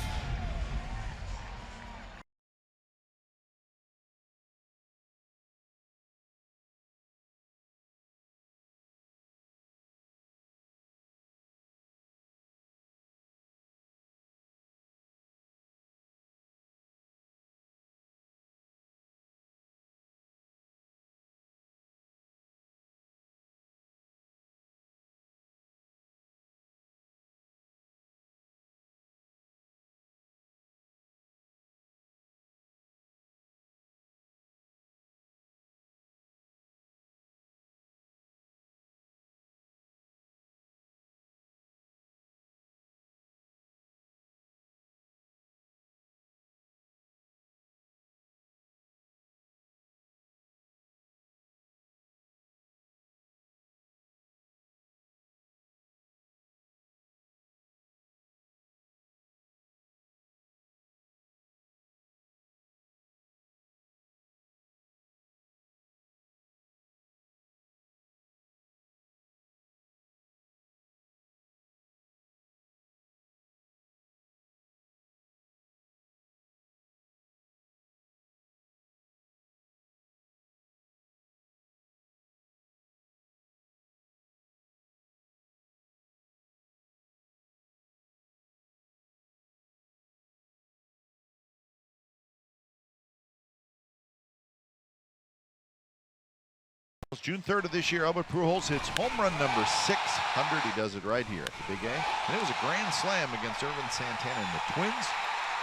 June 3rd of this year, Albert Pujols hits home run number 600. He does it right here at the Big A. And it was a grand slam against Irvin Santana and the Twins.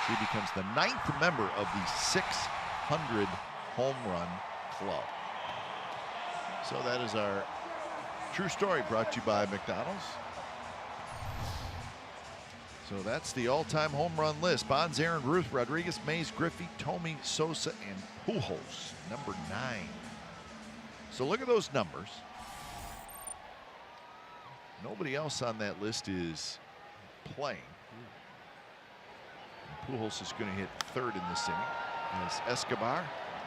He becomes the 9th member of the 600 home run club. So that is our true story, brought to you by McDonald's. So that's the all-time home run list. Bonds, Aaron, Ruth, Rodriguez, Mays, Griffey, Tomey, Sosa, and Pujols, number 9. So look at those numbers. Nobody else on that list is playing. And Pujols is going to hit 3rd in this inning as Escobar,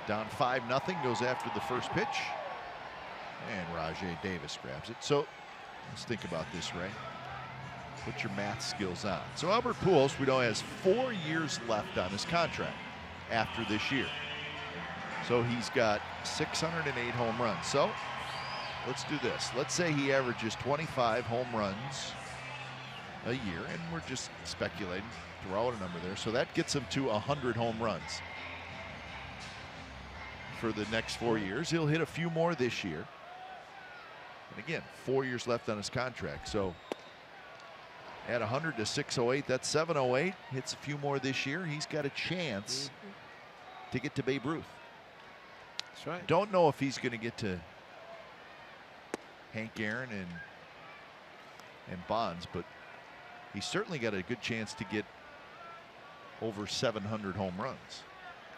down 5-0, goes after the first pitch. And Rajai Davis grabs it. So let's think about this, Ray. Put your math skills on. So Albert Pujols, we know, has 4 years left on his contract after this year. So he's got 608 home runs. So let's do this. Let's say he averages 25 home runs a year, and we're just speculating, throw out a number there. So that gets him to 100 home runs for the next 4 years. He'll hit a few more this year. And again, 4 years left on his contract. So add 100 to 608, that's 708. Hits a few more this year. He's got a chance to get to Babe Ruth. That's right. Don't know if he's going to get to Hank Aaron and Bonds, but he's certainly got a good chance to get over 700 home runs.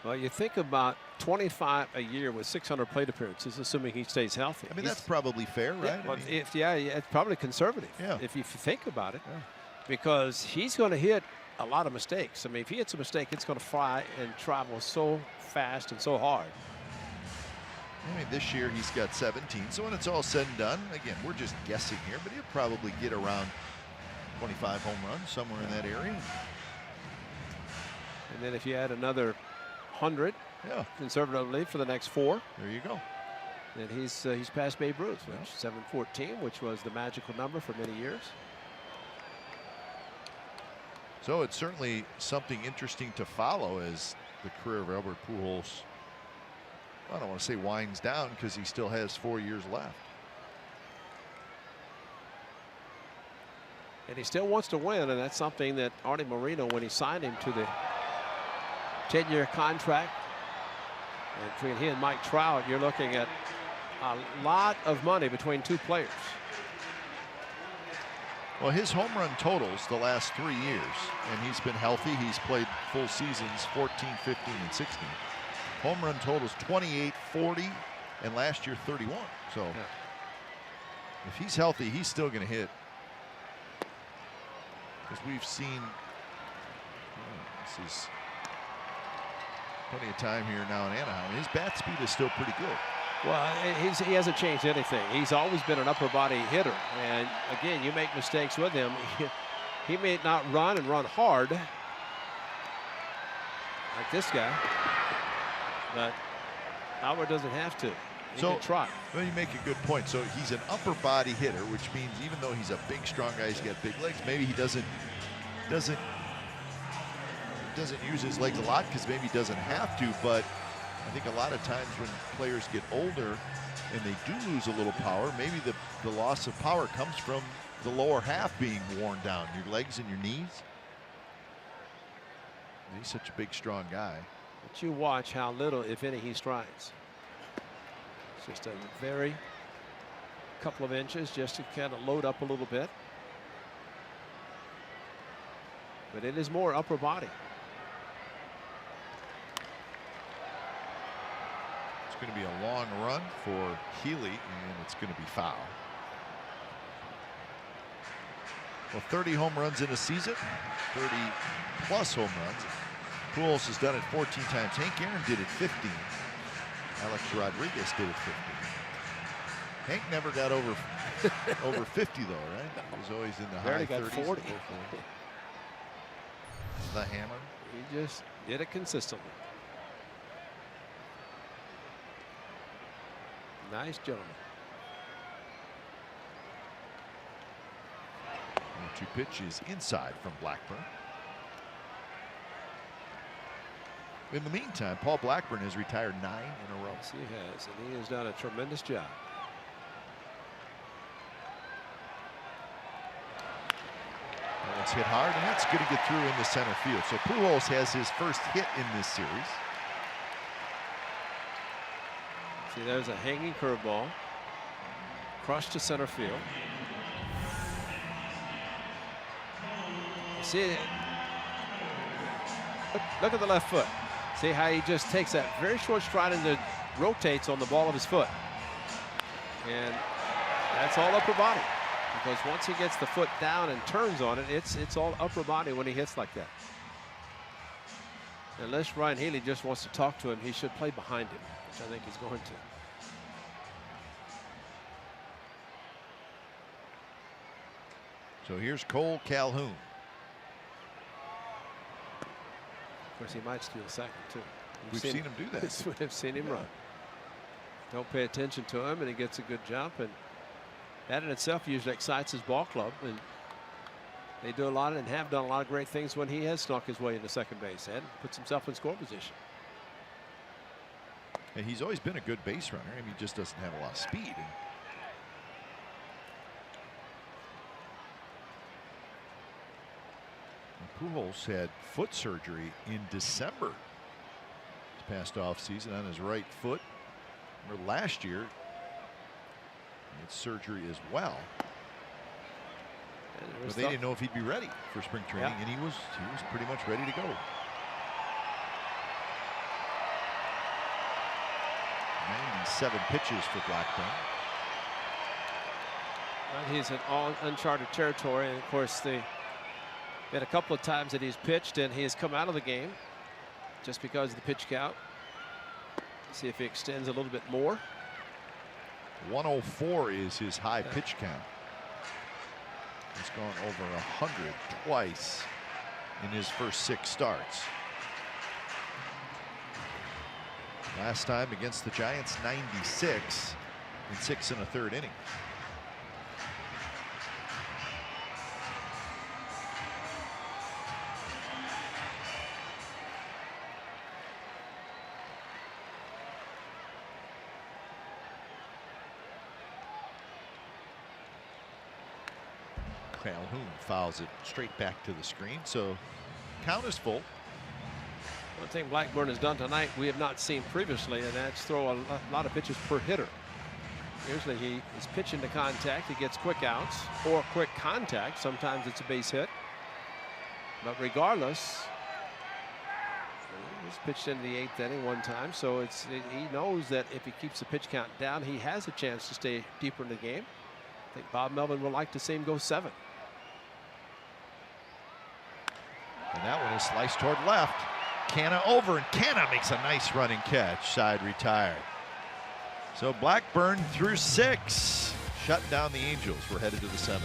Well, you think about 25 a year with 600 plate appearances, assuming he stays healthy. I mean, that's probably fair, right? Yeah, well, I mean, it's probably conservative. Yeah. If you think about it, because he's going to hit a lot of mistakes. I mean, if he hits a mistake, it's going to fly and travel so fast and so hard. I mean, this year he's got 17. So when it's all said and done, again, we're just guessing here, but he'll probably get around 25 home runs, somewhere in that area. And then if you add another 100, conservatively, for the next 4, there you go. then he's past Babe Ruth, which 714, which was the magical number for many years. So it's certainly something interesting to follow as the career of Albert Pujols, I don't want to say winds down, because he still has 4 years left. And he still wants to win, and that's something that Artie Moreno, when he signed him to the 10-year contract, and between he and Mike Trout, you're looking at a lot of money between 2 players. Well, his home run totals the last 3 years, and he's been healthy. He's played full seasons 14, 15, and 16. Home run totals 28, 40, and last year 31. So if he's healthy, he's still going to hit. Because we've seen, this is plenty of time here now in Anaheim. His bat speed is still pretty good. Well, he hasn't changed anything. He's always been an upper body hitter. And again, you make mistakes with him. He may not run and run hard like this guy, but Albert doesn't have to. He can try. Well, you make a good point. So he's an upper body hitter, which means even though he's a big, strong guy, he's got big legs. Maybe he doesn't use his legs a lot because maybe he doesn't have to. But I think a lot of times when players get older and they do lose a little power, maybe the loss of power comes from the lower half being worn down, your legs and your knees. He's such a big, strong guy. But you watch how little, if any, he strides. It's just a very couple of inches just to kind of load up a little bit. But it is more upper body. It's going to be a long run for Healy, and it's going to be foul. Well, 30 home runs in a season, 30-plus home runs. Pujols has done it 14 times. Hank Aaron did it 15. Alex Rodriguez did it 15. Hank never got over 50 though, right? He was always in the high 30s. 40. The hammer. He just did it consistently. Nice gentleman. 2 pitches inside from Blackburn. In the meantime, Paul Blackburn has retired 9 in a row. Yes, he has, and he has done a tremendous job. Marlins hit hard, and that's going to get through into center field. So Pujols has his first hit in this series. See, there's a hanging curveball. Crushed to center field. See, look at the left foot. See how he just takes that very short stride and rotates on the ball of his foot. And that's all upper body. Because once he gets the foot down and turns on it, it's all upper body when he hits like that. Unless Ryan Healy just wants to talk to him, he should play behind him, which I think he's going to. So here's Cole Calhoun. Of course, he might steal a second, too. We've seen him do that. We've seen him run. Don't pay attention to him, and he gets a good jump. And that in itself usually excites his ball club. And they do a lot and have done a lot of great things when he has snuck his way into second base and puts himself in score position. And he's always been a good base runner. I mean, he just doesn't have a lot of speed. And Pujols had foot surgery in December this past off season on his right foot. Remember last year, he had surgery as well. But they didn't know if he'd be ready for spring training, and he was pretty much ready to go. 97 pitches for Blackburn. Well, he's in all uncharted territory, and of course they had a couple of times that he's pitched and he has come out of the game just because of the pitch count. See if he extends a little bit more. 104 is his high pitch count. He's gone over 100 twice in his first 6 starts. Last time against the Giants, 96 in 6 1/3 innings. Calhoun fouls it straight back to the screen, so count is full. One thing Blackburn has done tonight we have not seen previously, and that's throw a lot of pitches per hitter. Usually he is pitching to contact, he gets quick outs or quick contact. Sometimes it's a base hit, but regardless, he's pitched into the 8th inning one time, so he knows that if he keeps the pitch count down, he has a chance to stay deeper in the game. I think Bob Melvin would like to see him go 7. And that one is sliced toward left. Canna over, and Canna makes a nice running catch. Side retired. So Blackburn through 6. Shutting down the Angels. We're headed to the 7th.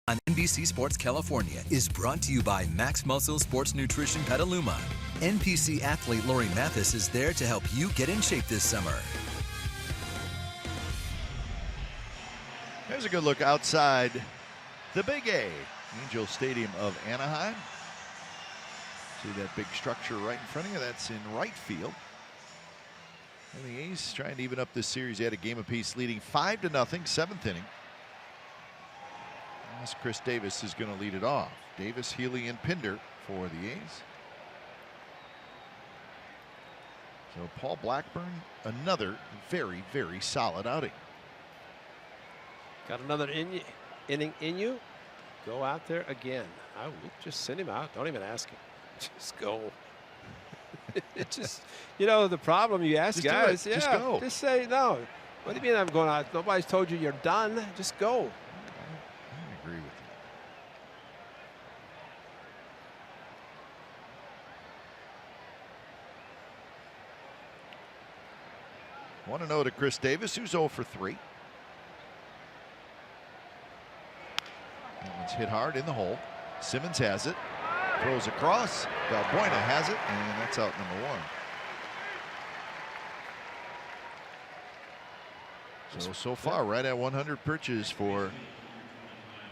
On NBC Sports California is brought to you by Max Muscle Sports Nutrition Petaluma. NPC athlete Lori Mathis is there to help you get in shape this summer. Here's a good look outside the Big A, Angel Stadium of Anaheim. See that big structure right in front of you? That's in right field. And the A's trying to even up this series. They had a game apiece, leading 5-0, 7th inning. As Chris Davis is going to lead it off. Davis, Healy, and Pinder for the A's. So Paul Blackburn, another very, very solid outing. Got another inning in you. Go out there again. I would just send him out. Don't even ask him. Just go. It just, you know, the problem you ask Just guys, do it. Just go. Just say no. What do you mean I'm going out? Nobody's told you you're done. Just go. I agree with you. 1-0 to Chris Davis, who's 0 for 3. That one's hit hard in the hole. Simmons has it. Throws across. Valbuena has it, and that's out number 1. So far, right at 100 pitches for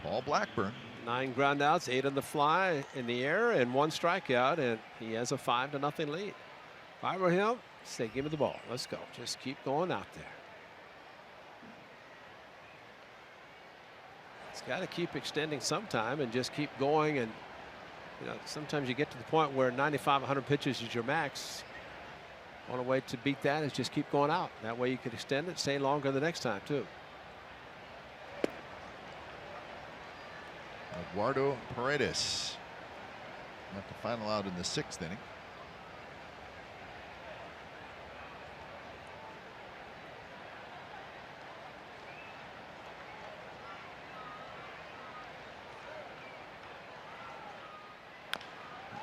Paul Blackburn. 9 groundouts, 8 on the fly in the air, and 1 strikeout, and he has a 5-0 lead. If I were him, say, give me the ball. Let's go. Just keep going out there. It's got to keep extending sometime and just keep going. And you know, sometimes you get to the point where 95, 100 pitches is your max. Only way to beat that is just keep going out. That way you can extend it, stay longer the next time too. Eduardo Paredes. Not the final out in the 6th inning.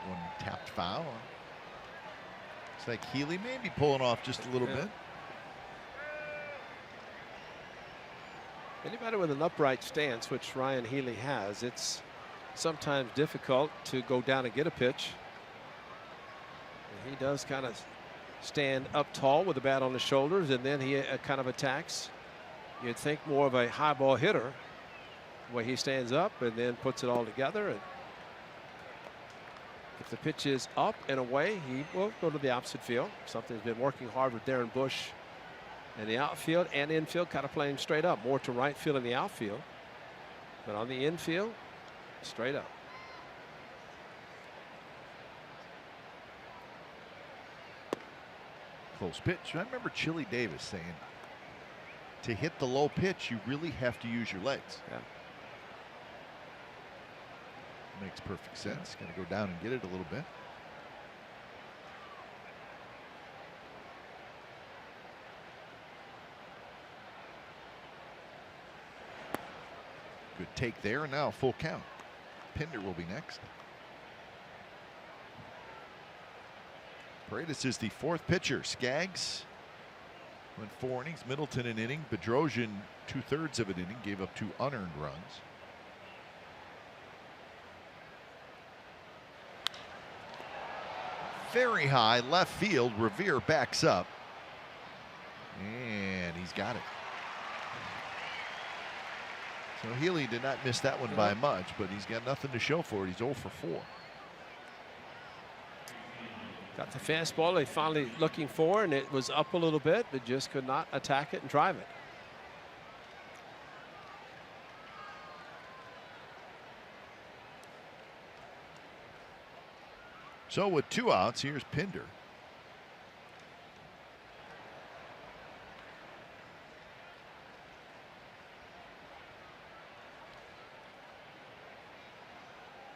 One tapped foul. Looks like Healy may be pulling off just a little bit. Anybody with an upright stance, which Ryan Healy has, it's sometimes difficult to go down and get a pitch. And he does kind of stand up tall with the bat on his shoulders, and then he kind of attacks. You'd think more of a high ball hitter, the way he stands up and then puts it all together. And if the pitch is up and away, he will go to the opposite field. Something he's been working hard with Darren Bush in the outfield and infield, kind of playing straight up, more to right field in the outfield. But on the infield, straight up. Close pitch. I remember Chili Davis saying, to hit the low pitch, you really have to use your legs. Yeah. Makes perfect sense. Going to go down and get it a little bit. Good take there, and now full count. Pinder will be next. Paredes is the 4th pitcher. Skaggs went 4 innings. Middleton an inning. Bedrosian 2/3 of an inning. Gave up 2 unearned runs. Very high left field. Revere backs up, and he's got it. So Healy did not miss that one by much, but he's got nothing to show for it. He's 0 for 4. Got the fastball they finally looking for, and it was up a little bit, but just could not attack it and drive it. So with 2 outs, here's Pinder.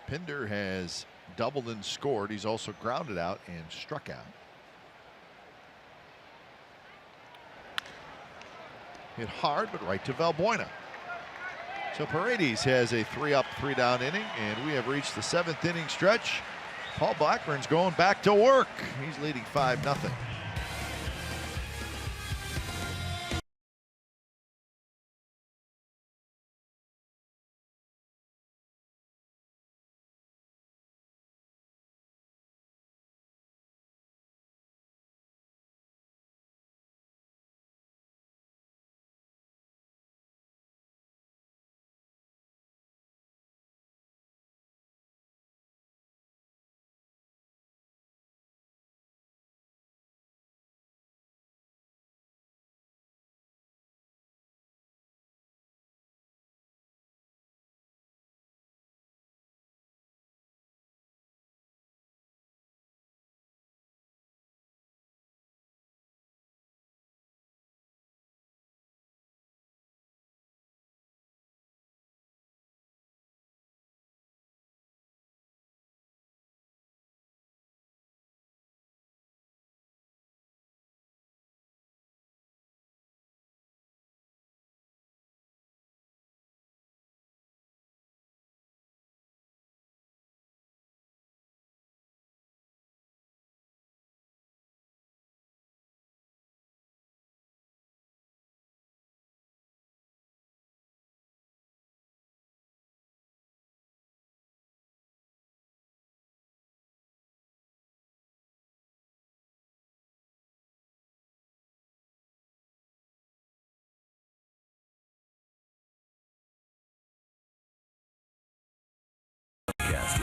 Pinder has doubled and scored. He's also grounded out and struck out. Hit hard, but right to Valbuena. So Paredes has a 3-up, 3-down inning, and we have reached the 7th inning stretch. Paul Blackburn's going back to work. He's leading 5-0.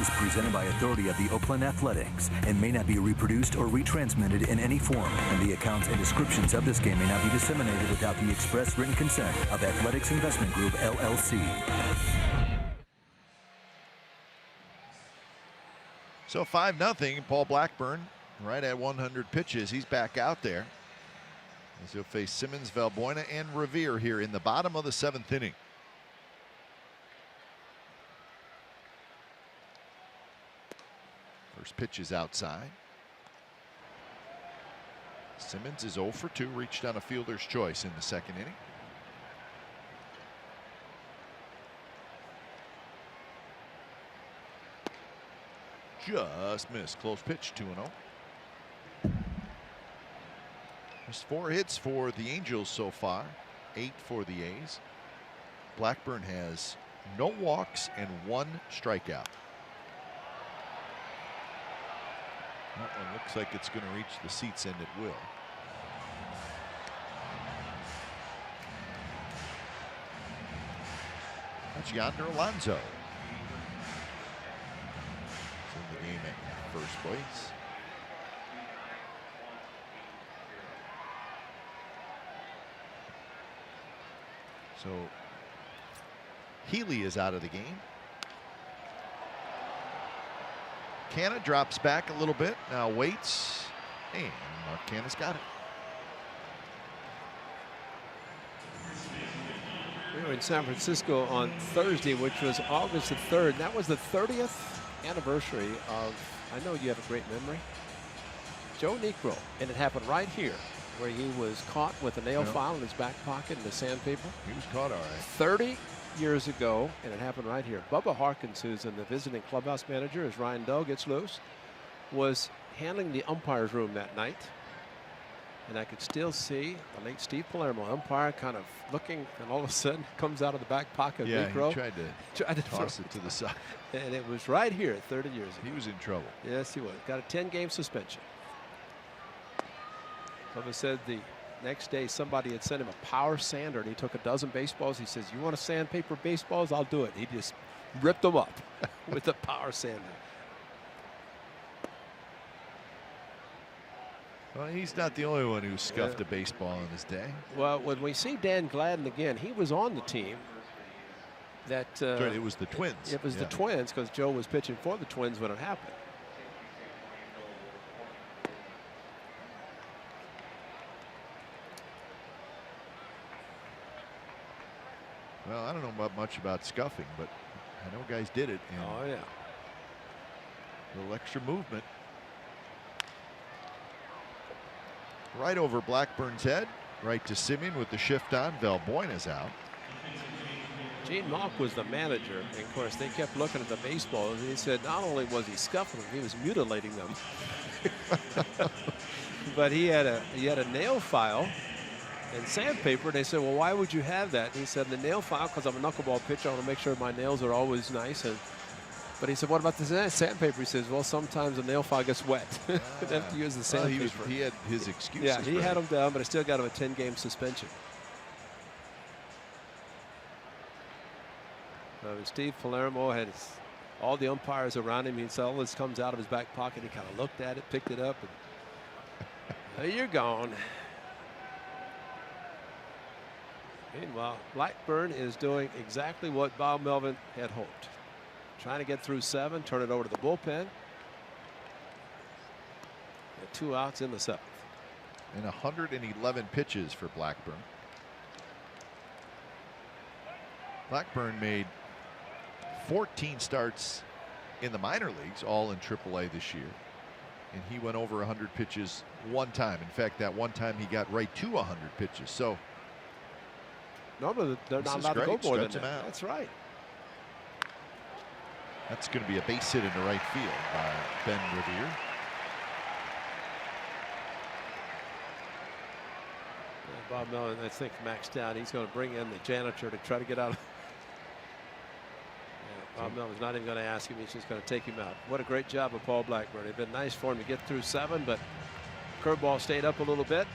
is presented by authority of the Oakland Athletics and may not be reproduced or retransmitted in any form, and the accounts and descriptions of this game may not be disseminated without the express written consent of Athletics Investment Group, LLC. So 5-0, Paul Blackburn right at 100 pitches. He's back out there as he'll face Simmons, Valbuena, and Revere here in the bottom of the 7th inning. First pitch is outside. Simmons is 0 for 2, reached on a fielder's choice in the 2nd inning. Just missed. Close pitch, 2-0. There's 4 hits for the Angels so far, 8 for the A's. Blackburn has no walks and 1 strikeout. That one looks like it's going to reach the seats, and it will. That's Yonder Alonso. He's in the game at first place. So Healy is out of the game. Canna drops back a little bit, now waits, and Mark Canna's got it. We were in San Francisco on Thursday, which was August the 3rd. That was the 30th anniversary of, I know you have a great memory, Joe Niekro, and it happened right here, where he was caught with a nail file in his back pocket and the sandpaper. He was caught all right. 30 years ago, and it happened right here. Bubba Harkins, who's in the visiting clubhouse manager as Ryan Doe gets loose, was handling the umpire's room that night. And I could still see the late Steve Palermo, umpire, kind of looking, and all of a sudden comes out of the back pocket of Niekro. He tried to toss it to the side. And it was right here 30 years ago. He was in trouble. Yes, he was. Got a 10-game suspension. Bubba said the next day somebody had sent him a power sander, and he took a dozen baseballs. He says, "You want to sandpaper baseballs? I'll do it." He just ripped them up with the power sander. Well, he's not the only one who scuffed a baseball in his day. Well, when we see Dan Gladden again, he was on the team that it was the Twins. It was the Twins, because Joe was pitching for the Twins when it happened. Well, I don't know much about scuffing, but I know guys did it. And oh yeah. A little extra movement. Right over Blackburn's head, right to Simeon with the shift on. Valbuena's out. Gene Mauch was the manager, and of course they kept looking at the baseballs, and he said not only was he scuffing them, he was mutilating them. But he had a nail file and sandpaper. They said, "Well, why would you have that?" And he said, "The nail file, because I'm a knuckleball pitcher, I want to make sure my nails are always nice." But he said, "What about the sandpaper?" He says, "Well, sometimes the nail file gets wet." They have to use the sandpaper. He had his excuses. Yeah, he had him down, but I still got him a 10-game suspension. Steve Palermo had all the umpires around him. He saw all this comes out of his back pocket. He kind of looked at it, picked it up, and you're gone. Meanwhile, Blackburn is doing exactly what Bob Melvin had hoped. Trying to get through 7, turn it over to the bullpen. And 2 outs in the 7th. And 111 pitches for Blackburn. Blackburn made 14 starts in the minor leagues, all in AAA this year. And he went over 100 pitches 1 time. In fact, that 1 time he got right to 100 pitches. So normally they're not allowed to go more than that. That's right. That's going to be a base hit into right field by Ben Revere. Bob Melvin, I think, maxed out. He's going to bring in the janitor to try to get out. Bob Melvin's not even going to ask him. He's just going to take him out. What a great job of Paul Blackburn. It'd been nice for him to get through 7, but curveball stayed up a little bit.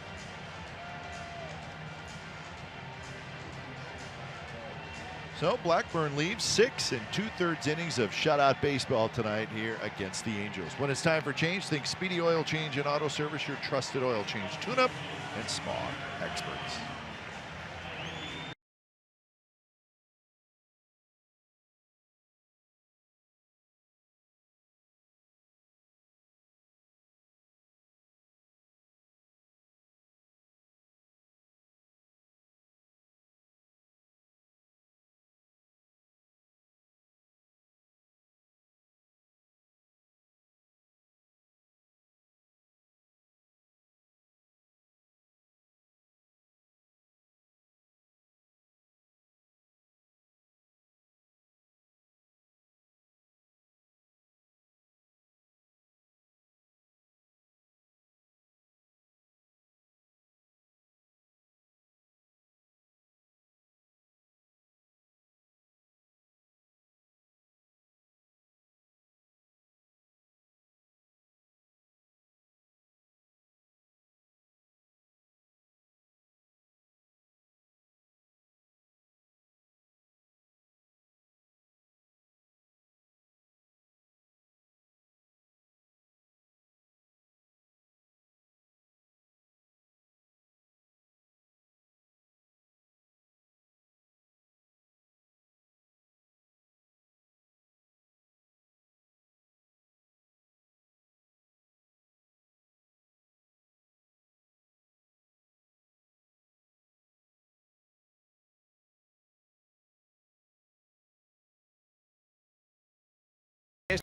So Blackburn leaves 6 2/3 innings of shutout baseball tonight here against the Angels. When it's time for change, think Speedy Oil Change and Auto Service, your trusted oil change tune-up and smog experts.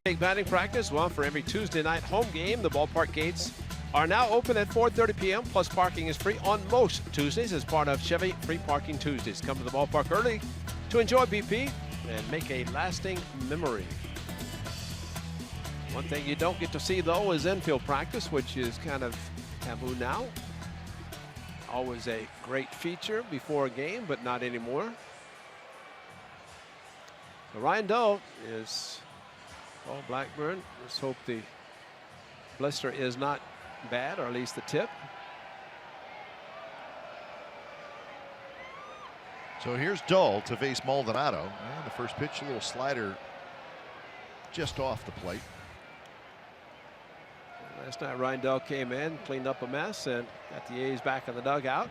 Take batting practice, one for every Tuesday night home game. The ballpark gates are now open at 4:30 p.m. Plus parking is free on most Tuesdays as part of Chevy Free Parking Tuesdays. Come to the ballpark early to enjoy BP and make a lasting memory. One thing you don't get to see though is infield practice, which is kind of taboo now. Always a great feature before a game, but not anymore. So Ryan Doe is Blackburn. Let's hope the blister is not bad, or at least the tip. So here's Dull to face Maldonado. And the first pitch, a little slider just off the plate. Last night, Ryan Dull came in, cleaned up a mess, and got the A's back in the dugout.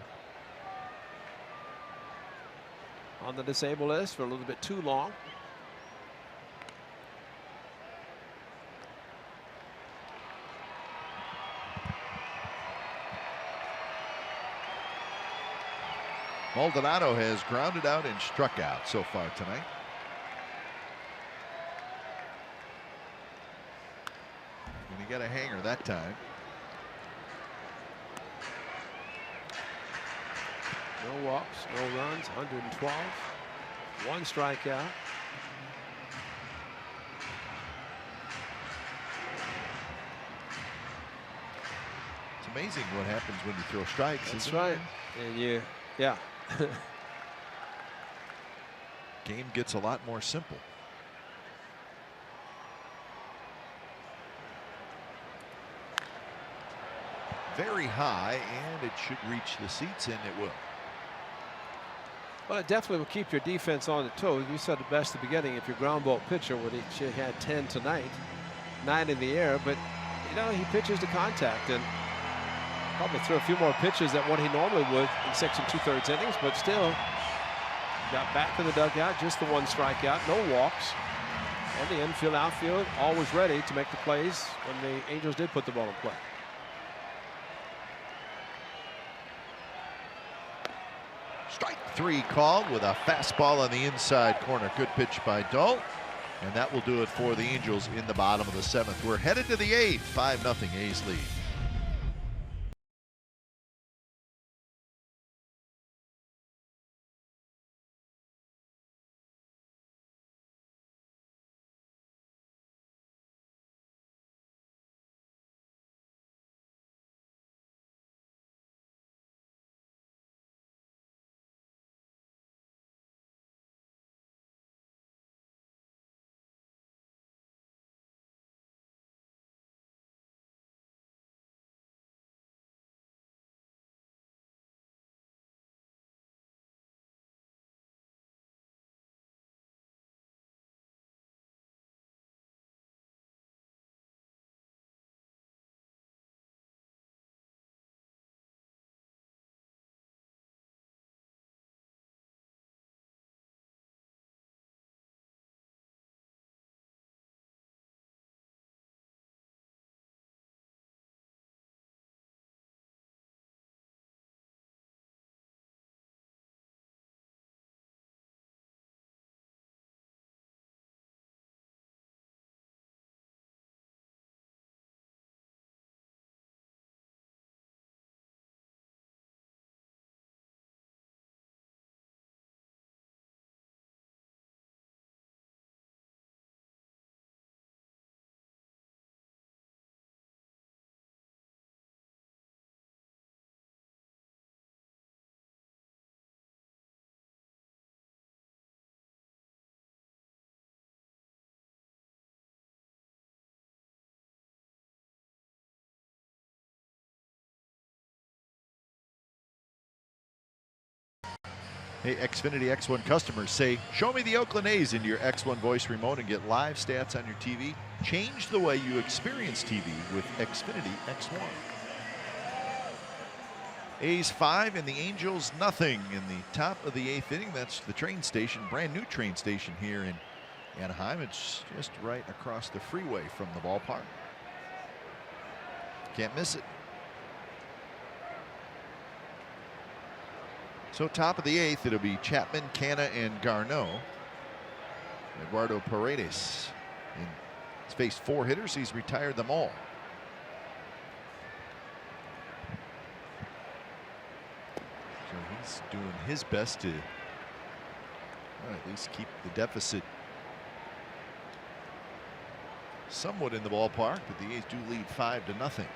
On the disabled list for a little bit too long. Maldonado has grounded out and struck out so far tonight. And he got a hanger that time. No walks, no runs, 112. One strikeout. It's amazing what happens when you throw strikes. That's right. And yeah. Game gets a lot more simple. Very high, and it should reach the seats, and it will. Well, it definitely will keep your defense on the toes. You said it best at the beginning. If you're ground ball pitcher, he had 10 tonight, 9 in the air, but you know he pitches to contact and probably threw a few more pitches than what he normally would in 6 2/3 innings, but still got back to the dugout, just the one strikeout, no walks, and the infield, outfield always ready to make the plays when the Angels did put the ball in play. Strike 3 called with a fastball on the inside corner. Good pitch by Dull. And that will do it for the Angels in the bottom of the 7th. We're headed to the 8th. 5-0 A's lead. Hey, Xfinity X1 customers, say, show me the Oakland A's into your X1 voice remote and get live stats on your TV. Change the way you experience TV with Xfinity X1. A's 5 and the Angels nothing in the top of the 8th inning. That's the train station, brand new train station here in Anaheim. It's just right across the freeway from the ballpark. Can't miss it. So top of the 8th, it'll be Chapman, Canna, and Garneau. Eduardo Paredes. He's faced 4 hitters. He's retired them all. So he's doing his best to at least keep the deficit somewhat in the ballpark, but the A's do lead 5-0.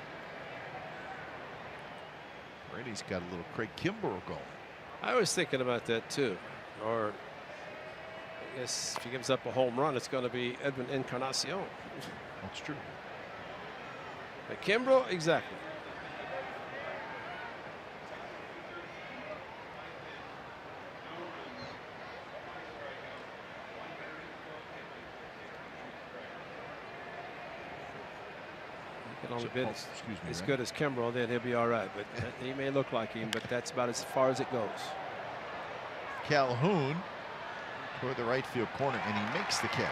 Paredes got a little Craig Kimbrell going. I was thinking about that too. Or I guess if he gives up a home run, it's going to be Edwin Encarnacion. That's true. But Kimbrell, exactly. He can only be as good as Kimbrell, then he'll be all right. But he may look like him, but that's about as far as it goes. Calhoun toward the right field corner, and he makes the catch.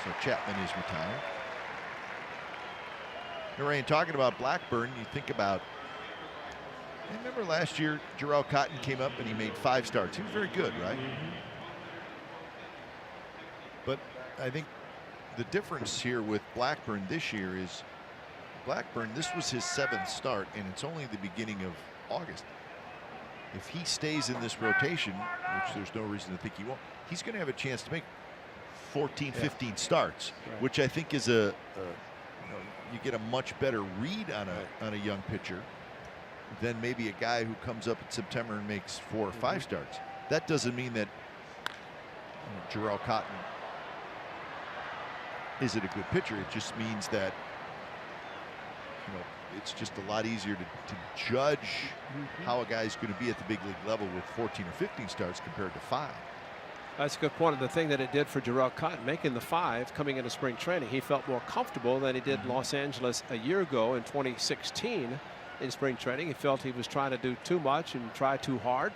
So Chapman is retired. Lorraine, talking about Blackburn, you think about, I remember last year Jarrell Cotton came up and he made 5 starts. He was very good, right? But I think the difference here with Blackburn this year is Blackburn, this was his 7th start, and it's only the beginning of August. If he stays in this rotation, which there's no reason to think he won't, he's going to have a chance to make 14, 15 starts, which I think is you get a much better read on a young pitcher than maybe a guy who comes up in September and makes 4 or 5 starts. That doesn't mean that Jarrell Cotton isn't a good pitcher. It just means that it's just a lot easier to judge how a guy's going to be at the big league level with 14 or 15 starts compared to 5. That's a good point. And the thing that it did for Jarrell Cotton, making the 5 coming into spring training, he felt more comfortable than he did in Los Angeles a year ago in 2016 in spring training. He felt he was trying to do too much and try too hard.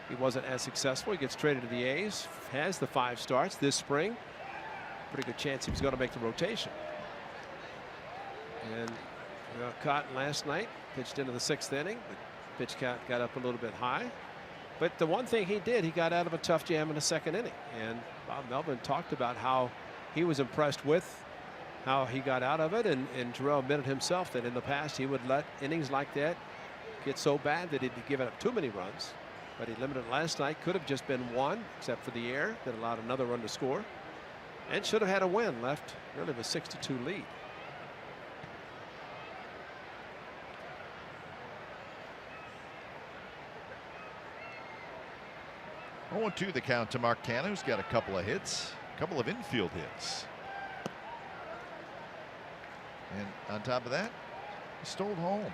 He wasn't as successful. He gets traded to the A's, has the 5 starts this spring. Pretty good chance he was going to make the rotation. And Cotton last night pitched into the 6th inning. The pitch count got up a little bit high. But the one thing he did, he got out of a tough jam in the 2nd inning. And Bob Melvin talked about how he was impressed with how he got out of it. And Jarrell admitted himself that in the past he would let innings like that get so bad that he'd give up too many runs. But he limited last night. Could have just been 1, except for the error that allowed another run to score. And should have had a win, left really with a 6-2 lead. I 0-2 the count to Mark Canna, who's got a couple of hits, a couple of infield hits. And on top of that, he stole home.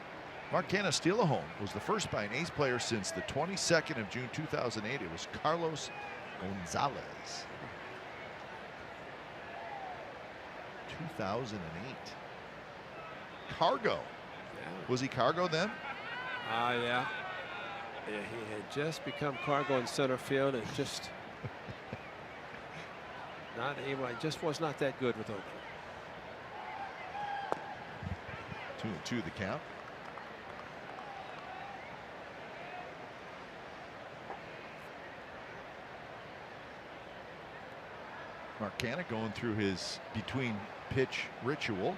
Mark Canna's steal a home was the first by an A's player since the 22nd of June 2008. It was Carlos Gonzalez. 2008. Cargo. Yeah. Was he Cargo then? Yeah. He had just become Cargo in center field and just just was not that good with Oakland. 2-2 the count. Mark Canna going through his between pitch ritual.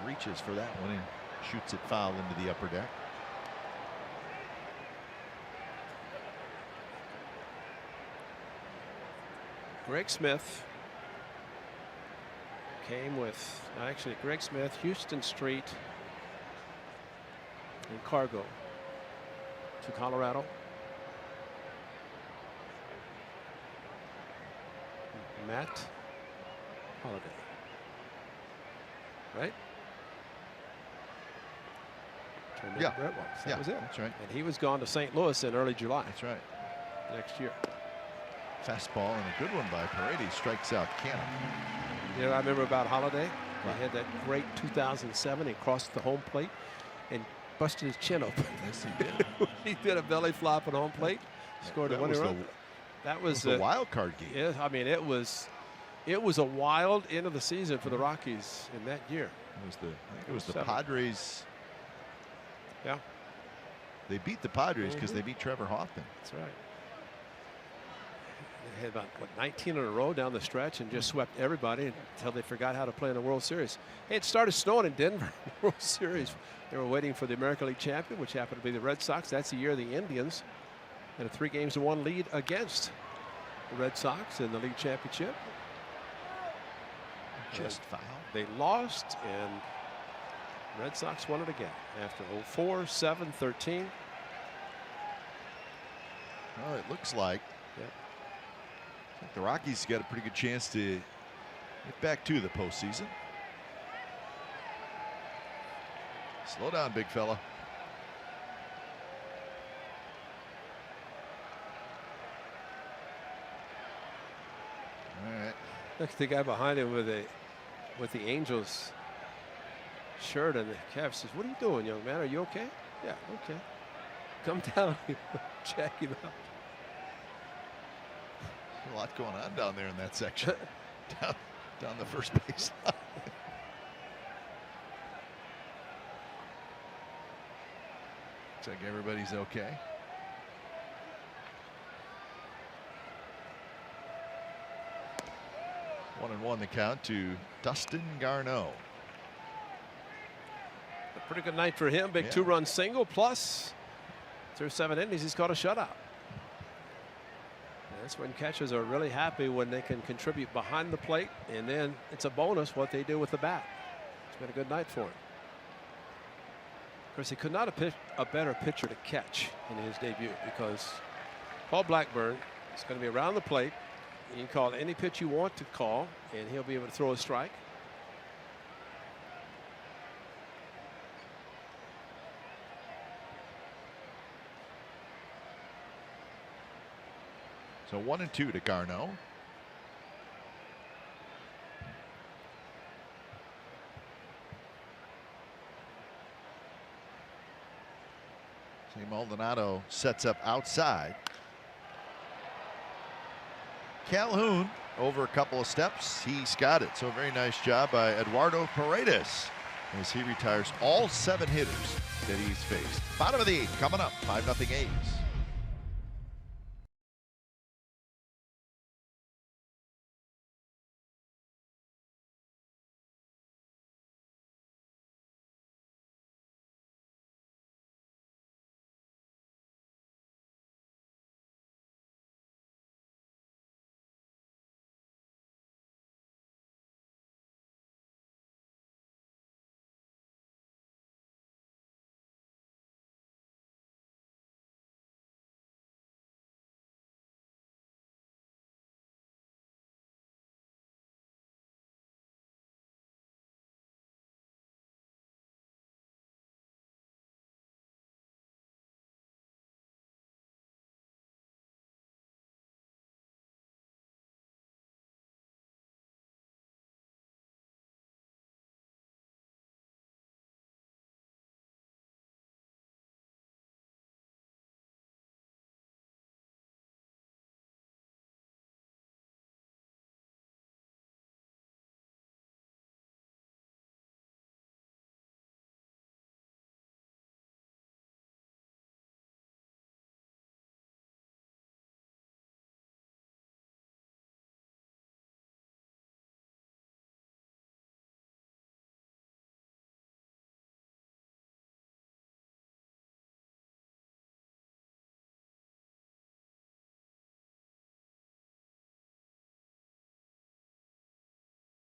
Reaches for that one and shoots it foul into the upper deck. Greg Smith came with, actually Greg Smith, Houston Street, and cargo to Colorado. Matt Holliday. Right? Yeah. That was it. That's right. And he was gone to St. Louis in early July. That's right. Next year. Fastball and a good one by Paredes. Strikes out Cannon. You know, I remember about Holliday. He had that great 2007. He crossed the home plate and busted his chin open. Yes, he did. He did a belly flop at home plate. Scored a winning run. That was a wild card game. Yeah, I mean, it was a wild end of the season for the Rockies in that year. It was the Padres. Yeah. They beat the Padres because they beat Trevor Hoffman. That's right. They had about 19 in a row down the stretch and just swept everybody until they forgot how to play in the World Series. Hey, it started snowing in Denver in the World Series. They were waiting for the American League champion, which happened to be the Red Sox. That's the year of the Indians had a 3-1 lead against the Red Sox in the league championship. Just foul. They lost, and Red Sox won it again after 04, 7, 13. Well, it looks like the Rockies got a pretty good chance to get back to the postseason. Slow down, big fella. All right. Look at the guy behind him with the Angels shirt and the cap. Says, "What are you doing, young man? Are you okay?" "Yeah, okay." "Come down, check him out." A lot going on down there in that section. down the first base line. Looks like everybody's okay. One and one the count to Dustin Garneau. A pretty good night for him. Big 2-run single, plus through 7 innings he's caught a shutout. That's when catchers are really happy, when they can contribute behind the plate, and then it's a bonus what they do with the bat. It's been a good night for him. Of course, he could not have picked a better pitcher to catch in his debut, because Paul Blackburn is going to be around the plate. You can call any pitch you want to call, and he'll be able to throw a strike. So 1-2 to Garneau. See, Maldonado sets up outside. Calhoun over a couple of steps. He's got it. So very nice job by Eduardo Paredes as he retires all 7 hitters that he's faced. Bottom of the 8th coming up. 5-0 A's.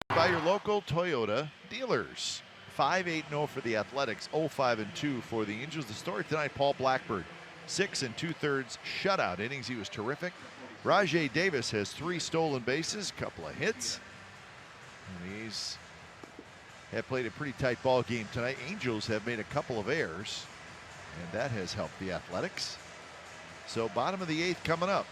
By your local Toyota dealers. 5-8-0 for the Athletics, 0-5-2 for the Angels. The story tonight, Paul Blackburn, 6 2/3 shutout innings. He was terrific. Rajai Davis has 3 stolen bases, a couple of hits. And the A's have played a pretty tight ball game tonight. Angels have made a couple of errors, and that has helped the Athletics. So bottom of the 8th coming up.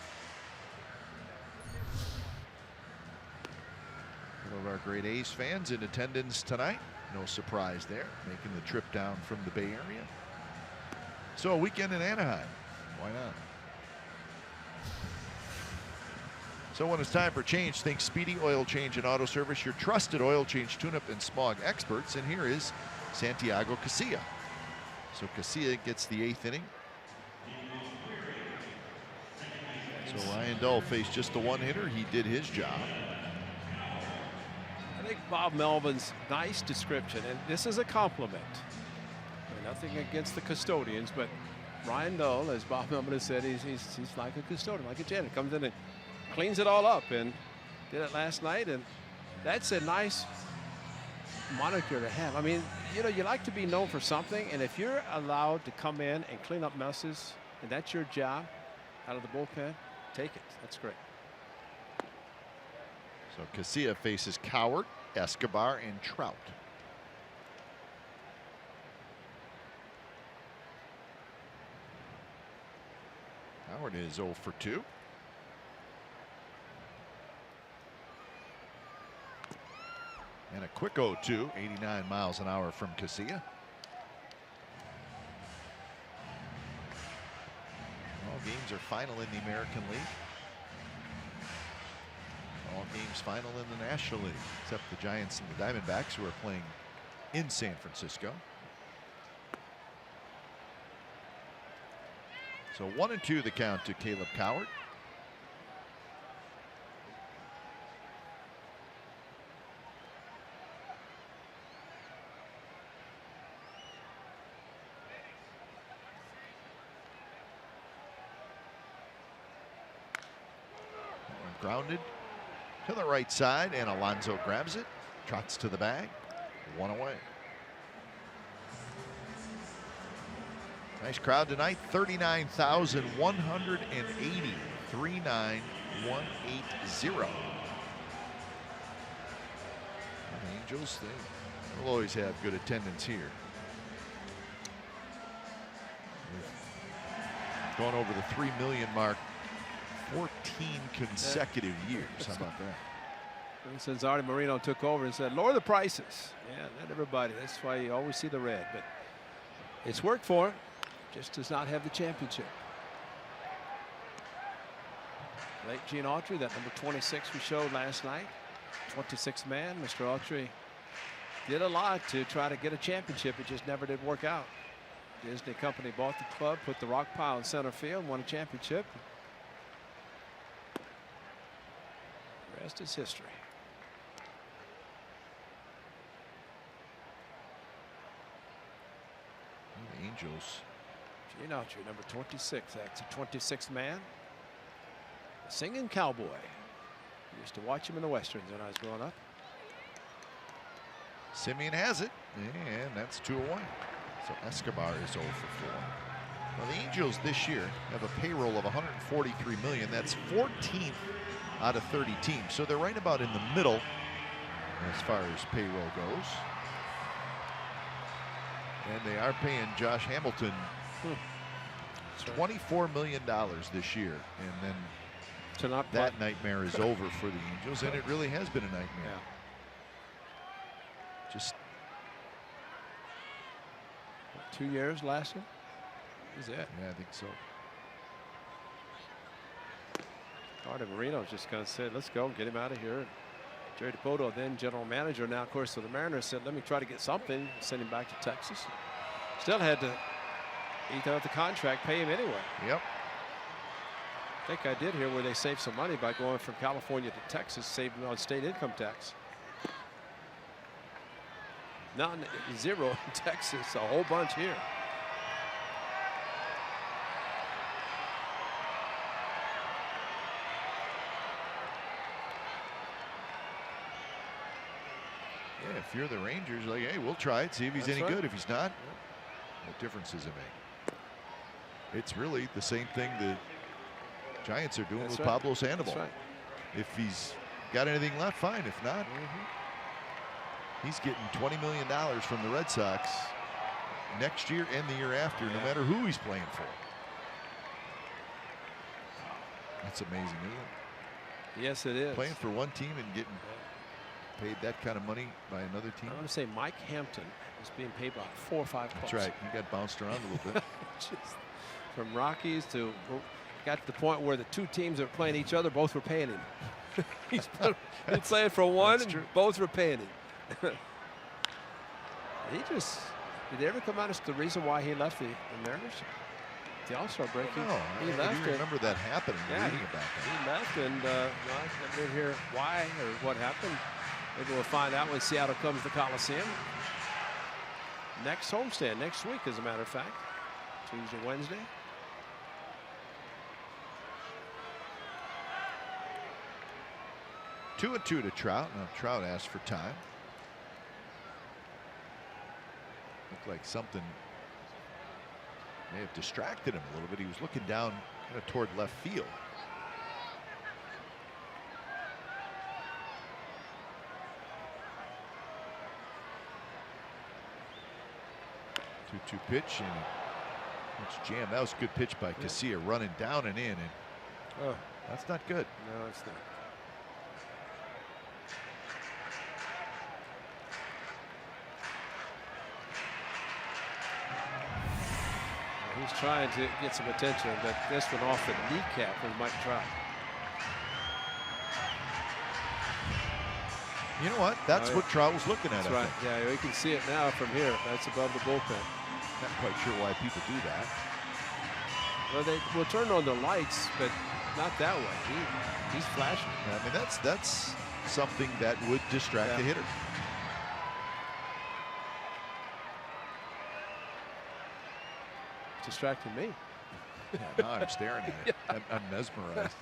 One of our great A's fans in attendance tonight. No surprise there, making the trip down from the Bay Area. So a weekend in Anaheim. Why not? So when it's time for change, think Speedy Oil Change and Auto Service, your trusted oil change, tune-up, and smog experts. And here is Santiago Casilla. So Casilla gets the 8th inning. So Ryan Dull faced just the one hitter. He did his job. I think Bob Melvin's nice description, and this is a compliment. Nothing against the custodians, but Ryan Dull, as Bob Melvin has said, he's like a custodian, like a janitor. Comes in and cleans it all up, and did it last night, and that's a nice moniker to have. I mean, you know, you like to be known for something, and if you're allowed to come in and clean up messes, and that's your job out of the bullpen, take it. That's great. So Casilla faces Cowart, Escobar, and Trout. Howard is 0 for 2. And a quick 0-2, 89 miles an hour from Casilla. All games are final in the American League. All games final in the National League, except the Giants and the Diamondbacks, who are playing in San Francisco. So 1-2 the count to Caleb Cowart. Grounded to the right side, and Alonso grabs it, trots to the bag, 1 away. Nice crowd tonight, 39,180, 39180. The Angels, they will always have good attendance here. We've gone over the 3 million mark 14 consecutive years. How about that? Since Artie Moreno took over and said, lower the prices. Yeah, not everybody. That's why you always see the red. But it's worked for him. Just does not have the championship. Late Gene Autry, that number 26 we showed last night. 26 man. Mr. Autry did a lot to try to get a championship. It just never did work out. Disney Company bought the club, put the rock pile in center field, won a championship. The rest is history. The Angels. Gene Autry, number 26. That's a 26 man. A singing cowboy. Used to watch him in the Westerns when I was growing up. Simeon has it, and that's 2 away. So Escobar is 0 for 4. Well, the Angels this year have a payroll of $143 million. That's 14th out of 30 teams. So they're right about in the middle as far as payroll goes. And they are paying Josh Hamilton $24 million this year. And then that nightmare is over for the Angels, and it really has been a nightmare. Yeah. Just 2 years lasted. Is it? Yeah, I think so. Artie Moreno just kind of said, let's go, get him out of here. And Jerry DiPoto, then general manager, now of course of the Mariners, said, let me try to get something, send him back to Texas. Still had to eat out the contract, pay him anyway. Yep. I think I did hear where they saved some money by going from California to Texas, saving on state income tax. Not zero in Texas, a whole bunch here. Yeah, if you're the Rangers, like, hey, we'll try it, see if he's any good. If he's not, what difference does it make? It's really the same thing the Giants are doing with Pablo Sandoval. If he's got anything left, fine. If not, he's getting $20 million from the Red Sox next year and the year after, no matter who he's playing for. That's amazing, isn't it? Yes, it is. Playing for one team and getting paid that kind of money by another team. I want to say Mike Hampton is being paid about 4 or 5 That's right. He got bounced around a little bit. Just from Rockies to got to the point where the two teams that were playing each other both were paying him. He's playing for one, and both were paying him. Did it ever come out as the reason why he left the Mariners? The All-Star break. He left. I remember that happening. Yeah, reading about that. He left, and I didn't hear why or what happened. Maybe we'll find out when Seattle comes to Coliseum. Next homestand next week, as a matter of fact, Tuesday, Wednesday. Two and two to Trout. Now Trout asked for time. Looked like something may have distracted him a little bit. He was looking down kind of toward left field. 2-2 pitch, and it's jammed. That was a good pitch by Casilla, running down and in, and that's not good. No, it's not. He's trying to get some attention, but this one off the kneecap with Mike Trout. You know what? That's what Trout was looking at. That's right. Yeah, we can see it now from here. That's above the bullpen. Not quite sure why people do that. Well, they will turn on the lights, but not that way. He's flashing. Yeah, I mean, that's something that would distract the hitter. Distracting me. Yeah, now I'm staring at it. I'm mesmerized.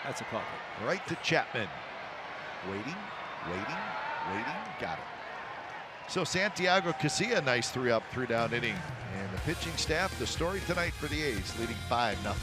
That's a pop. Right to Chapman. Waiting. Got it. So Santiago Casilla, nice 3-up, 3-down inning. And the pitching staff, the story tonight for the A's, leading 5-0.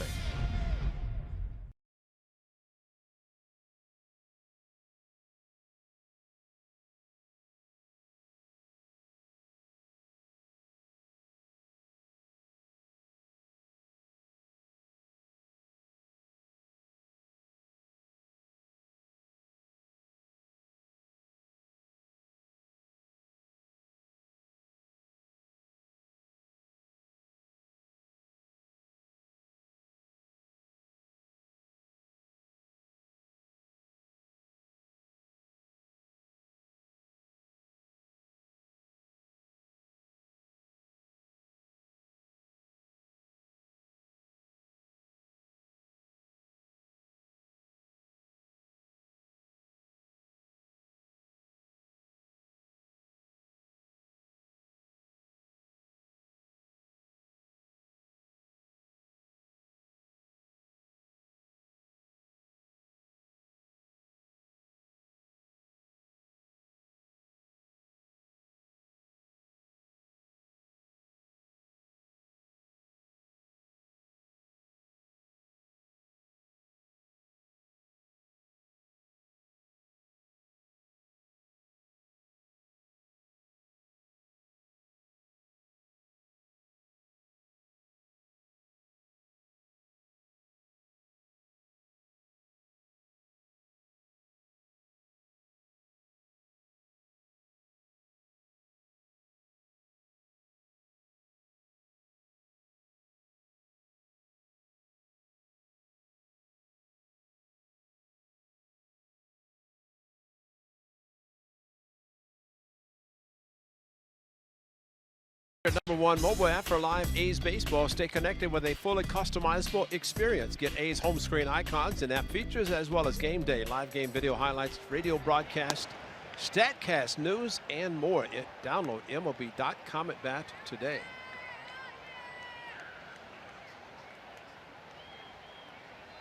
Number one mobile app for live A's baseball. Stay connected with a fully customizable experience. Get A's home screen icons and app features, as well as game day, live game video highlights, radio broadcast, StatCast news, and more. Download MLB.com@bat today.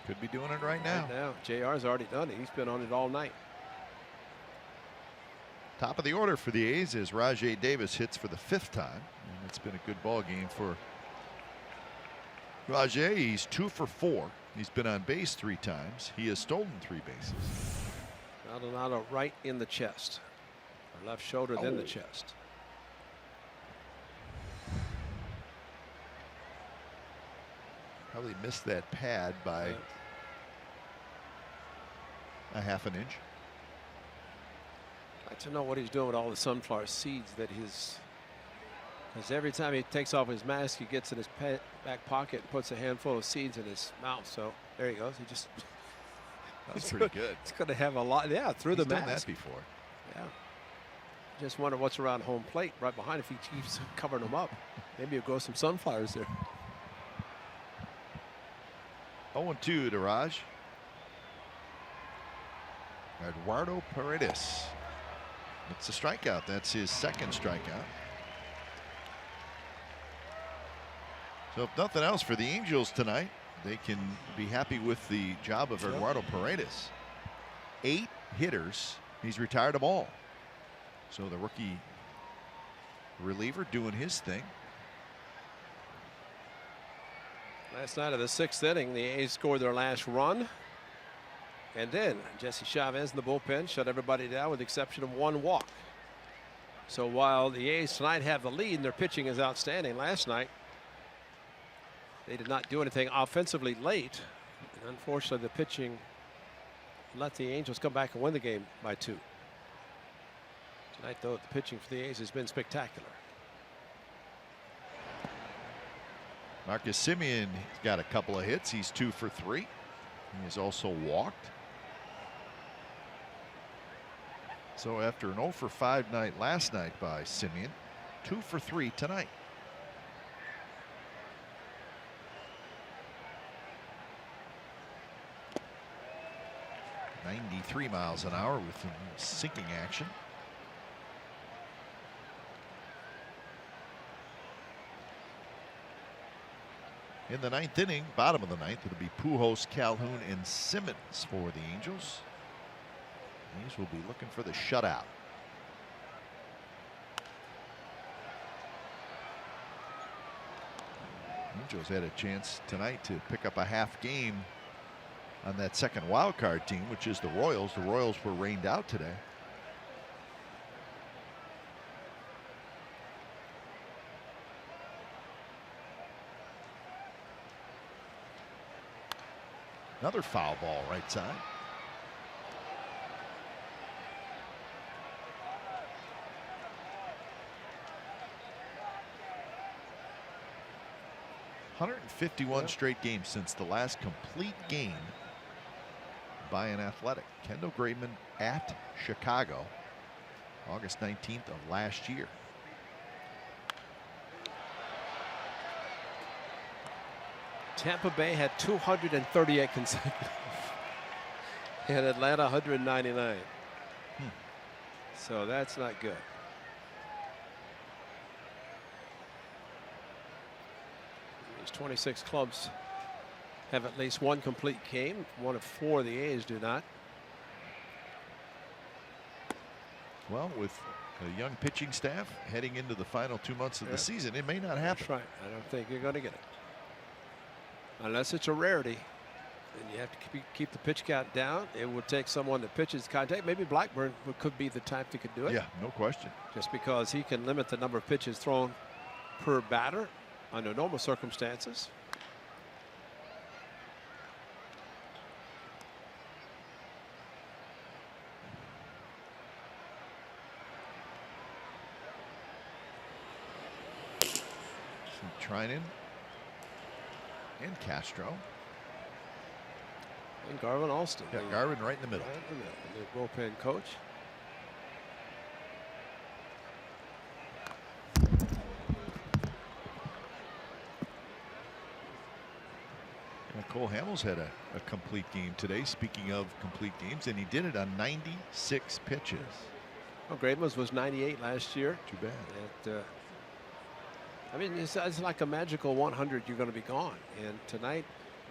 Could be doing it right now. Right now, JR's already done it. He's been on it all night. Top of the order for the A's is Rajai Davis hits for the 5th time. And it's been a good ball game for Rajai. He's 2 for 4. He's been on base 3 times. He has stolen 3 bases. Maldonado right in the chest. Or left shoulder, then the chest. Probably missed that pad by a half an inch. I'd like to know what he's doing with all the sunflower seeds that his. Because every time he takes off his mask, he gets in his back pocket and puts a handful of seeds in his mouth. So there he goes. He just. That's pretty good. It's going to have a lot. Yeah, through the mask. Done that before. Yeah. Just wonder what's around home plate right behind if he keeps covering them up. Maybe he'll grow some sunflowers there. 0-2 to Raj. Eduardo Paredes. It's a strikeout. That's his 2nd strikeout. So if nothing else for the Angels tonight, they can be happy with the job of Eduardo Paredes. 8 hitters. He's retired them all. So the rookie reliever doing his thing. Last night of the 6th inning, the A's scored their last run. And then Jesse Chavez in the bullpen shut everybody down with the exception of 1 walk. So while the A's tonight have the lead and their pitching is outstanding, last night they did not do anything offensively late. And unfortunately, the pitching let the Angels come back and win the game by 2. Tonight, though, the pitching for the A's has been spectacular. Marcus Semien has got a couple of hits. He's 2 for 3. He has also walked. So after an 0 for 5 night last night by Semien, 2 for 3 tonight. .93 miles an hour with sinking action. In the 9th inning, bottom of the 9th, it'll be Pujols, Calhoun, and Simmons for the Angels. These will be looking for the shutout. Angels had a chance tonight to pick up a half game on that second wild card team, which is the Royals. The Royals were rained out today. Another foul ball right side. .151 straight games since the last complete game by an Athletic. Kendall Graveman at Chicago, August 19th of last year. Tampa Bay had 238 consecutive. And Atlanta 199. So that's not good. These 26 clubs have at least 1 complete game. 1 of 4 the A's do not. Well, with a young pitching staff heading into the final 2 months of the season, it may not happen. That's right. I don't think you're going to get it. Unless it's a rarity, and you have to keep the pitch count down. It would take someone that pitches contact. Maybe Blackburn could be the type that could do it. Yeah, no question. Just because he can limit the number of pitches thrown per batter under normal circumstances. Trinan and Castro. And Garvin Alston. Yeah, Garvin right in the middle. Right in the middle. The bullpen coach. Cole Hamels had a complete game today. Speaking of complete games, and he did it on 96 pitches. Well, Graveman's was 98 last year. Too bad. I mean, it's like a magical 100. You're going to be gone. And tonight,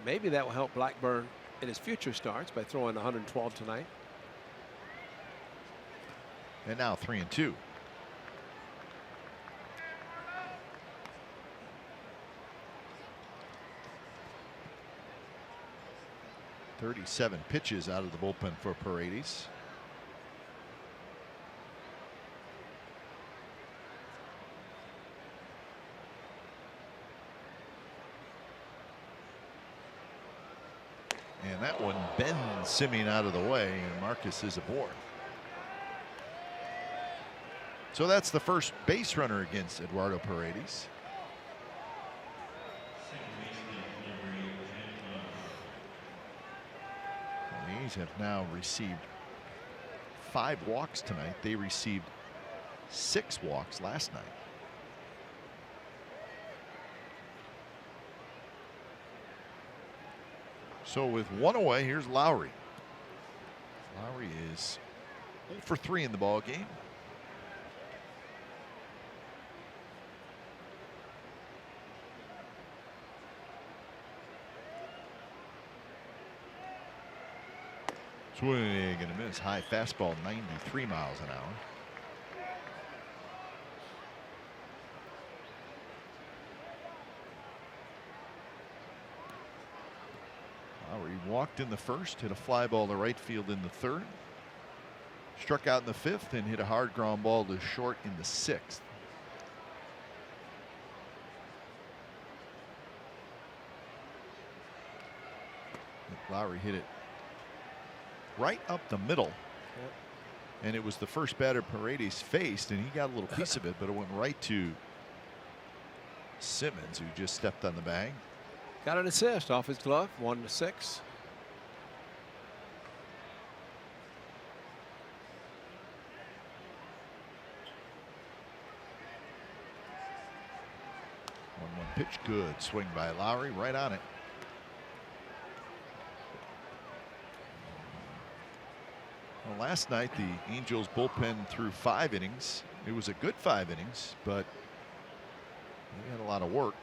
maybe that will help Blackburn in his future starts by throwing 112 tonight. And now 3-2. "37 pitches out of the bullpen for Paredes. And that one bends Simeon out of the way, and Marcus is aboard. So that's the first base runner against Eduardo Paredes. The A's have now received 5 walks tonight. They received 6 walks last night. So with 1 away, here's Lowry. Lowry is 0 for 3 in the ball game. Swing and a miss. High fastball, 93 miles an hour. Lowry walked in the first, hit a fly ball to right field in the third, struck out in the fifth, and hit a hard ground ball to short in the sixth. Lowry hit it right up the middle. Yep. And it was the first batter Paredes faced, and he got a little piece of it, but it went right to Simmons, who just stepped on the bag. Got an assist off his glove, 1-6. One pitch, good swing by Lowry, right on it. Well, last night the Angels bullpen threw 5 innings. It was a good 5 innings, but they had a lot of work,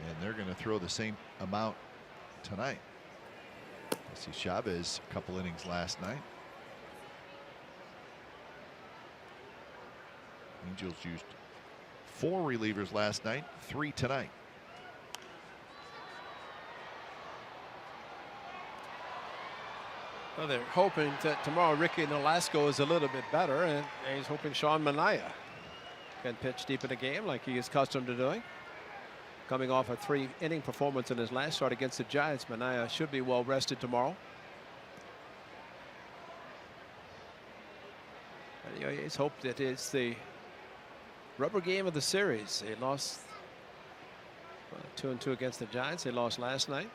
and they're going to throw the same amount tonight. I see Chavez a couple innings last night. Angels used 4 relievers last night, 3 tonight. Well, they're hoping that tomorrow Ricky Nolasco is a little bit better, and he's hoping Sean Manaea can pitch deep in the game like he is accustomed to doing. Coming off a 3-inning performance in his last start against the Giants, Manaea should be well rested tomorrow. And the A's hope that it's the rubber game of the series. They lost 2-2 against the Giants. They lost last night.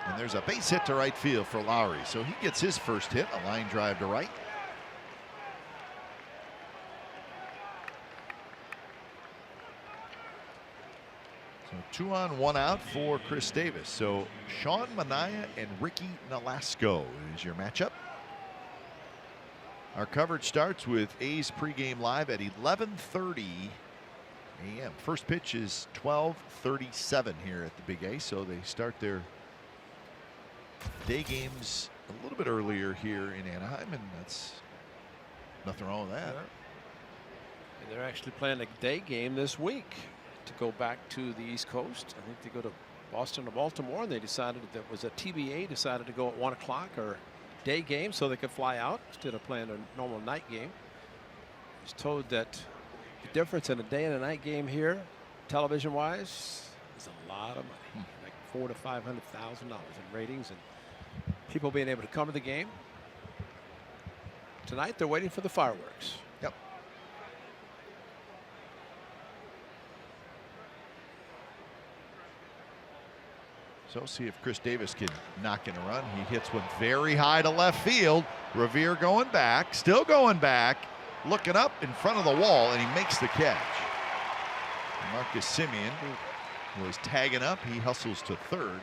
And there's a base hit to right field for Lowry, so he gets his first hit, a line drive to right. So 2 on 1 out for Chris Davis. So Sean Manaea and Ricky Nolasco is your matchup. Our coverage starts with A's pregame live at 11:30 a.m. First pitch is 12:37 here at the Big A, so they start their day games a little bit earlier here in Anaheim, and that's nothing wrong with that. And they're actually playing a day game this week to go back to the East Coast. I think they go to Boston or Baltimore, and they decided that was a TBA decided to go at 1 o'clock or day game so they could fly out instead of playing a normal night game. I was told that the difference in a day and a night game here, television wise, is a lot of money, like $400,000 to $500,000 in ratings and people being able to come to the game. Tonight they're waiting for the fireworks. Yep. So see if Chris Davis can knock in a run. He hits one very high to left field. Revere going back, still going back, looking up in front of the wall, and he makes the catch. Marcus Simeon was tagging up. He hustles to third.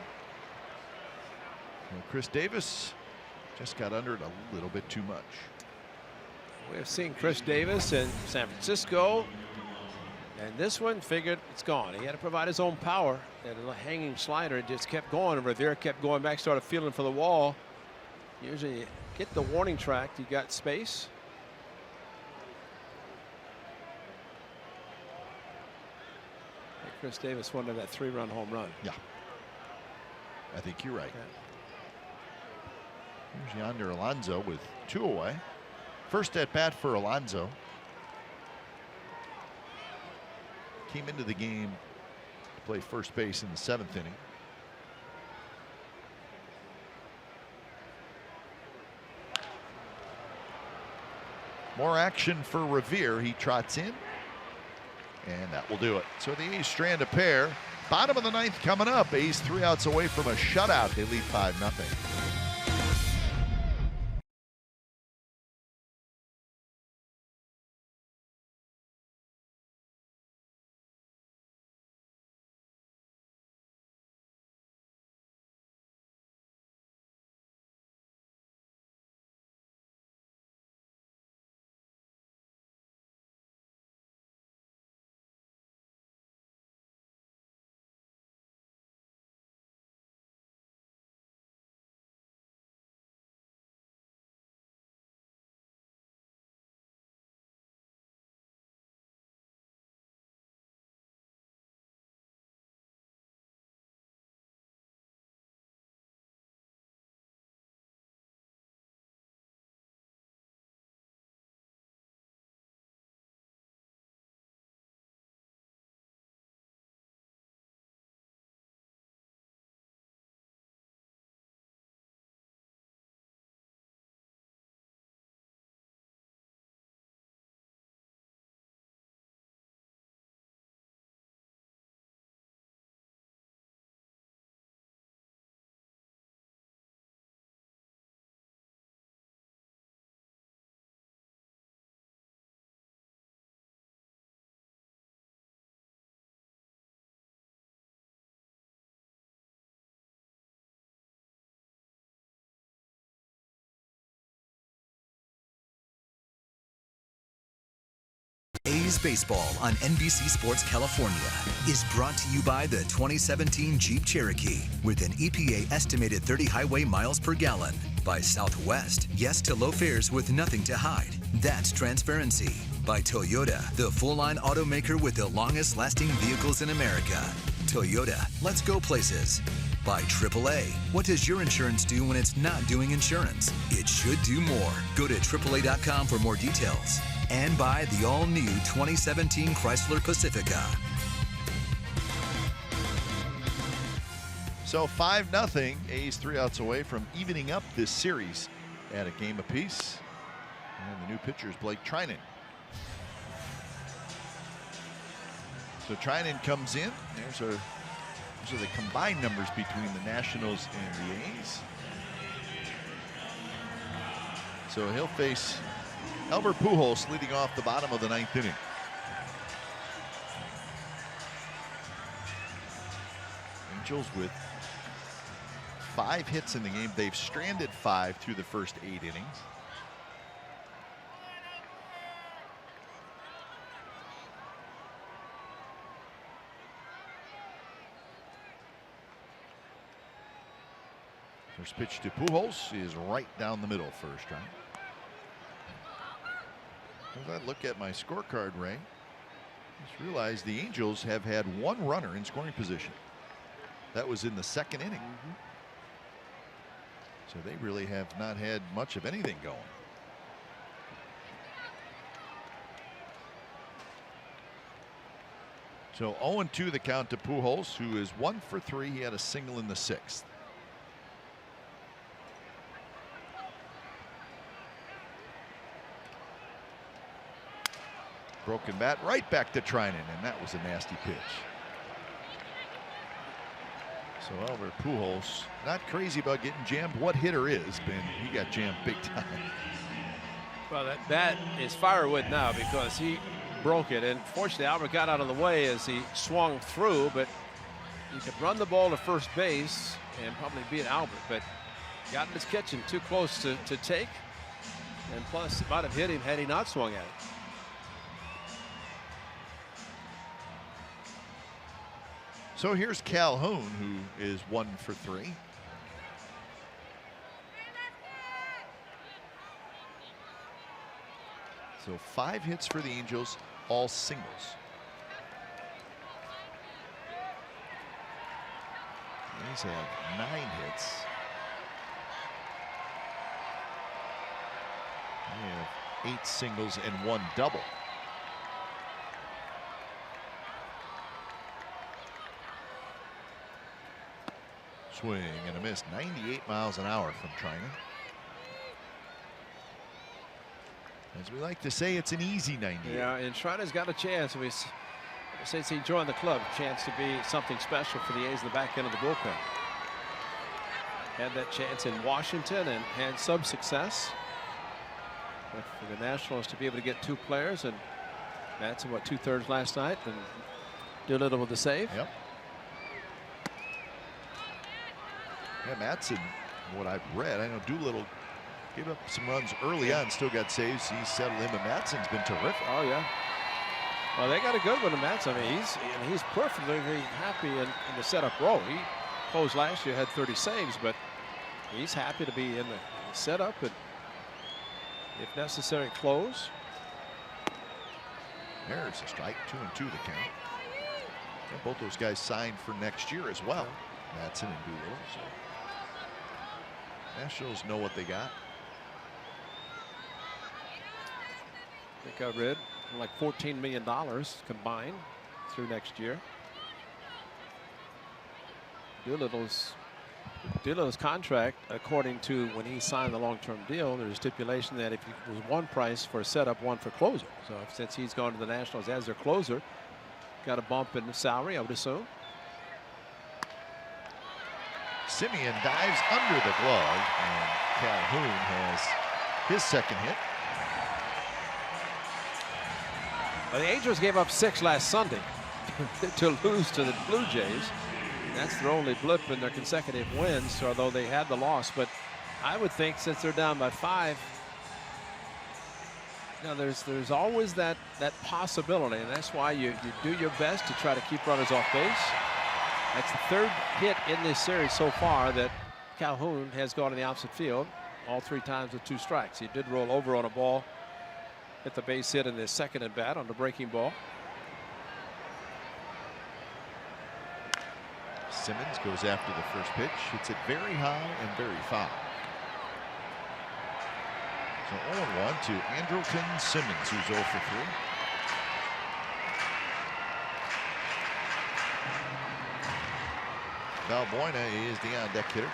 Well, Chris Davis just got under it a little bit too much. We've seen Chris Davis in San Francisco, And this one figured it's gone. He had to provide his own power. And a hanging slider just kept going. And Rivera kept going back, started feeling for the wall. Usually you get the warning track, you got space. Chris Davis wanted that 3-run home run. Yeah. I think you're right. Here's Yonder Alonso with 2 away. First at bat for Alonso. Came into the game to play first base in the 7th inning. More action for Revere. He trots in. And that will do it. So the A's strand a pair. Bottom of the 9th coming up. A's 3 outs away from a shutout. They lead 5-0. A's Baseball on NBC Sports California is brought to you by the 2017 Jeep Cherokee with an EPA estimated 30 highway miles per gallon. By Southwest, yes to low fares with nothing to hide. That's transparency. By Toyota, the full-line automaker with the longest lasting vehicles in America. Toyota, let's go places. By AAA, what does your insurance do when it's not doing insurance? It should do more. Go to AAA.com for more details. And by the all-new 2017 Chrysler Pacifica. So 5-0. A's 3 outs away from evening up this series at a game apiece. And the new pitcher is Blake Treinen. So Treinen comes in. Those are the combined numbers between the Nationals and the A's. So he'll face Albert Pujols leading off the bottom of the 9th inning. Angels with 5 hits in the game. They've stranded 5 through the first 8 innings. First pitch to Pujols is right down the middle, first strike. As I look at my scorecard, Ray, I just realized the Angels have had 1 runner in scoring position. That was in the 2nd inning. So they really have not had much of anything going. So 0-2 the count to Pujols, who is 1 for 3. He had a single in the 6th. Broken bat right back to Treinen, and that was a nasty pitch. So Albert Pujols, not crazy about getting jammed. What hitter is, but he got jammed big time. Well, that bat is firewood now because he broke it, and fortunately Albert got out of the way as he swung through, but he could run the ball to first base and probably beat Albert, but got in his kitchen too close to take, and plus it might have hit him had he not swung at it. So here's Calhoun, who is 1 for 3. So 5 hits for the Angels, all singles. A's have 9 hits. They have 8 singles and 1 double. Swing and a miss. 98 miles an hour from Triner. As we like to say, it's an easy 98. Yeah, and Schreiner's got a chance. Since he joined the club, chance to be something special for the A's in the back end of the bullpen. Had that chance in Washington and had some success. But for the Nationals to be able to get 2 players, and Madsen, what, 2/3 last night, and Doolittle with the save. Yep. Yeah, Madsen, what I've read, I know Doolittle gave up some runs early on, still got saves. He's settled in, but Madsen's been terrific. Oh, yeah. Well, they got a good one in Madsen. I mean, he's perfectly happy in the setup role. He closed last year, had 30 saves, but he's happy to be in the setup and, if necessary, close. There's a strike, 2-2 the count. And both those guys signed for next year as well. Madsen and Doolittle. So Nationals know what they got. I think I read like $14 million combined through next year. Doolittle's contract, according to when he signed the long-term deal, there's a stipulation that if it was 1 price for setup, 1 for closer. So since he's gone to the Nationals as their closer, got a bump in the salary, I would assume. Simeon dives under the glove, and Calhoun has his 2nd hit. Well, the Angels gave up 6 last Sunday to lose to the Blue Jays. That's their only blip in their consecutive wins, although they had the loss. But I would think since they're down by 5, you know, there's always that possibility, and that's why you do your best to try to keep runners off base. That's the 3rd hit in this series so far that Calhoun has gone to the opposite field, all 3 times with 2 strikes. He did roll over on a ball, hit the base hit in his 2nd at bat on the breaking ball. Simmons goes after the first pitch. Hits it very high and very foul. So 0-1 to Andrelton Simmons, who's 0 for 3. Valbuena is the on-deck hitter.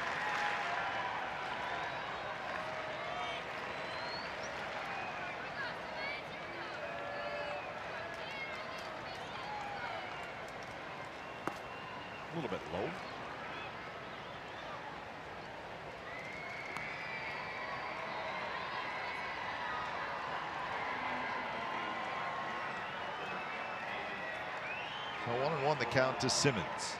A little bit low. So 1-1 the count to Simmons.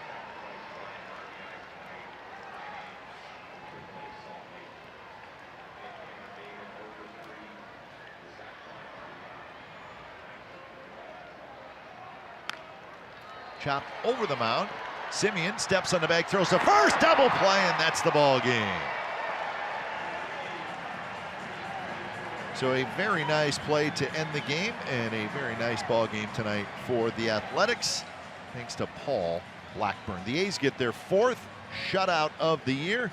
Chopped over the mound. Simeon steps on the bag, throws the first, double play, and that's the ball game. So a very nice play to end the game, and a very nice ball game tonight for the Athletics, thanks to Paul Blackburn. The A's get their 4th shutout of the year,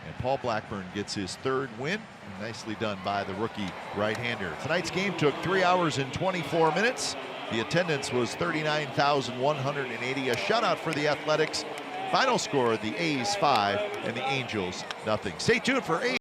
and Paul Blackburn gets his 3rd win. Nicely done by the rookie right-hander. Tonight's game took 3 hours and 24 minutes. The attendance was 39,180. A shutout for the Athletics. Final score, the A's 5 and the Angels nothing. Stay tuned for A's.